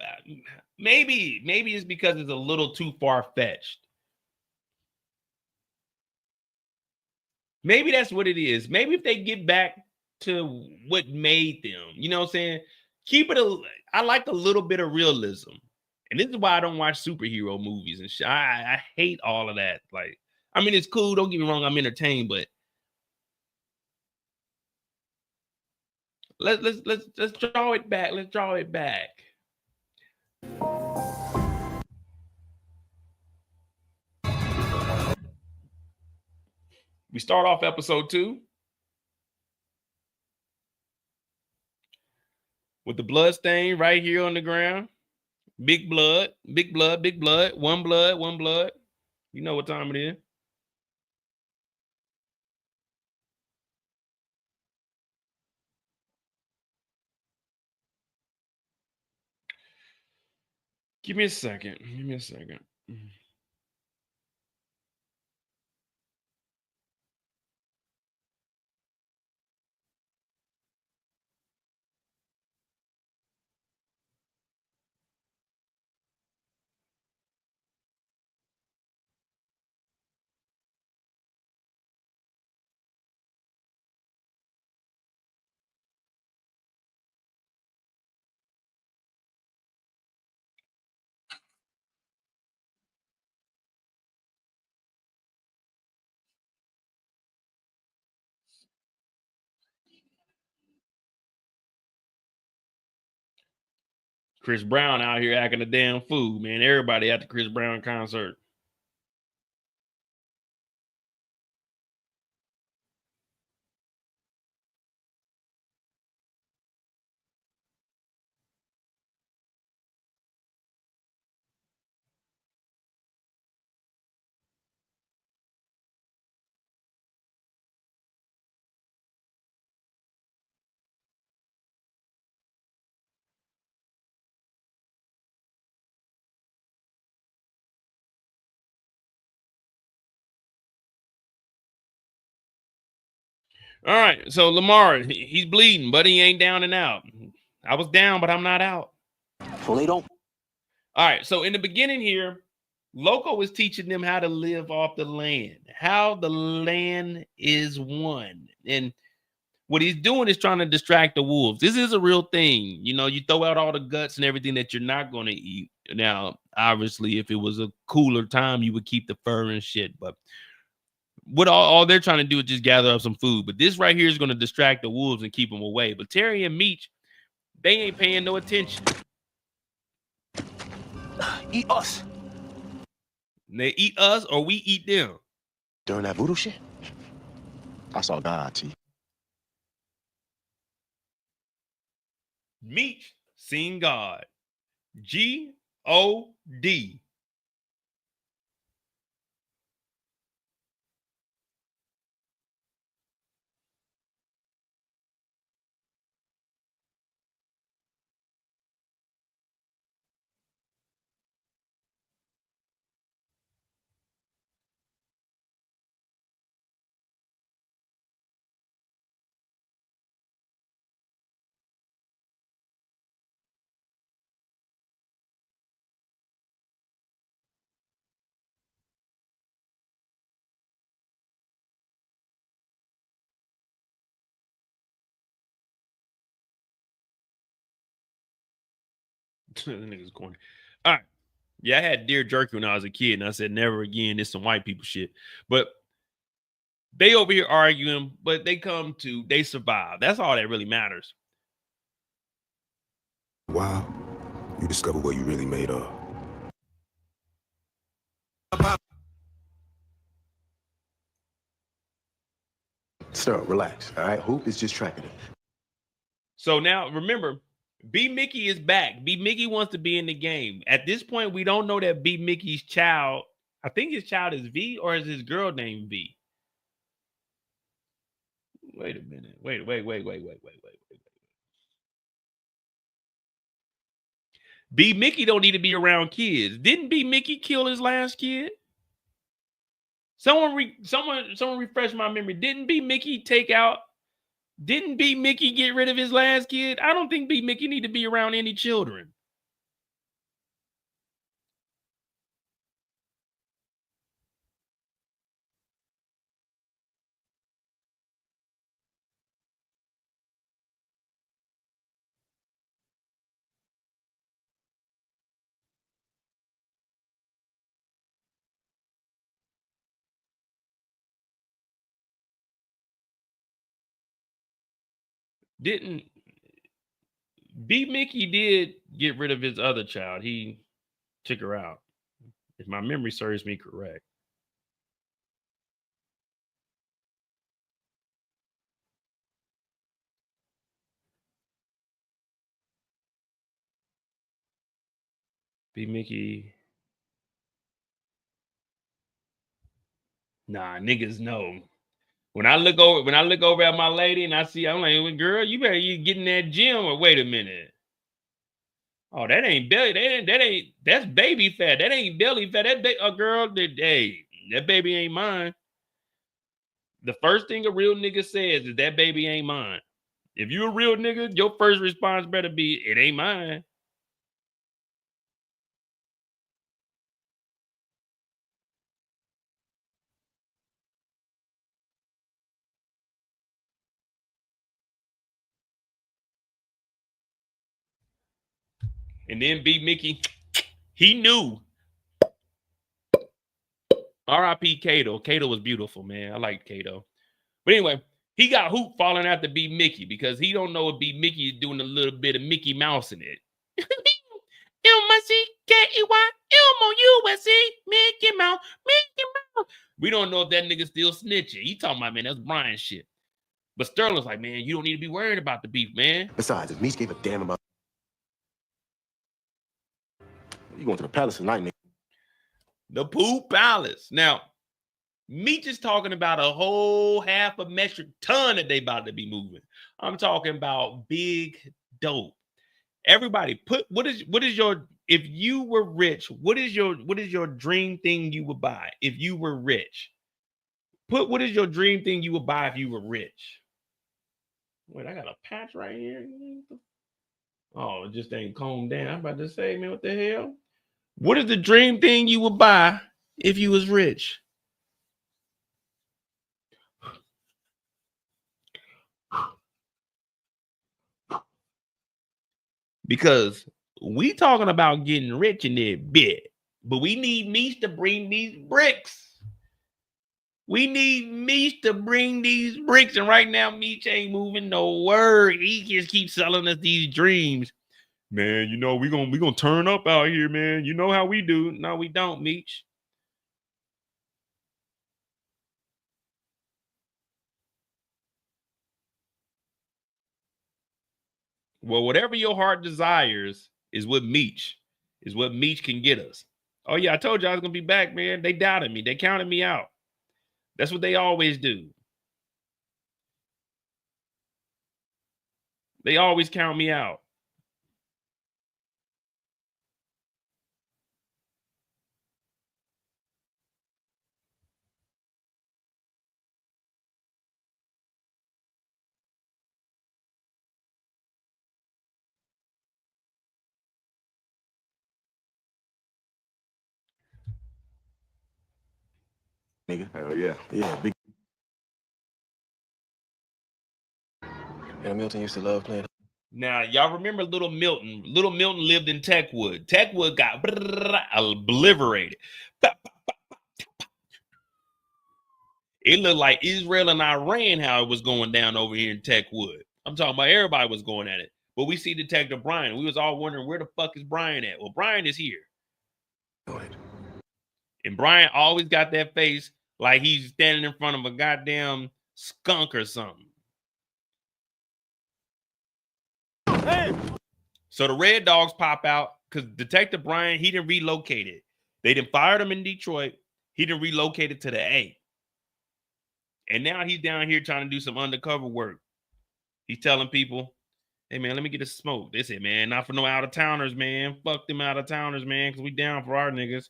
maybe it's because it's a little too far-fetched. Maybe that's what it is. Maybe if they get back to what made them, you know what I'm saying? Keep it I like a little bit of realism. And this is why I don't watch superhero movies and shit. I hate all of that. Like, I mean, it's cool. Don't get me wrong. I'm entertained, but let's draw it back. Let's draw it back. We start off episode 2 with the blood stain right here on the ground. Big blood, big blood, big blood. One blood, one blood. You know what time it is. Give me a second. Give me a second. Chris Brown out here acting a damn fool, man. Everybody at the Chris Brown concert. All right, so Lamar, he's bleeding, but he ain't down and out. I was down, but I'm not out. So they don't. All right, so in the beginning here, Loco is teaching them how to live off the land, how the land is won. And what he's doing is trying to distract the wolves. This is a real thing. You know, you throw out all the guts and everything that you're not going to eat. Now, obviously, if it was a cooler time, you would keep the fur and shit, but what all they're trying to do is just gather up some food. But this right here is going to distract the wolves and keep them away. But Terry and Meech, They ain't paying no attention. Eat us. They eat us or we eat them. During that voodoo shit? I saw God, T. Meech seen God. G-O-D. The nigga's corny. All right. Yeah, I had deer jerky when I was a kid, and I said never again. This some white people shit. But they over here arguing, but they survive. That's all that really matters. Wow, you discover what you really made of. Sir, relax. All right, Hoop is just tracking it. So now remember, BMickie is back. BMickie wants to be in the game. At this point, we don't know that BMickie's child. I think his child is V, or is his girl named V? Wait a minute. Wait. BMickie don't need to be around kids. Didn't BMickie kill his last kid? Someone refresh my memory. Didn't BMickie get rid of his last kid? I don't think BMickie need to be around any children. Didn't BMickie did get rid of his other child. He took her out. If my memory serves me correct. BMickie. Nah, niggas know. When I look over at my lady and I see, I'm like, well, girl, you better get in that gym, or wait a minute. Oh, that ain't belly. That's baby fat. That ain't belly fat. Girl, hey, that baby ain't mine. The first thing a real nigga says is that baby ain't mine. If you a real nigga, your first response better be, it ain't mine. And then BMickie, he knew. R.I.P. Kato. Kato was beautiful, man. I like Kato. But anyway, he got Hoop falling after BMickie because he don't know if BMickie is doing a little bit of Mickey Mouse in it. M-I-C-K-E-Y-M-O-U-S-E, Mickey Mouse, Mickey Mouse. We don't know if that nigga still snitching. He talking about, man, that's Brian shit. But Sterling's like, man, you don't need to be worried about the beef, man. Besides, if Meech gave a damn about... You going to the palace tonight, nigga. The Poop Palace. Now, Meech is talking about a whole half a metric ton that they about to be moving. I'm talking about big dope. Everybody, what is your, if you were rich, what is your dream thing you would buy if you were rich? What is your dream thing you would buy if you were rich? Wait, I got a patch right here. Oh, it just ain't combed down. I'm about to say, man, what the hell? What is the dream thing you would buy if you was rich? Because we talking about getting rich in that bit, but we need Meech to bring these bricks. We need Meech to bring these bricks, and right now Meech ain't moving no word. He just keeps selling us these dreams. Man, you know, we gonna turn up out here, man. You know how we do. No, we don't, Meech. Well, whatever your heart desires is what Meech can get us. Oh yeah, I told you I was gonna be back, man. They doubted me. They counted me out. That's what they always do. They always count me out. Nigga. Hell yeah. Yeah, big. And Milton used to love playing. Now, y'all remember Little Milton? Little Milton lived in Techwood. Techwood got obliterated. It looked like Israel and Iran, how it was going down over here in Techwood. I'm talking about everybody was going at it. But we see Detective Brian. We was all wondering, where the fuck is Brian at? Well, Brian is here. And Brian always got that face like he's standing in front of a goddamn skunk or something. Hey. So the Red Dogs pop out because Detective Brian, he didn't relocate it. They didn't fire him in Detroit. He didn't relocate it to the A. And now he's down here trying to do some undercover work. He's telling people, hey, man, let me get a smoke. They said, man, not for no out-of-towners, man. Fuck them out-of-towners, man, because we down for our niggas.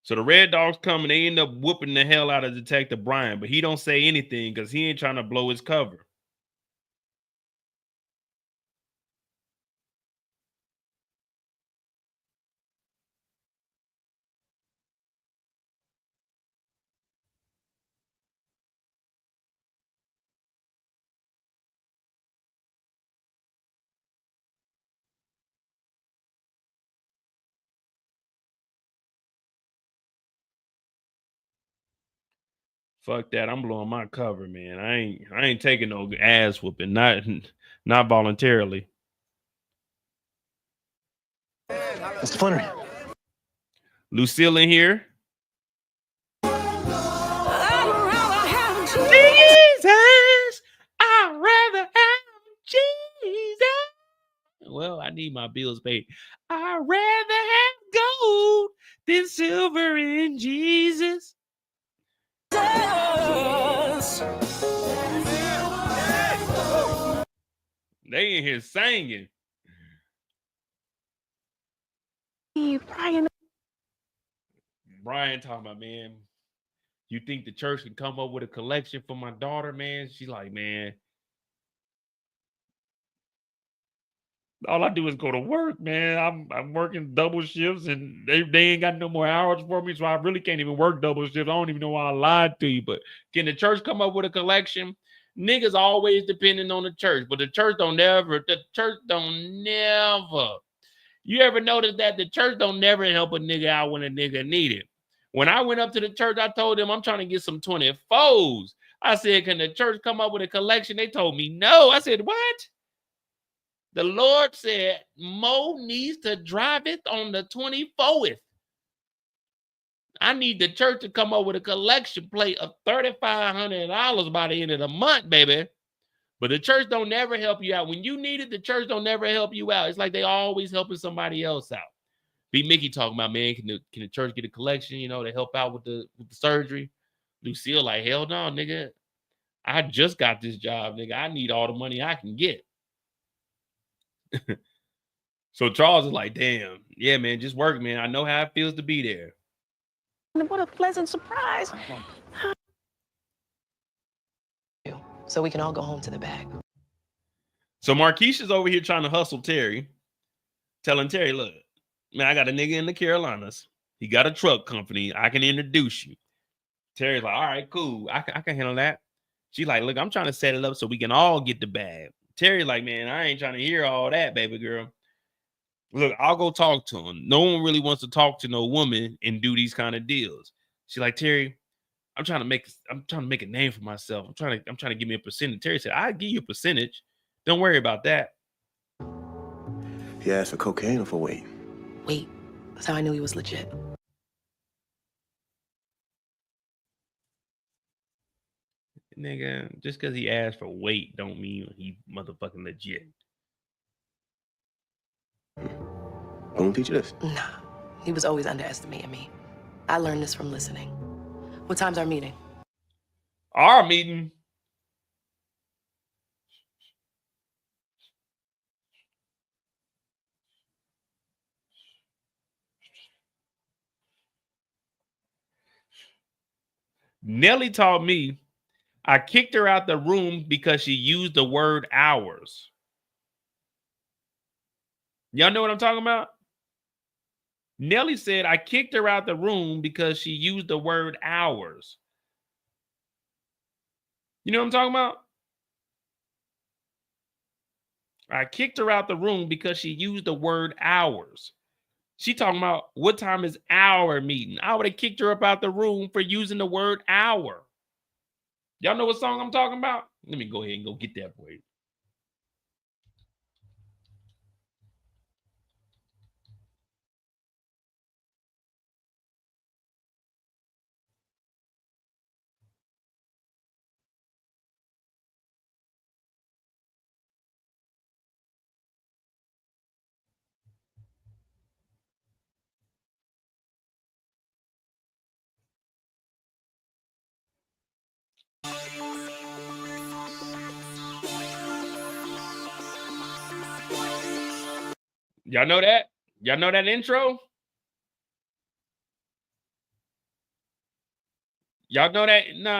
So the Red Dogs come and they end up whooping the hell out of Detective Brian, but he don't say anything because he ain't trying to blow his cover. Fuck that. I'm blowing my cover, man. I ain't taking no ass whooping, not voluntarily. Mr. Flannery. Lucille in here. Jesus, I'd rather have Jesus. Well, I need my bills paid. I'd rather have gold than silver in Jesus. They in here singing. Brian talking about, man, you think the church can come up with a collection for my daughter, man? She's like, man, all I do is go to work, man. I'm working double shifts and they ain't got no more hours for me, so I really can't even work double shifts. I don't even know why I lied to you, but can the church come up with a collection? Niggas always depending on the church, but the church don't never. You ever notice that the church don't never help a nigga out when a nigga need it? When I went up to the church, I told them I'm trying to get some 24s. I said, can the church come up with a collection? They told me no. I said, what? The Lord said Mo needs to drive it on the 24th. I need the church to come up with a collection plate of $3,500 by the end of the month, baby. But the church don't never help you out. When you need it, the church don't never help you out. It's like they always helping somebody else out. BMickie talking about, man, can the church get a collection, you know, to help out with the surgery? Lucille like, hell no, nigga. I just got this job, nigga. I need all the money I can get. So Charles is like, damn, yeah, man, just work, man. I know how it feels to be there. What a pleasant surprise. so we can all go home to the bag. So Marquisha's over here trying to hustle Terry, telling Terry, look, man, I got a nigga in the Carolinas. He got a truck company. I can introduce you. Terry's like, all right, cool. I can handle that. She's like, look, I'm trying to set it up so we can all get the bag. Terry's like, man, I ain't trying to hear all that, baby girl. Look, I'll go talk to him. No one really wants to talk to no woman and do these kind of deals. She's like, Terry, I'm trying to make a name for myself. I'm trying to give me a percentage. Terry said, I'll give you a percentage. Don't worry about that. He asked for cocaine or for weight? Wait, that's how I knew he was legit. Nigga, just because he asked for weight don't mean he motherfucking legit. Boom teach you this? Nah, he was always underestimating me. I learned this from listening. What time's our meeting? Our meeting? Nelly taught me I kicked her out the room because she used the word ours. Y'all know what I'm talking about? Nelly said I kicked her out the room because she used the word ours. You know what I'm talking about? I kicked her out the room because she used the word ours. She talking about what time is our meeting. I would have kicked her up out the room for using the word our. Y'all know what song I'm talking about? Let me go ahead and go get that for you. Y'all know that? Y'all know that intro? Y'all know that? No.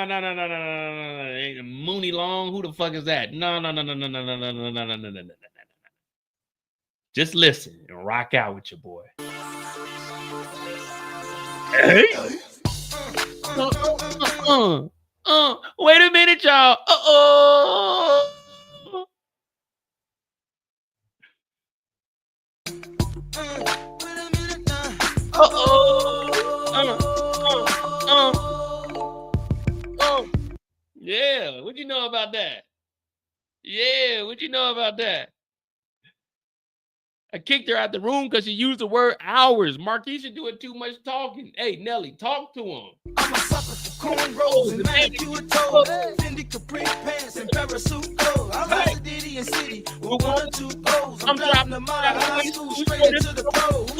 Ain't Mooney Long. Who the fuck is that? No. Just listen and rock out with your boy. Hey. Wait a minute, y'all. Yeah, what you know about that? Yeah, what you know about that? I kicked her out the room because she used the word ours. Marquisha doing too much talking. Hey, Nelly, talk to him. I'm a sucker for cornrows and manicure toes, Fendi Capri pants and parasuit clothes. I'm like Diddy and City with 1 or 2 goals. I'm dropping them out of high school straight into the pros.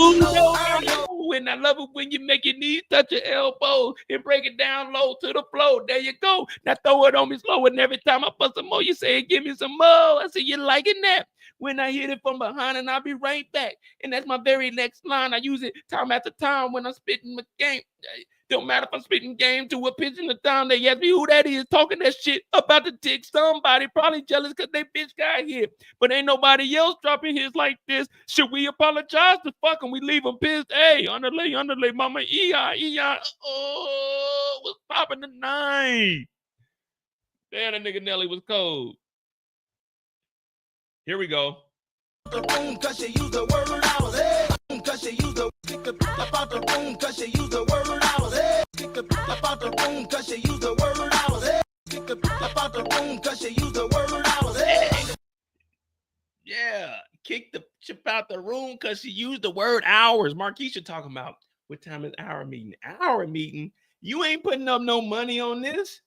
And I love it when you make your knees touch your elbows and break it down low to the floor. There you go. Now throw it on me slow, and every time I put some more, you say, give me some more. I say, you liking that? When I hit it from behind, and I'll be right back. And that's my very next line. I use it time after time when I'm spitting my game. Don't matter if I'm spitting game to a pitch in the town. They ask me who that is talking that shit about to tick somebody. Probably jealous because they bitch got here. But ain't nobody else dropping hits like this. Should we apologize to fuck them? We leave them pissed. Hey, underlay, mama, E.I. Oh, what's popping tonight? Damn, that nigga Nelly was cold. Here we go. The room cause you use the word ours. Hey, cause you use the about the room cause you use the word ours. Hey, about the room cause you use the word ours. Hey, about the room cause you use the word ours. Hey. Yeah, kick the chip out the room because she used the word ours. Marquisha talking about what time is our meeting? Our meeting? You ain't putting up no money on this.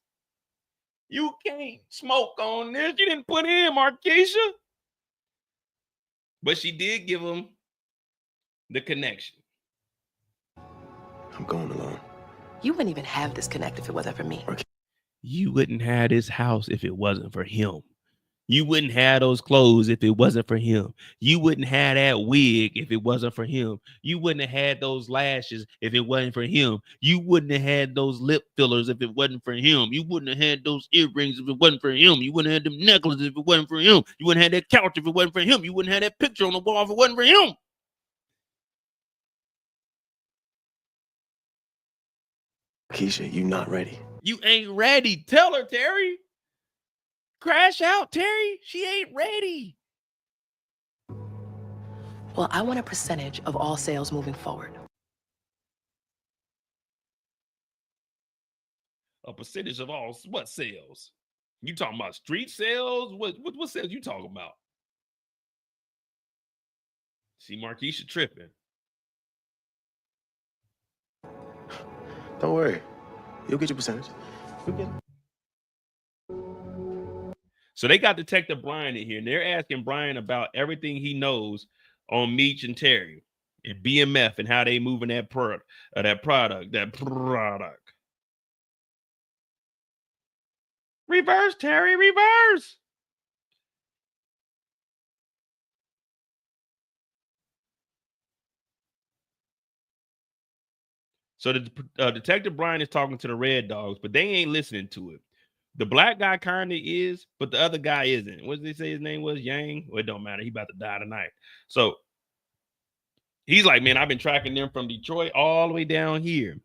You can't smoke on this. You didn't put in, Marquisha. But she did give him the connection. I'm going alone. You wouldn't even have this connect if it wasn't for me. You wouldn't have this house if it wasn't for him. You wouldn't have those clothes if it wasn't for him. You wouldn't have that wig if it wasn't for him. You wouldn't have had those lashes if it wasn't for him. You wouldn't have had those lip fillers if it wasn't for him. You wouldn't have had those earrings if it wasn't for him. You wouldn't have had them necklaces if it wasn't for him. You wouldn't have had that couch if it wasn't for him. You wouldn't have that picture on the wall if it wasn't for him. Keisha, you not ready. You ain't ready. Tell her, Terry. Crash out, Terry. She ain't ready. Well, I want a percentage of all sales moving forward. A percentage of all what sales? You talking about street sales? What sales you talking about? See, Marquisha tripping. Don't worry. You'll get your percentage. You'll get it. So they got Detective Brian in here, and they're asking Brian about everything he knows on Meech and Terry and BMF and how they moving that product. Reverse, Terry, reverse. So the Detective Brian is talking to the Red Dogs, but they ain't listening to it. The black guy kind of is, but the other guy isn't. What did they say his name was? Yang? Well, it don't matter. He about to die tonight. So he's like, man, I've been tracking them from Detroit all the way down here.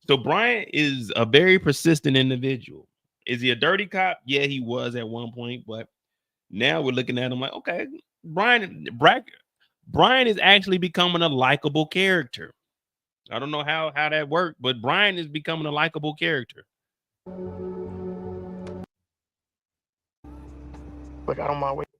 So Brian is a very persistent individual. Is he a dirty cop? Yeah, he was at one point, but now we're looking at him like, okay, Brian is actually becoming a likable character. I don't know how that worked, but Brian is becoming a likable character. Look, I don't mind waiting.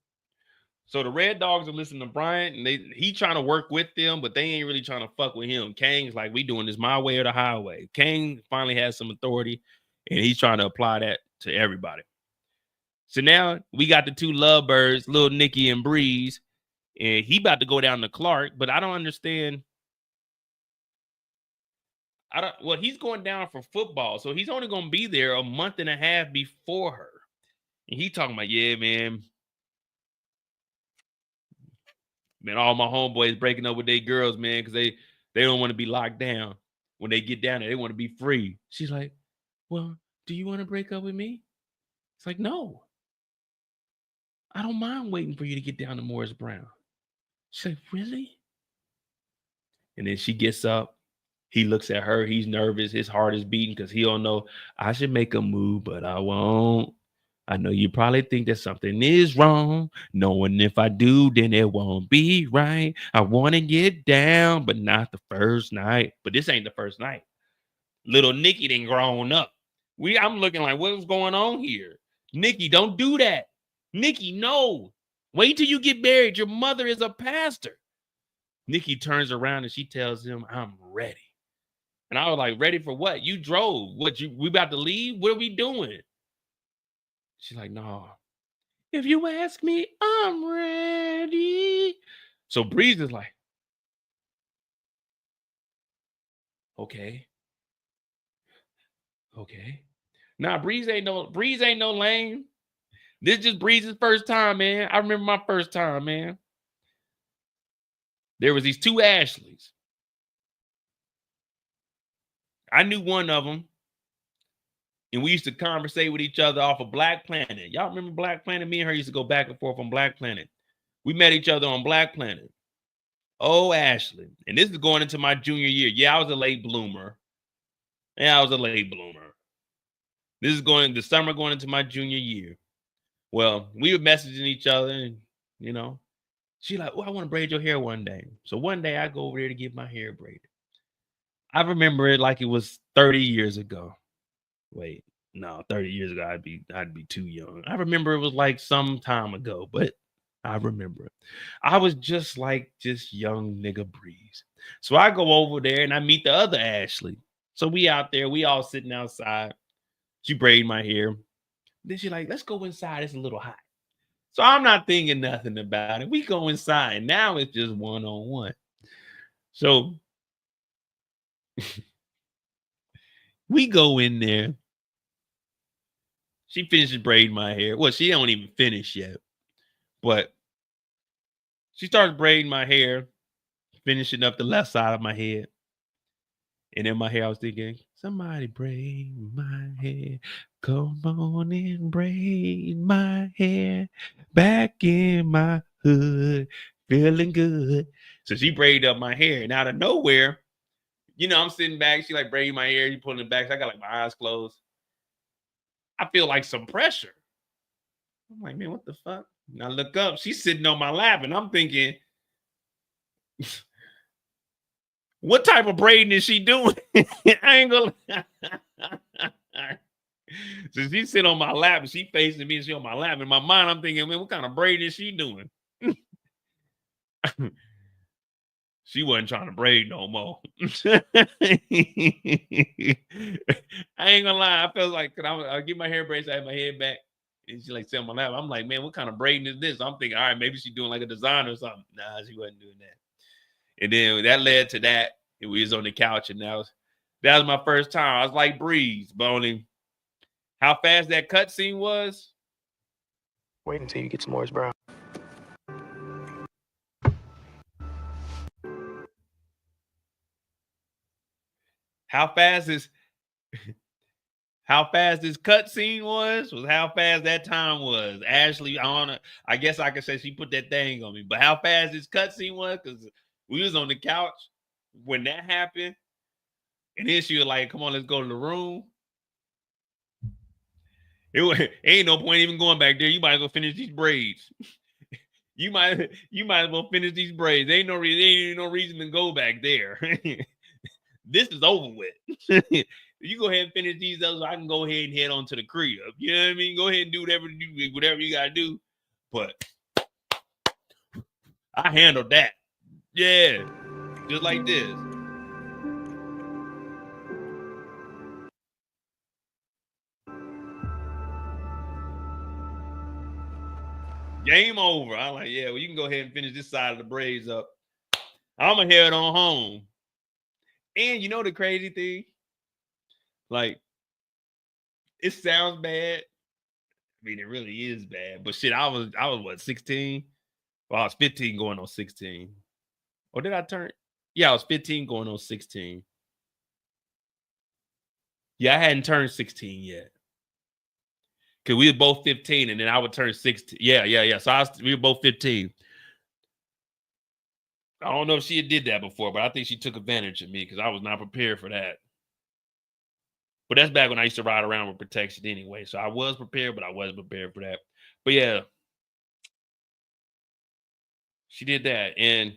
So the Red Dogs are listening to Brian, and he trying to work with them, but they ain't really trying to fuck with him. Kang's like, we doing this my way or the highway. Kang finally has some authority, and he's trying to apply that to everybody. So now we got the two lovebirds, Little Nicky and Breeze, and he about to go down to Clark, but I don't understand. Well, he's going down for football, so he's only going to be there a month and a half before her. And he talking about, yeah, man, all my homeboys breaking up with their girls, man, because they don't want to be locked down. When they get down there, they want to be free. She's like, well, do you want to break up with me? It's like, no. I don't mind waiting for you to get down to Morris Brown. She's like, really? And then she gets up. He looks at her. He's nervous. His heart is beating because he don't know. I should make a move, but I won't. I know you probably think that something is wrong. Knowing if I do, then it won't be right. I want to get down, but not the first night. But this ain't the first night. Little Nicky done grown up. I'm looking like, what's going on here? Nicky, don't do that. Nicky, no. Wait till you get married. Your mother is a pastor. Nicky turns around and she tells him, I'm ready. And I was like, ready for what? You drove. We about to leave? What are we doing? She's like, no. If you ask me, I'm ready. So Breeze is like, okay. Nah, Breeze ain't no lame. This is just Breeze's first time, man. I remember my first time, man. There was these two Ashleys. I knew one of them. And we used to conversate with each other off of Black Planet. Y'all remember Black Planet? Me and her used to go back and forth on Black Planet. We met each other on Black Planet. Oh, Ashley. And this is going into my junior year. Yeah, I was a late bloomer. This is the summer going into my junior year. Well, we were messaging each other and, she like, oh, I want to braid your hair one day. So one day I go over there to get my hair braided. I remember it like it was 30 years ago. Wait, no, 30 years ago, I'd be too young. I remember it was like some time ago, but I remember it. I was just young nigga Breeze. So I go over there and I meet the other Ashley. So we out there, we all sitting outside. She braided my hair. Then she like, let's go inside. It's a little hot. So I'm not thinking nothing about it. We go inside. Now it's just one-on-one. So we go in there. She finishes braiding my hair. Well, she don't even finish yet, but she starts braiding my hair, finishing up the left side of my head. And in my hair, I was thinking, somebody braid my hair. Come on and braid my hair. Back in my hood, feeling good. So she braided up my hair. And out of nowhere, you know, I'm sitting back. She like braiding my hair. You pulling it back. So I got like my eyes closed. I feel like some pressure. I'm like, man, what the fuck? And I look up. She's sitting on my lap. And I'm thinking, what type of braiding is she doing? I ain't gonna. So she sit on my lap and she facing me and she on my lap. In my mind, I'm thinking, man, what kind of braiding is she doing? She wasn't trying to braid no more. I ain't gonna lie. I felt like, I get my hair braids, I have my head back, and she like sit on my lap. I'm like, man, what kind of braiding is this? I'm thinking, all right, maybe she's doing like a design or something. Nah, she wasn't doing that. And then that led to that. We was on the couch, and that was my first time. I was like Breeze, but only how fast that cut scene was. Wait until you get some Morris Brown. How fast this cut scene was how fast that time was. Ashley, I guess I could say she put that thing on me, but how fast this cut scene was, because we was on the couch when that happened, and then she was like, come on, let's go to the room. Ain't no point even going back there. You might as well finish these braids. you might as well finish these braids. Ain't no reason to go back there. This is over with. You go ahead and finish these others. I can go ahead and head on to the crib. You know what I mean? Go ahead and do whatever you gotta do. But I handled that. Yeah. Just like this. Game over. I'm like, yeah, well, you can go ahead and finish this side of the braids up. I'm gonna head on home. And you know the crazy thing? Like, it sounds bad. I mean, it really is bad. But shit, I was what, 16? Well, I was 15 going on 16. Or did I turn? Yeah, I was 15 going on 16. Yeah, I hadn't turned 16 yet. Because we were both 15, and then I would turn 16. Yeah. So we were both 15. I don't know if she did that before, but I think she took advantage of me because I was not prepared for that. But that's back when I used to ride around with protection anyway. So I was prepared, but I wasn't prepared for that. But yeah, she did that. And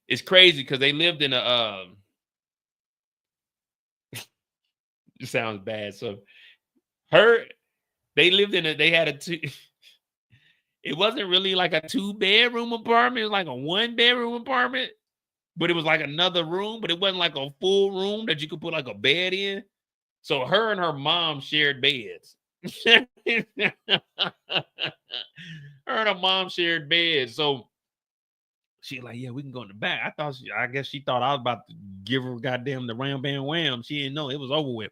it's crazy because they lived in a, it sounds bad. So they lived in they had a two, it wasn't really like a 2-bedroom apartment. It was like a 1-bedroom apartment, but it was like another room, but it wasn't like a full room that you could put like a bed in. So her and her mom shared beds. Her and her mom shared beds. So she like, yeah, we can go in the back. I guess she thought I was about to give her goddamn the ram bam wham. She didn't know it was over with.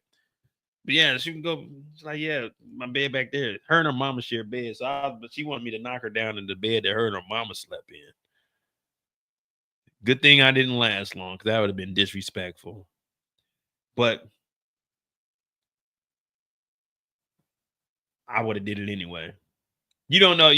But yeah, she can go. She's like, yeah, my bed back there. Her and her mama shared beds. But she wanted me to knock her down in the bed that her and her mama slept in. Good thing I didn't last long, because that would have been disrespectful. But I would have did it anyway. You don't know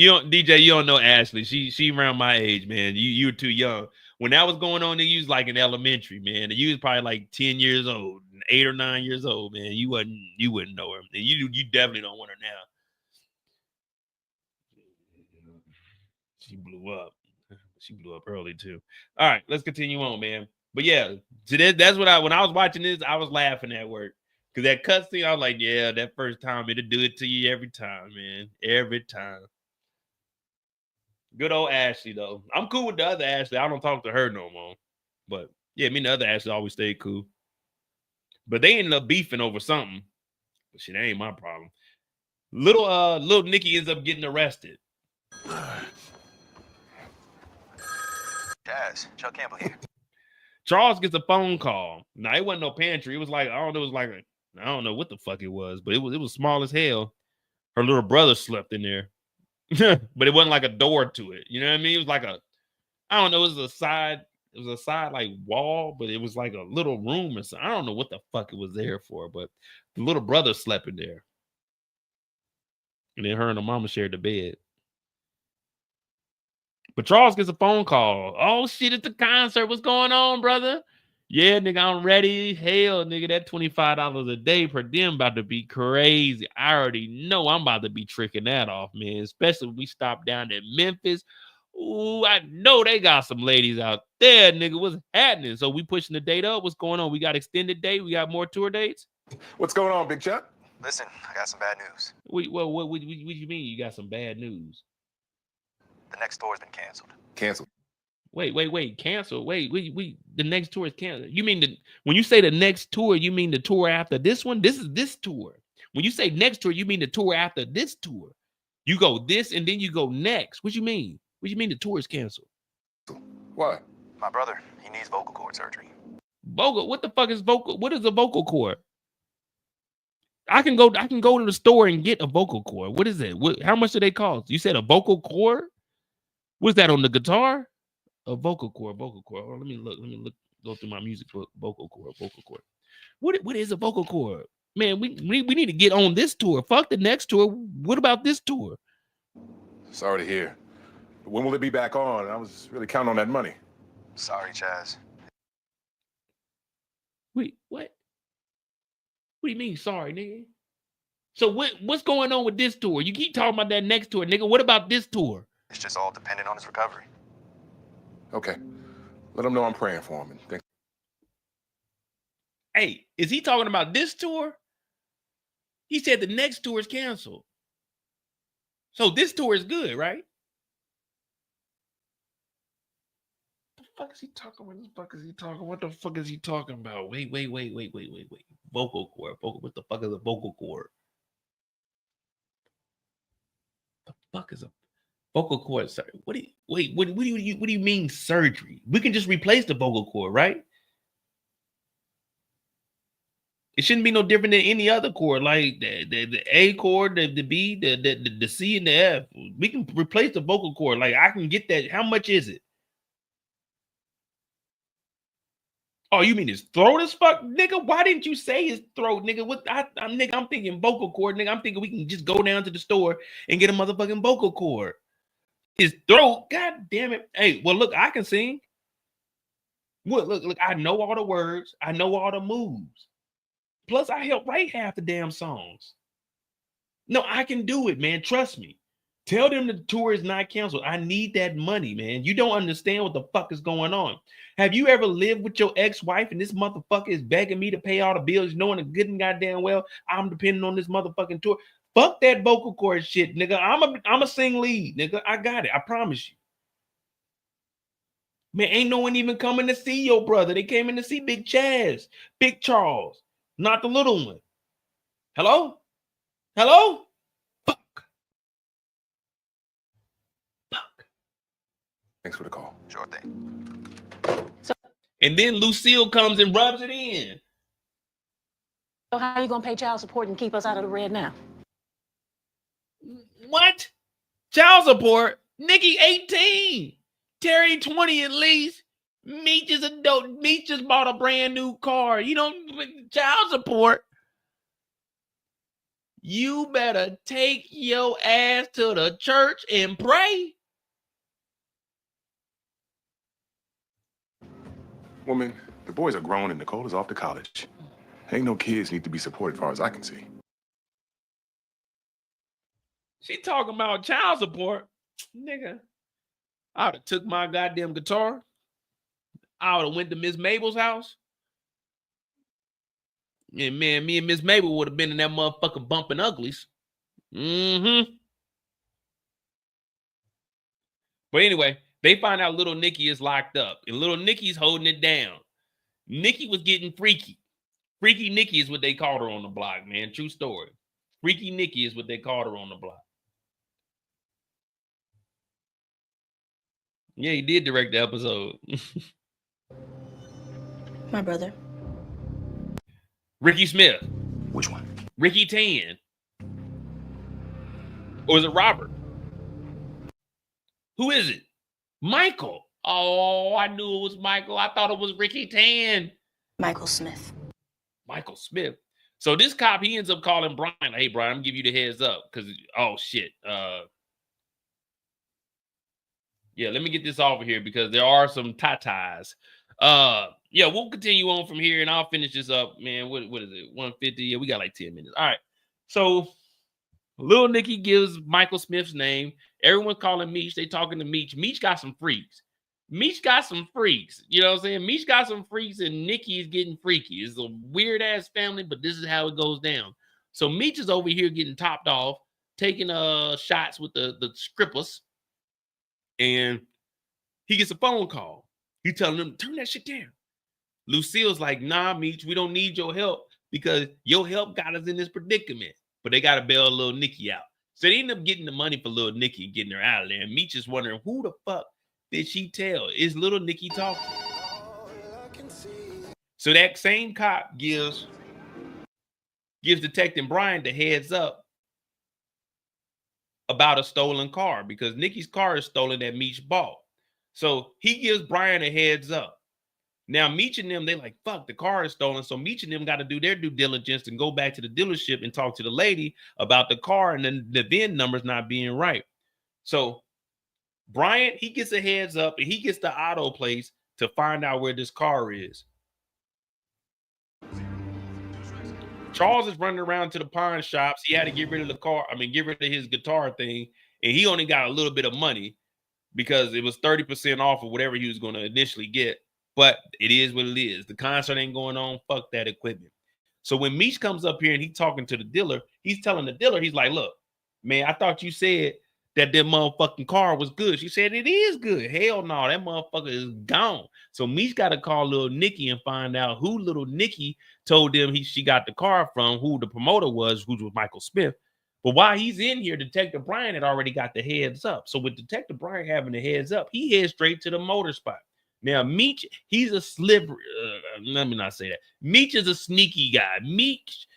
Ashley. She around my age, man. You were too young. When that was going on, you was like in elementary, man. You was probably like 10 years old, 8 or 9 years old, man. You wouldn't know her. And you definitely don't want her now. She blew up. She blew up early too. All right, let's continue on, man. But yeah, that's what when I was watching this, I was laughing at work. Because that cutscene, I was like, yeah, that first time, it'll do it to you every time, man. Every time. Good old Ashley, though. I'm cool with the other Ashley. I don't talk to her no more. But yeah, me and the other Ashley always stayed cool. But they ended up beefing over something. But shit, that ain't my problem. Little Nicky ends up getting arrested. Daz, Chuck Campbell here. Charles gets a phone call. Now, it wasn't no pantry. It was like, I don't know what the fuck it was, but it was small as hell. Her little brother slept in there. But it wasn't like a door to it. You know what I mean? It was like a, I don't know, it was a side like wall, but it was like a little room or something. I don't know what the fuck it was there for, but the little brother slept in there. And then her and her mama shared the bed. But Charles gets a phone call. Oh shit, it's the concert. What's going on, brother? Yeah, nigga, I'm ready. Hell, nigga, that $25 a day per diem about to be crazy. I already know I'm about to be tricking that off, man. Especially when we stop down at Memphis. Ooh, I know they got some ladies out there, nigga. What's happening? So we pushing the date up. What's going on? We got extended date. We got more tour dates. What's going on, Big Chuck? Listen, I got some bad news. Wait, well, what do you mean you got some bad news? The next tour's been canceled. Canceled. Wait, cancel. Wait, the next tour is canceled. You mean when you say the next tour, you mean the tour after this one? This is this tour. When you say next tour, you mean the tour after this tour. You go this and then you go next. What you mean? What you mean the tour is canceled? Why? My brother, he needs vocal cord surgery. Vocal? What the fuck is vocal? What is a vocal cord? I can go to the store and get a vocal cord. What is it? How much do they cost? You said a vocal cord? What's that on the guitar? A vocal cord. Oh, let me look. Go through my music book. Vocal cord. What is a vocal cord? Man, we need to get on this tour. Fuck the next tour. What about this tour? Sorry to hear. When will it be back on? I was really counting on that money. Sorry, Chaz. Wait, what? What do you mean, sorry, nigga? So what's going on with this tour? You keep talking about that next tour, nigga. What about this tour? It's just all dependent on his recovery. Okay. Let him know I'm praying for him. And Hey, is he talking about this tour? He said the next tour is canceled. So this tour is good, right? What the fuck is he talking about? What the fuck is he talking about? Wait. Vocal cord. What the fuck is a vocal cord? The fuck is a vocal cord surgery? What do you mean surgery? We can just replace the vocal cord, right? It shouldn't be no different than any other chord, like the A chord, the B, the C, and the F. We can replace the vocal cord. Like I can get that. How much is it? Oh, you mean his throat is fucked, nigga? Why didn't you say his throat, nigga? I'm thinking vocal cord, nigga. I'm thinking we can just go down to the store and get a motherfucking vocal cord. His throat, god damn it. Hey, well, look, I can sing. Look, I know all the words. I know all the moves. Plus, I help write half the damn songs. No, I can do it, man. Trust me. Tell them the tour is not canceled. I need that money, man. You don't understand what the fuck is going on. Have you ever lived with your ex-wife and this motherfucker is begging me to pay all the bills, knowing a good and goddamn well I'm depending on this motherfucking tour? Fuck that vocal cord shit, nigga. I'm a sing lead, nigga. I got it. I promise you. Man, ain't no one even coming to see your brother. They came in to see Big Chaz, Big Charles, not the little one. Hello? Fuck. thanks for the call. Sure thing. And then Lucille comes and rubs it in. So how are you gonna pay child support and keep us out of the red now? What? Child support? Nikki 18. Terry 20 at least. Meech is adult. Meech just bought a brand new car. You know, child support. You better take your ass to the church and pray. Woman, the boys are grown and Nicole is off to college. Ain't no kids need to be supported as far as I can see. She talking about child support. Nigga, I would have took my goddamn guitar. I would have went to Miss Mabel's house. And man, me and Miss Mabel would have been in that motherfucking bumping uglies. But anyway, they find out little Nikki is locked up. And little Nikki's holding it down. Nikki was getting freaky. Freaky Nikki is what they called her on the block, man. True story. Freaky Nikki is what they called her on the block. Yeah, he did direct the episode. My brother. Ricky Smith. Which one? Ricky Tan. Or is it Robert? Who is it? Michael. Oh, I knew it was Michael. I thought it was Ricky Tan. Michael Smith. Michael Smith. So this cop, he ends up calling Brian. Like, hey, Brian, I'm gonna give you the heads up. Because, oh, shit. Yeah, let me get this over here because there are some tatas. Yeah, we'll continue on from here and I'll finish this up, man. What is it? 150? Yeah, we got like 10 minutes. All right. So Lil Nicky gives Michael Smith's name. Everyone calling Meech. They talking to Meech. Meech got some freaks. Meech got some freaks. You know what I'm saying? Meech got some freaks and Nicky is getting freaky. It's a weird ass family, but this is how it goes down. So Meech is over here getting topped off, taking shots with the scrippers. And he gets a phone call. He telling them, turn that shit down. Lucille's like, nah, Meech, we don't need your help because your help got us in this predicament. But they got to bail Lil Nicky out. So they end up getting the money for Lil Nicky and getting her out of there. And Meech is wondering, who the fuck did she tell? Is Little Nicky talking? So that same cop gives Detective Brian the heads up about a stolen car because Nicky's car is stolen that Meech bought. So he gives Brian a heads up. Now, Meech and them, they like, fuck, the car is stolen. So Meech and them got to do their due diligence and go back to the dealership and talk to the lady about the car and then the VIN numbers not being right. So Brian, he gets a heads up and he gets the auto place to find out where this car is. Charles is running around to the pawn shops. He had to get rid of the car. Get rid of his guitar thing. And he only got a little bit of money because it was 30% off of whatever he was going to initially get. But it is what it is. The concert ain't going on. Fuck that equipment. So when Meech comes up here and he's talking to the dealer, he's telling the dealer, he's like, look, man, I thought you said that motherfucking car was good. She said it is good. Hell no, that motherfucker is gone. So Meech got to call Little Nicky and find out who Little Nicky told them she got the car from, who the promoter was, who was Michael Smith. But while he's in here, Detective Brian had already got the heads up. So with Detective Brian having the heads up, he heads straight to the motor spot. Now, Meech, he's a slippery, let me not say that. Meech is a sneaky guy. Meech,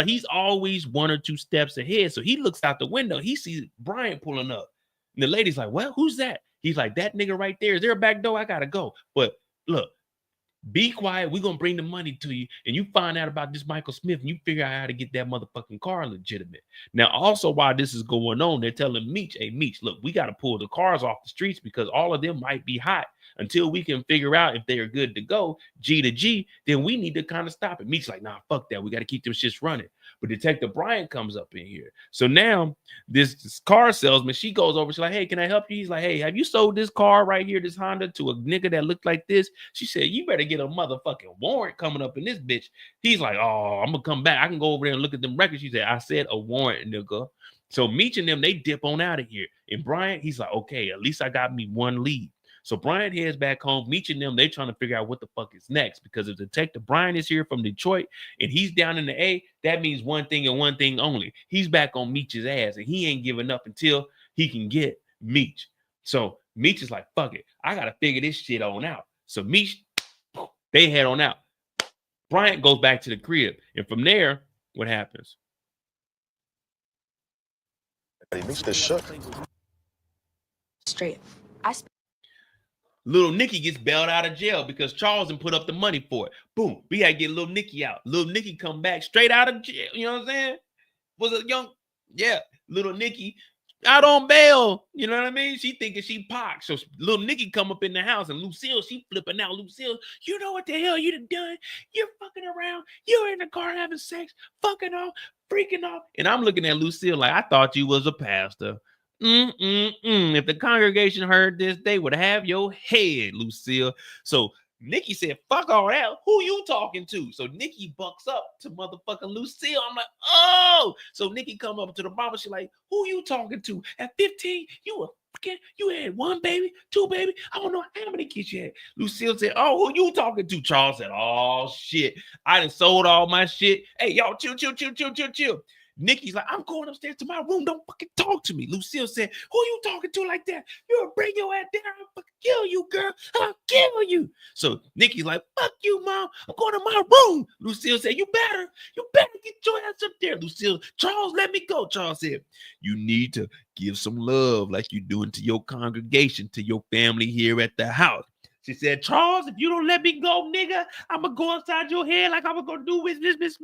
he's always 1 or 2 steps ahead. So he looks out the window. He sees Brian pulling up. And the lady's like, well, who's that? He's like, that nigga right there. Is there a back door? I got to go. But look, be quiet. We're going to bring the money to you. And you find out about this Michael Smith and you figure out how to get that motherfucking car legitimate. Now, also while this is going on, they're telling Meech, hey, Meech, look, we got to pull the cars off the streets because all of them might be hot. Until we can figure out if they are good to go, G to G, then we need to kind of stop it. Meech's like, nah, fuck that. We got to keep them shits running. But Detective Brian comes up in here. So now this car salesman, she goes over. She's like, hey, can I help you? He's like, hey, have you sold this car right here, this Honda, to a nigga that looked like this? She said, you better get a motherfucking warrant coming up in this bitch. He's like, oh, I'm going to come back. I can go over there and look at them records. She said, I said a warrant, nigga. So Meech and them, they dip on out of here. And Brian, he's like, okay, at least I got me one lead. So Brian heads back home. Meech and them, they trying to figure out what the fuck is next. Because if Detective Brian is here from Detroit and he's down in the A, that means one thing and one thing only. He's back on Meech's ass and he ain't giving up until he can get Meech. So Meech is like, fuck it. I got to figure this shit on out. So Meech, they head on out. Brian goes back to the crib. And from there, what happens? Hey, Meech this shook. Straight. Little Nicky gets bailed out of jail because Charles done put up the money for it. Boom. We had to get Little Nicky out. Little Nicky come back straight out of jail. You know what I'm saying? Was a young, yeah, Little Nicky out on bail. You know what I mean? She thinking she pox. So Little Nicky come up in the house and Lucille, she flipping out. Lucille, you know what the hell you done? You're fucking around. You're in the car having sex, fucking off, freaking off. And I'm looking at Lucille like, I thought you was a pastor. If the congregation heard this, they would have your head, Lucille. So Nicky said, fuck all that. Who you talking to? So Nicky bucks up to motherfucking Lucille. I'm like, oh. So Nicky come up to the mama. She like, who you talking to? At 15, you had 1 baby, 2 baby. I don't know how many kids you had. Lucille said, oh, who you talking to? Charles said, oh, shit. I done sold all my shit. Hey, y'all, chill. Nikki's like, I'm going upstairs to my room. Don't fucking talk to me. Lucille said, who you talking to like that? You'll bring your ass down. I'll fucking kill you, girl. I'll kill you. So Nikki's like, fuck you, mom. I'm going to my room. Lucille said, you better get your ass up there. Lucille, Charles, let me go. Charles said, you need to give some love like you're doing to your congregation, to your family here at the house. She said, Charles, if you don't let me go, nigga, I'm going to go inside your head like I'm going to do with Miss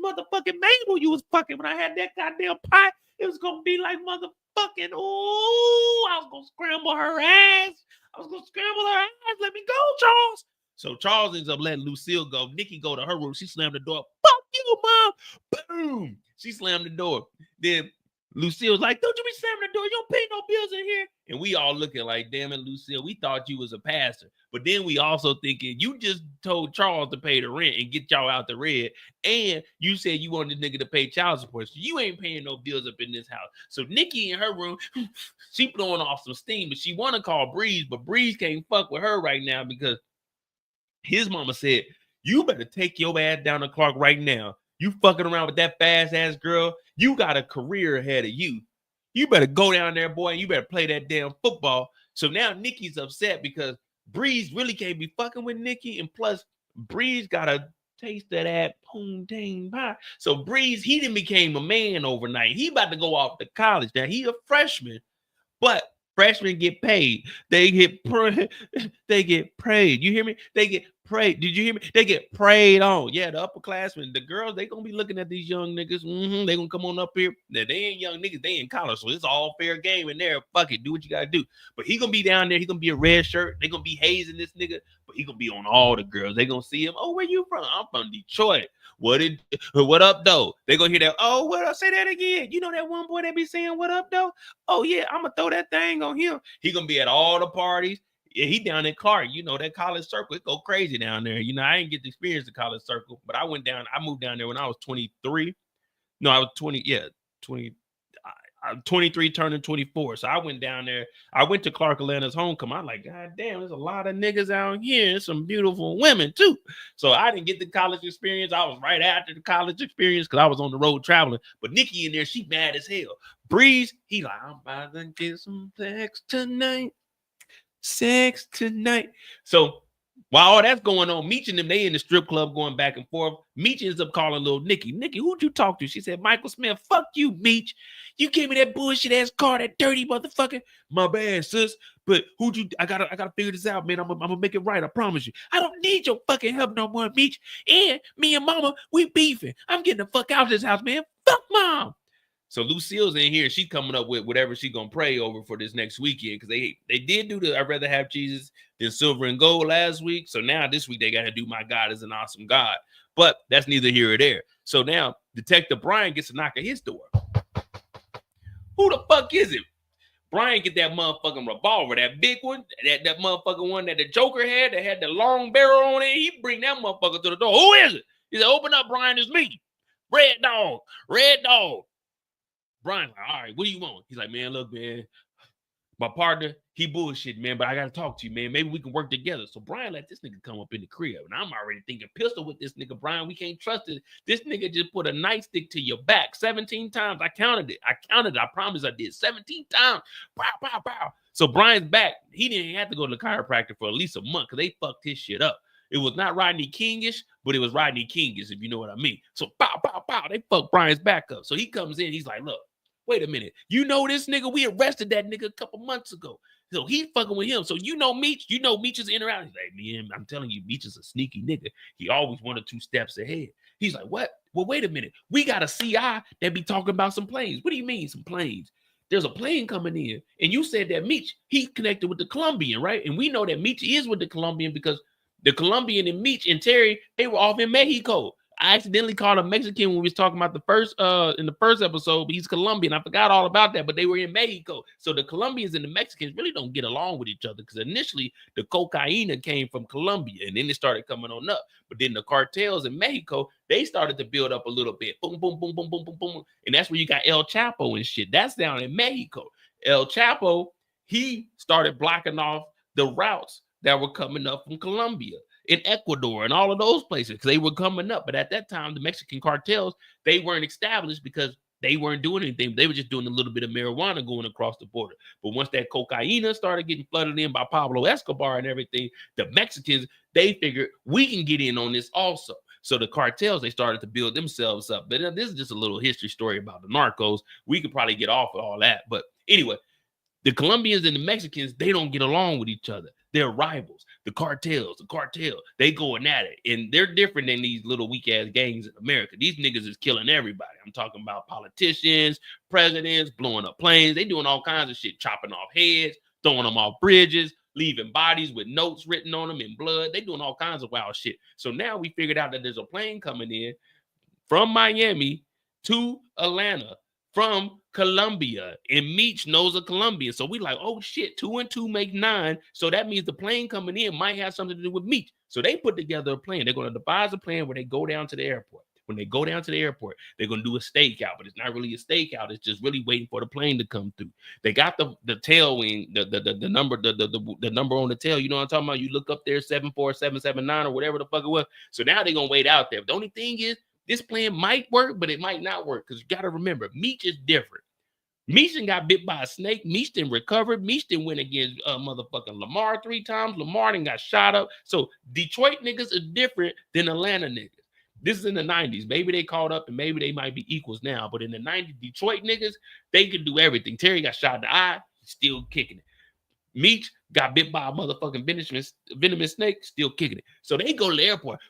motherfucking Mabel you was fucking when I had that goddamn pie. It was going to be like motherfucking, ooh, I was going to scramble her ass. Let me go, Charles. So Charles ends up letting Lucille go. Nikki go to her room. She slammed the door. Fuck you, mom. Boom. She slammed the door. Then Lucille was like, don't you be slamming the door. You don't pay no bills in here. And we all looking like, damn it, Lucille, we thought you was a pastor. But then we also thinking, you just told Charles to pay the rent and get y'all out the red. And you said you wanted this nigga to pay child support. So you ain't paying no bills up in this house. So Nikki in her room, she blowing off some steam. But she want to call Breeze. But Breeze can't fuck with her right now because his mama said, you better take your ass down to Clark right now. You fucking around with that fast ass girl. You got a career ahead of you. You better go down there, boy, and you better play that damn football. So now Nikki's upset because Breeze really can't be fucking with Nikki. And plus, Breeze got a taste of that poontang pie. So Breeze, he done became a man overnight. He about to go off to college. Now, he a freshman, but freshmen get paid. They get prayed. You hear me? They get prayed. Did you hear me? They get prayed on. Yeah, the upperclassmen, the girls, they gonna be looking at these young niggas. They gonna come on up here. Now, they ain't young niggas, they in college, so it's all fair game in there. Fuck it, do what you gotta do. But he gonna be down there. He gonna be a red shirt. They gonna be hazing this nigga, but he gonna be on all the girls. They gonna see him. Oh, where you from? I'm from Detroit. What up, though? They gonna hear that. Oh, what up? Say that again. You know that one boy that be saying what up, though? Oh yeah, I'm gonna throw that thing on him. He gonna be at all the parties. Yeah, he down in Clark. You know that college circle. It go crazy down there. You know, I ain't get to experience the college circle, but I went down. I moved down there when I was 23. No, I was 20. Yeah, 20. I'm 23 turning 24. So I went down there. I went to Clark Atlanta's homecoming. I'm like, God damn, there's a lot of niggas out here. Some beautiful women too. So I didn't get the college experience. I was right after the college experience because I was on the road traveling. But Nikki in there, she mad as hell. Breeze, he like, I'm about to get some sex tonight. So while all that's going on, Meech and them, they in the strip club going back and forth. Meech ends up calling little Nikki. Nikki, who'd you talk to? She said, Michael Smith. Fuck you, Meech. You gave me that bullshit ass car, that dirty motherfucker. My bad, sis. But I gotta figure this out, man. I'm gonna make it right. I promise you. I don't need your fucking help no more, Meech. And me and mama, we beefing. I'm getting the fuck out of this house, man. Fuck mom. So Lucille's in here. She's coming up with whatever she's gonna pray over for this next weekend because they did do the I'd rather have Jesus than silver and gold last week. So now this week they got to do my God is an awesome God. But that's neither here or there. So now Detective Brian gets a knock at his door. Who the fuck is it? Brian get that motherfucking revolver, that big one, that motherfucking one that the Joker had that had the long barrel on it. He bring that motherfucker to the door. Who is it? He said, open up, Brian. It's me, Red Dog. Brian's like, all right, what do you want? He's like, man, look, man, my partner, he bullshit, man, but I got to talk to you, man. Maybe we can work together. So Brian let this nigga come up in the crib, and I'm already thinking pistol with this nigga, Brian. We can't trust it. This nigga just put a nightstick to your back 17 times. I counted it. I promise I did. 17 times. Pow, pow, pow. So Brian's back. He didn't have to go to the chiropractor for at least a month because they fucked his shit up. It was not Rodney Kingish, but it was Rodney Kingish, if you know what I mean. So pow, pow, pow. They fucked Brian's back up. So he comes in. He's like, look. Wait a minute. You know this nigga? We arrested that nigga a couple months ago. So he fucking with him. So you know Meech? You know Meech is in or out? He's like, man, I'm telling you, Meech is a sneaky nigga. He always 1 or 2 steps ahead. He's like, what? Well, wait a minute. We got a CI that be talking about some planes. What do you mean some planes? There's a plane coming in. And you said that Meech, he connected with the Colombian, right? And we know that Meech is with the Colombian because the Colombian and Meech and Terry, they were off in Mexico. I accidentally called him Mexican when we was talking about the first in the first episode, but he's Colombian. I forgot all about that, but they were in Mexico. So the Colombians and the Mexicans really don't get along with each other because initially the cocaine came from Colombia and then it started coming on up. But then the cartels in Mexico, they started to build up a little bit. Boom, boom, boom, boom, boom, boom, boom. And that's where you got El Chapo and shit. That's down in Mexico. El Chapo, he started blocking off the routes that were coming up from Colombia. in Ecuador and all of those places because they were coming up. But at that time, the Mexican cartels, they weren't established because they weren't doing anything. They were just doing a little bit of marijuana going across the border. But once that cocaine started getting flooded in by Pablo Escobar and everything, the Mexicans, they figured we can get in on this also. So the cartels, they started to build themselves up. But this is just a little history story about the narcos. We could probably get off of all that. But anyway, the Colombians and the Mexicans, they don't get along with each other. They're rivals. The cartel, they going at it. And they're different than these little weak-ass gangs in America. These niggas is killing everybody. I'm talking about politicians, presidents, blowing up planes. They doing all kinds of shit, chopping off heads, throwing them off bridges, leaving bodies with notes written on them in blood. They doing all kinds of wild shit. So now we figured out that there's a plane coming in from Miami to Atlanta from Colombia, and Meech knows a Colombian. So we like, oh shit, 2 and 2 make 9. So that means the plane coming in might have something to do with Meech. So they put together a plan. They're going to devise a plan where they go down to the airport. When they go down to the airport, they're going to do a stakeout, but it's not really a stakeout. It's just really waiting for the plane to come through. They got the tail wing, the number on the tail. You know what I'm talking about? You look up there, 74779 or whatever the fuck it was. So now they're going to wait out there. The only thing is, this plan might work, but it might not work because you got to remember, Meech is different. Meech got bit by a snake. Meech recovered. Meech went against motherfucking Lamar 3 times. Lamar got shot up. So Detroit niggas are different than Atlanta niggas. This is in the 90s. Maybe they caught up and maybe they might be equals now. But in the 90s, Detroit niggas, they could do everything. Terry got shot in the eye, still kicking it. Meech got bit by a motherfucking venomous snake, still kicking it. So they go to the airport.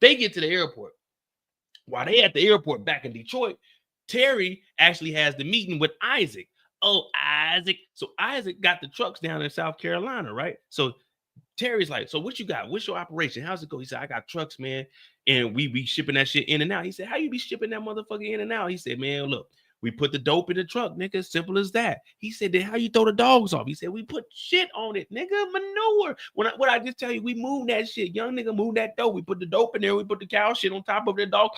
They get to the airport. While they at the airport back in Detroit, Terry actually has the meeting with Isaac. Oh, Isaac. So Isaac got the trucks down in South Carolina, right? So Terry's like, so what you got? What's your operation? How's it go? He said, I got trucks, man. And we be shipping that shit in and out. He said, how you be shipping that motherfucker in and out? He said, man, look, we put the dope in the truck, nigga. Simple as that. He said, then how you throw the dogs off? He said, we put shit on it, nigga. Manure. What I just tell you, we moved that shit. Young nigga moved that dope. We put the dope in there. We put the cow shit on top of the dog.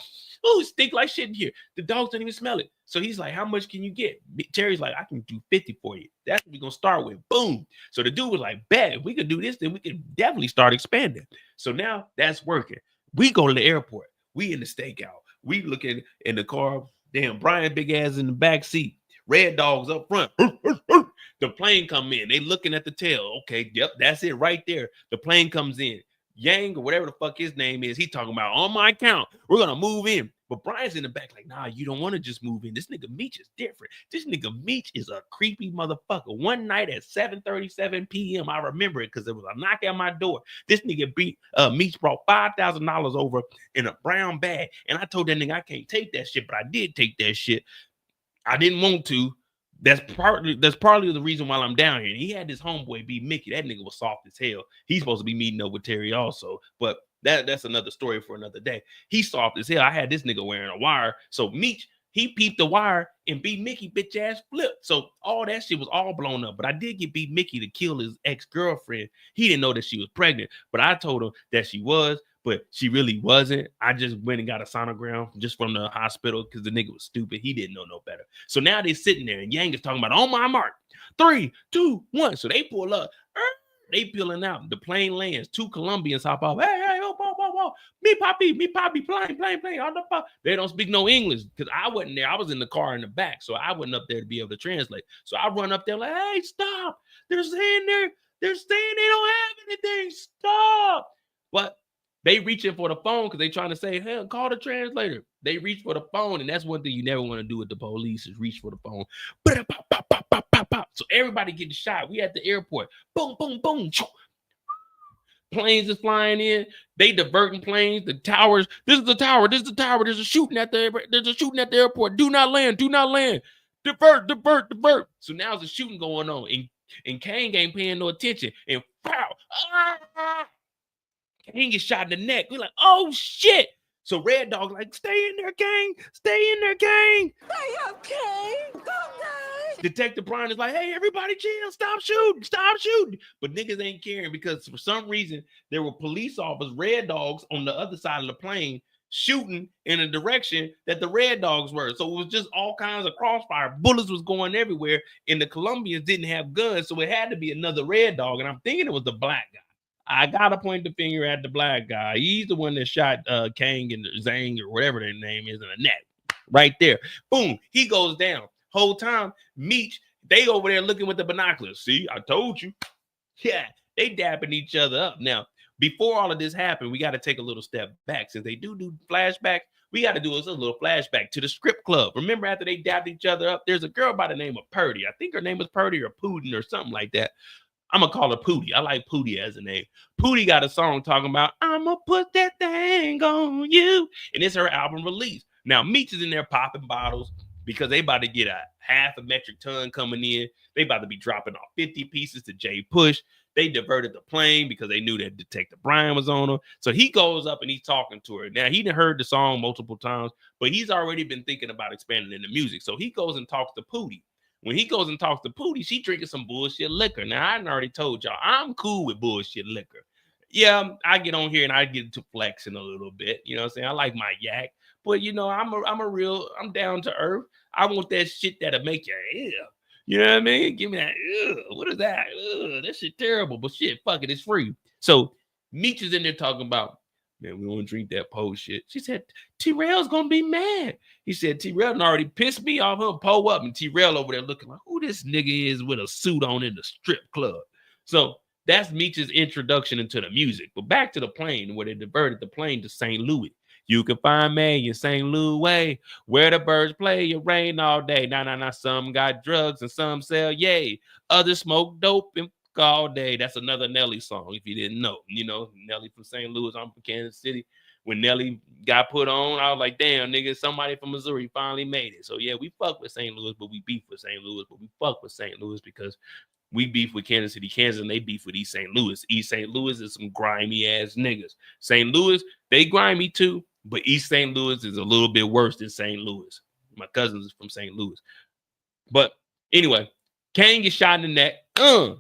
Oh, it stink like shit in here. The dogs don't even smell it. So he's like, how much can you get? Terry's like, I can do 50 for you. That's what we're going to start with. Boom. So the dude was like, bet, if we could do this, then we can definitely start expanding. So now that's working. We go to the airport. We in the stakeout. We looking in the car. Damn, Brian big ass in the back seat. Red dogs up front. The plane come in. They looking at the tail. Okay, yep, that's it right there. The plane comes in. Yang or whatever the fuck his name is, he talking about, on my account, we're going to move in. But Brian's in the back like, nah, you don't want to just move in. This nigga Meech is different. This nigga Meech is a creepy motherfucker. One night at 7:37 p.m., I remember it because there was a knock at my door. This nigga Meech brought $5,000 over in a brown bag. And I told that nigga I can't take that shit, but I did take that shit. I didn't want to. That's partly the reason why I'm down here. And he had this homeboy BMickie. That nigga was soft as hell. He's supposed to be meeting up with Terry also, but that's another story for another day. He's soft as hell. I had this nigga wearing a wire. So Meech, he peeped the wire and BMickie bitch ass flipped. So all that shit was all blown up. But I did get BMickie to kill his ex-girlfriend. He didn't know that she was pregnant, but I told him that she was, but she really wasn't. I just went and got a sonogram just from the hospital because the nigga was stupid. He didn't know no better. So now they sitting there and Yang is talking about, on my mark, 3, 2, 1. So they pull up. They peeling out. The plane lands. 2 Colombians hop off. Hey, oh. Me poppy, plane. On the pop. They don't speak no English because I wasn't there. I was in the car in the back. So I wasn't up there to be able to translate. So I run up there like, hey, stop. They're saying they don't have anything. Stop. But they reaching for the phone because they trying to say, hey, call the translator. They reach for the phone, and that's one thing you never want to do with the police is reach for the phone. Pop. So everybody getting shot. We at the airport. Boom. Planes is flying in. They diverting planes. The towers. This is the tower. There's a shooting at the airport. Do not land. Divert. So now there's a shooting going on, and Kang ain't paying no attention. And pow. He gets shot in the neck. We're like, oh shit. So Red Dog like, stay in there, gang. Stay up, Kang. Detective Brian is like, hey, everybody chill. Stop shooting. But niggas ain't caring because for some reason there were police officers, Red Dogs on the other side of the plane shooting in a direction that the Red Dogs were. So it was just all kinds of crossfire. Bullets was going everywhere and the Colombians didn't have guns. So it had to be another Red Dog. And I'm thinking it was the black guy. I gotta point the finger at the black guy. He's the one that shot Kang and Zhang or whatever their name is in the neck. Right there. Boom. He goes down. Whole time, Meech, they over there looking with the binoculars. See, I told you. Yeah, they dapping each other up. Now, before all of this happened, we got to take a little step back. Since they do flashback, we got to do a little flashback to the strip club. Remember, after they dapped each other up, there's a girl by the name of Purdy. I think her name was Purdy or Putin or something like that. I'm going to call her Pootie. I like Pootie as a name. Pootie got a song talking about, I'm going to put that thing on you. And it's her album release. Now, Meech is in there popping bottles because they about to get a half a metric ton coming in. They about to be dropping off 50 pieces to Jay Push. They diverted the plane because they knew that Detective Brian was on her. So he goes up and he's talking to her. Now, he done heard the song multiple times, but he's already been thinking about expanding into music. So he goes and talks to Pootie. When he goes and talks to Pootie, she drinking some bullshit liquor. Now, I already told y'all, I'm cool with bullshit liquor. Yeah, I get on here and I get to flexing a little bit. You know what I'm saying? I like my yak. But, you know, I'm down to earth. I want that shit that'll make you ill. You know what I mean? Give me that. What is that? That shit terrible. But shit, fuck it. It's free. So Meech is in there talking about, man, we don't drink that Poe shit. She said, T-Rail's going to be mad. He said, T-Rail already pissed me off. He'll Poe up. And T-Rail over there looking like, who this nigga is with a suit on in the strip club. So that's Meech's introduction into the music. But back to the plane where they diverted the plane to St. Louis. You can find me in St. Louis, where the birds play, it rain all day. Nah. Some got drugs and some sell yay. Others smoke dope and all day. That's another Nelly song, if you didn't know. You know, Nelly from St. Louis, I'm from Kansas City. When Nelly got put on, I was like, damn, nigga, somebody from Missouri finally made it. So, yeah, we fuck with St. Louis, but we beef with St. Louis. But we fuck with St. Louis because we beef with Kansas City, Kansas, and they beef with East St. Louis. East St. Louis is some grimy-ass niggas. St. Louis, they grimy too. But East St. Louis is a little bit worse than St. Louis. My cousin is from St. Louis. But anyway, Kane gets shot in the neck.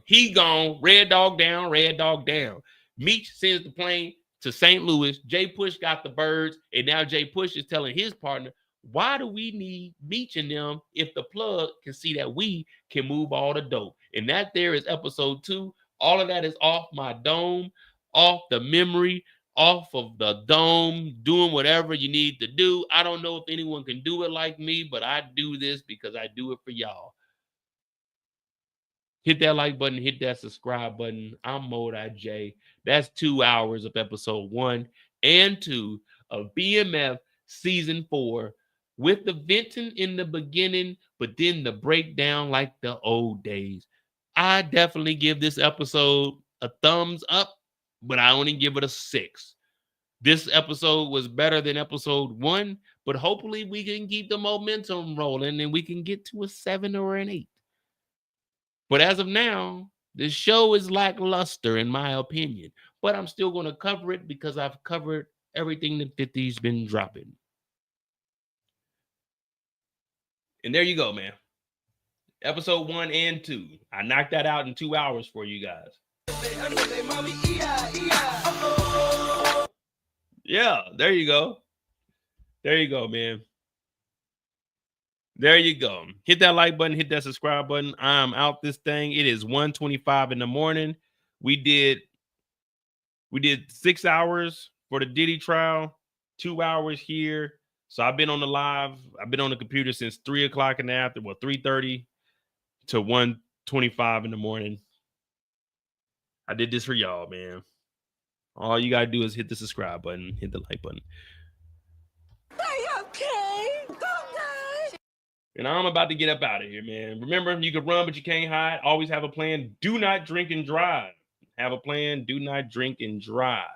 He gone. Red dog down, red dog down. Meech sends the plane to St. Louis. Jay Push got the birds. And now Jay Push is telling his partner, why do we need Meech and them if the plug can see that we can move all the dope? And that there is episode 2. All of that is off my dome, off the memory, off of the dome, doing whatever you need to do. I don't know if anyone can do it like me, but I do this because I do it for y'all. Hit that like button, hit that subscribe button. I'm Modai J. That's 2 hours of episode 1 and 2 of BMF season 4 with the venting in the beginning, but then the breakdown like the old days. I definitely give this episode a thumbs up, but I only give it a 6. This episode was better than episode 1, but hopefully we can keep the momentum rolling and we can get to a 7 or an 8. But as of now, the show is lackluster in my opinion, but I'm still going to cover it because I've covered everything that 50's been dropping. And there you go, man. Episode 1 and 2. I knocked that out in 2 hours for you guys. Yeah, there you go. There you go, man. There you go. Hit that like button, hit that subscribe button. I'm out this thing. It is 1:25 in the morning. We did 6 hours for the Diddy trial, 2 hours here. So I've been on the live. I've been on the computer since 3 o'clock in the afternoon, 3:30 to 1:25 in the morning. I did this for y'all, man. All you gotta do is hit the subscribe button, hit the like button. And I'm about to get up out of here, man. Remember, you can run, but you can't hide. Always have a plan. Do not drink and drive. Have a plan. Do not drink and drive.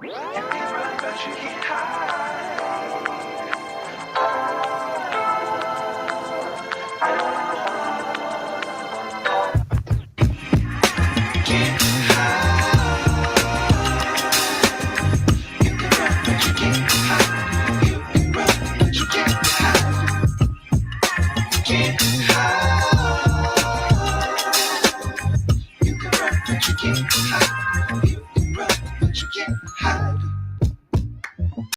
You keep running, but you keep high.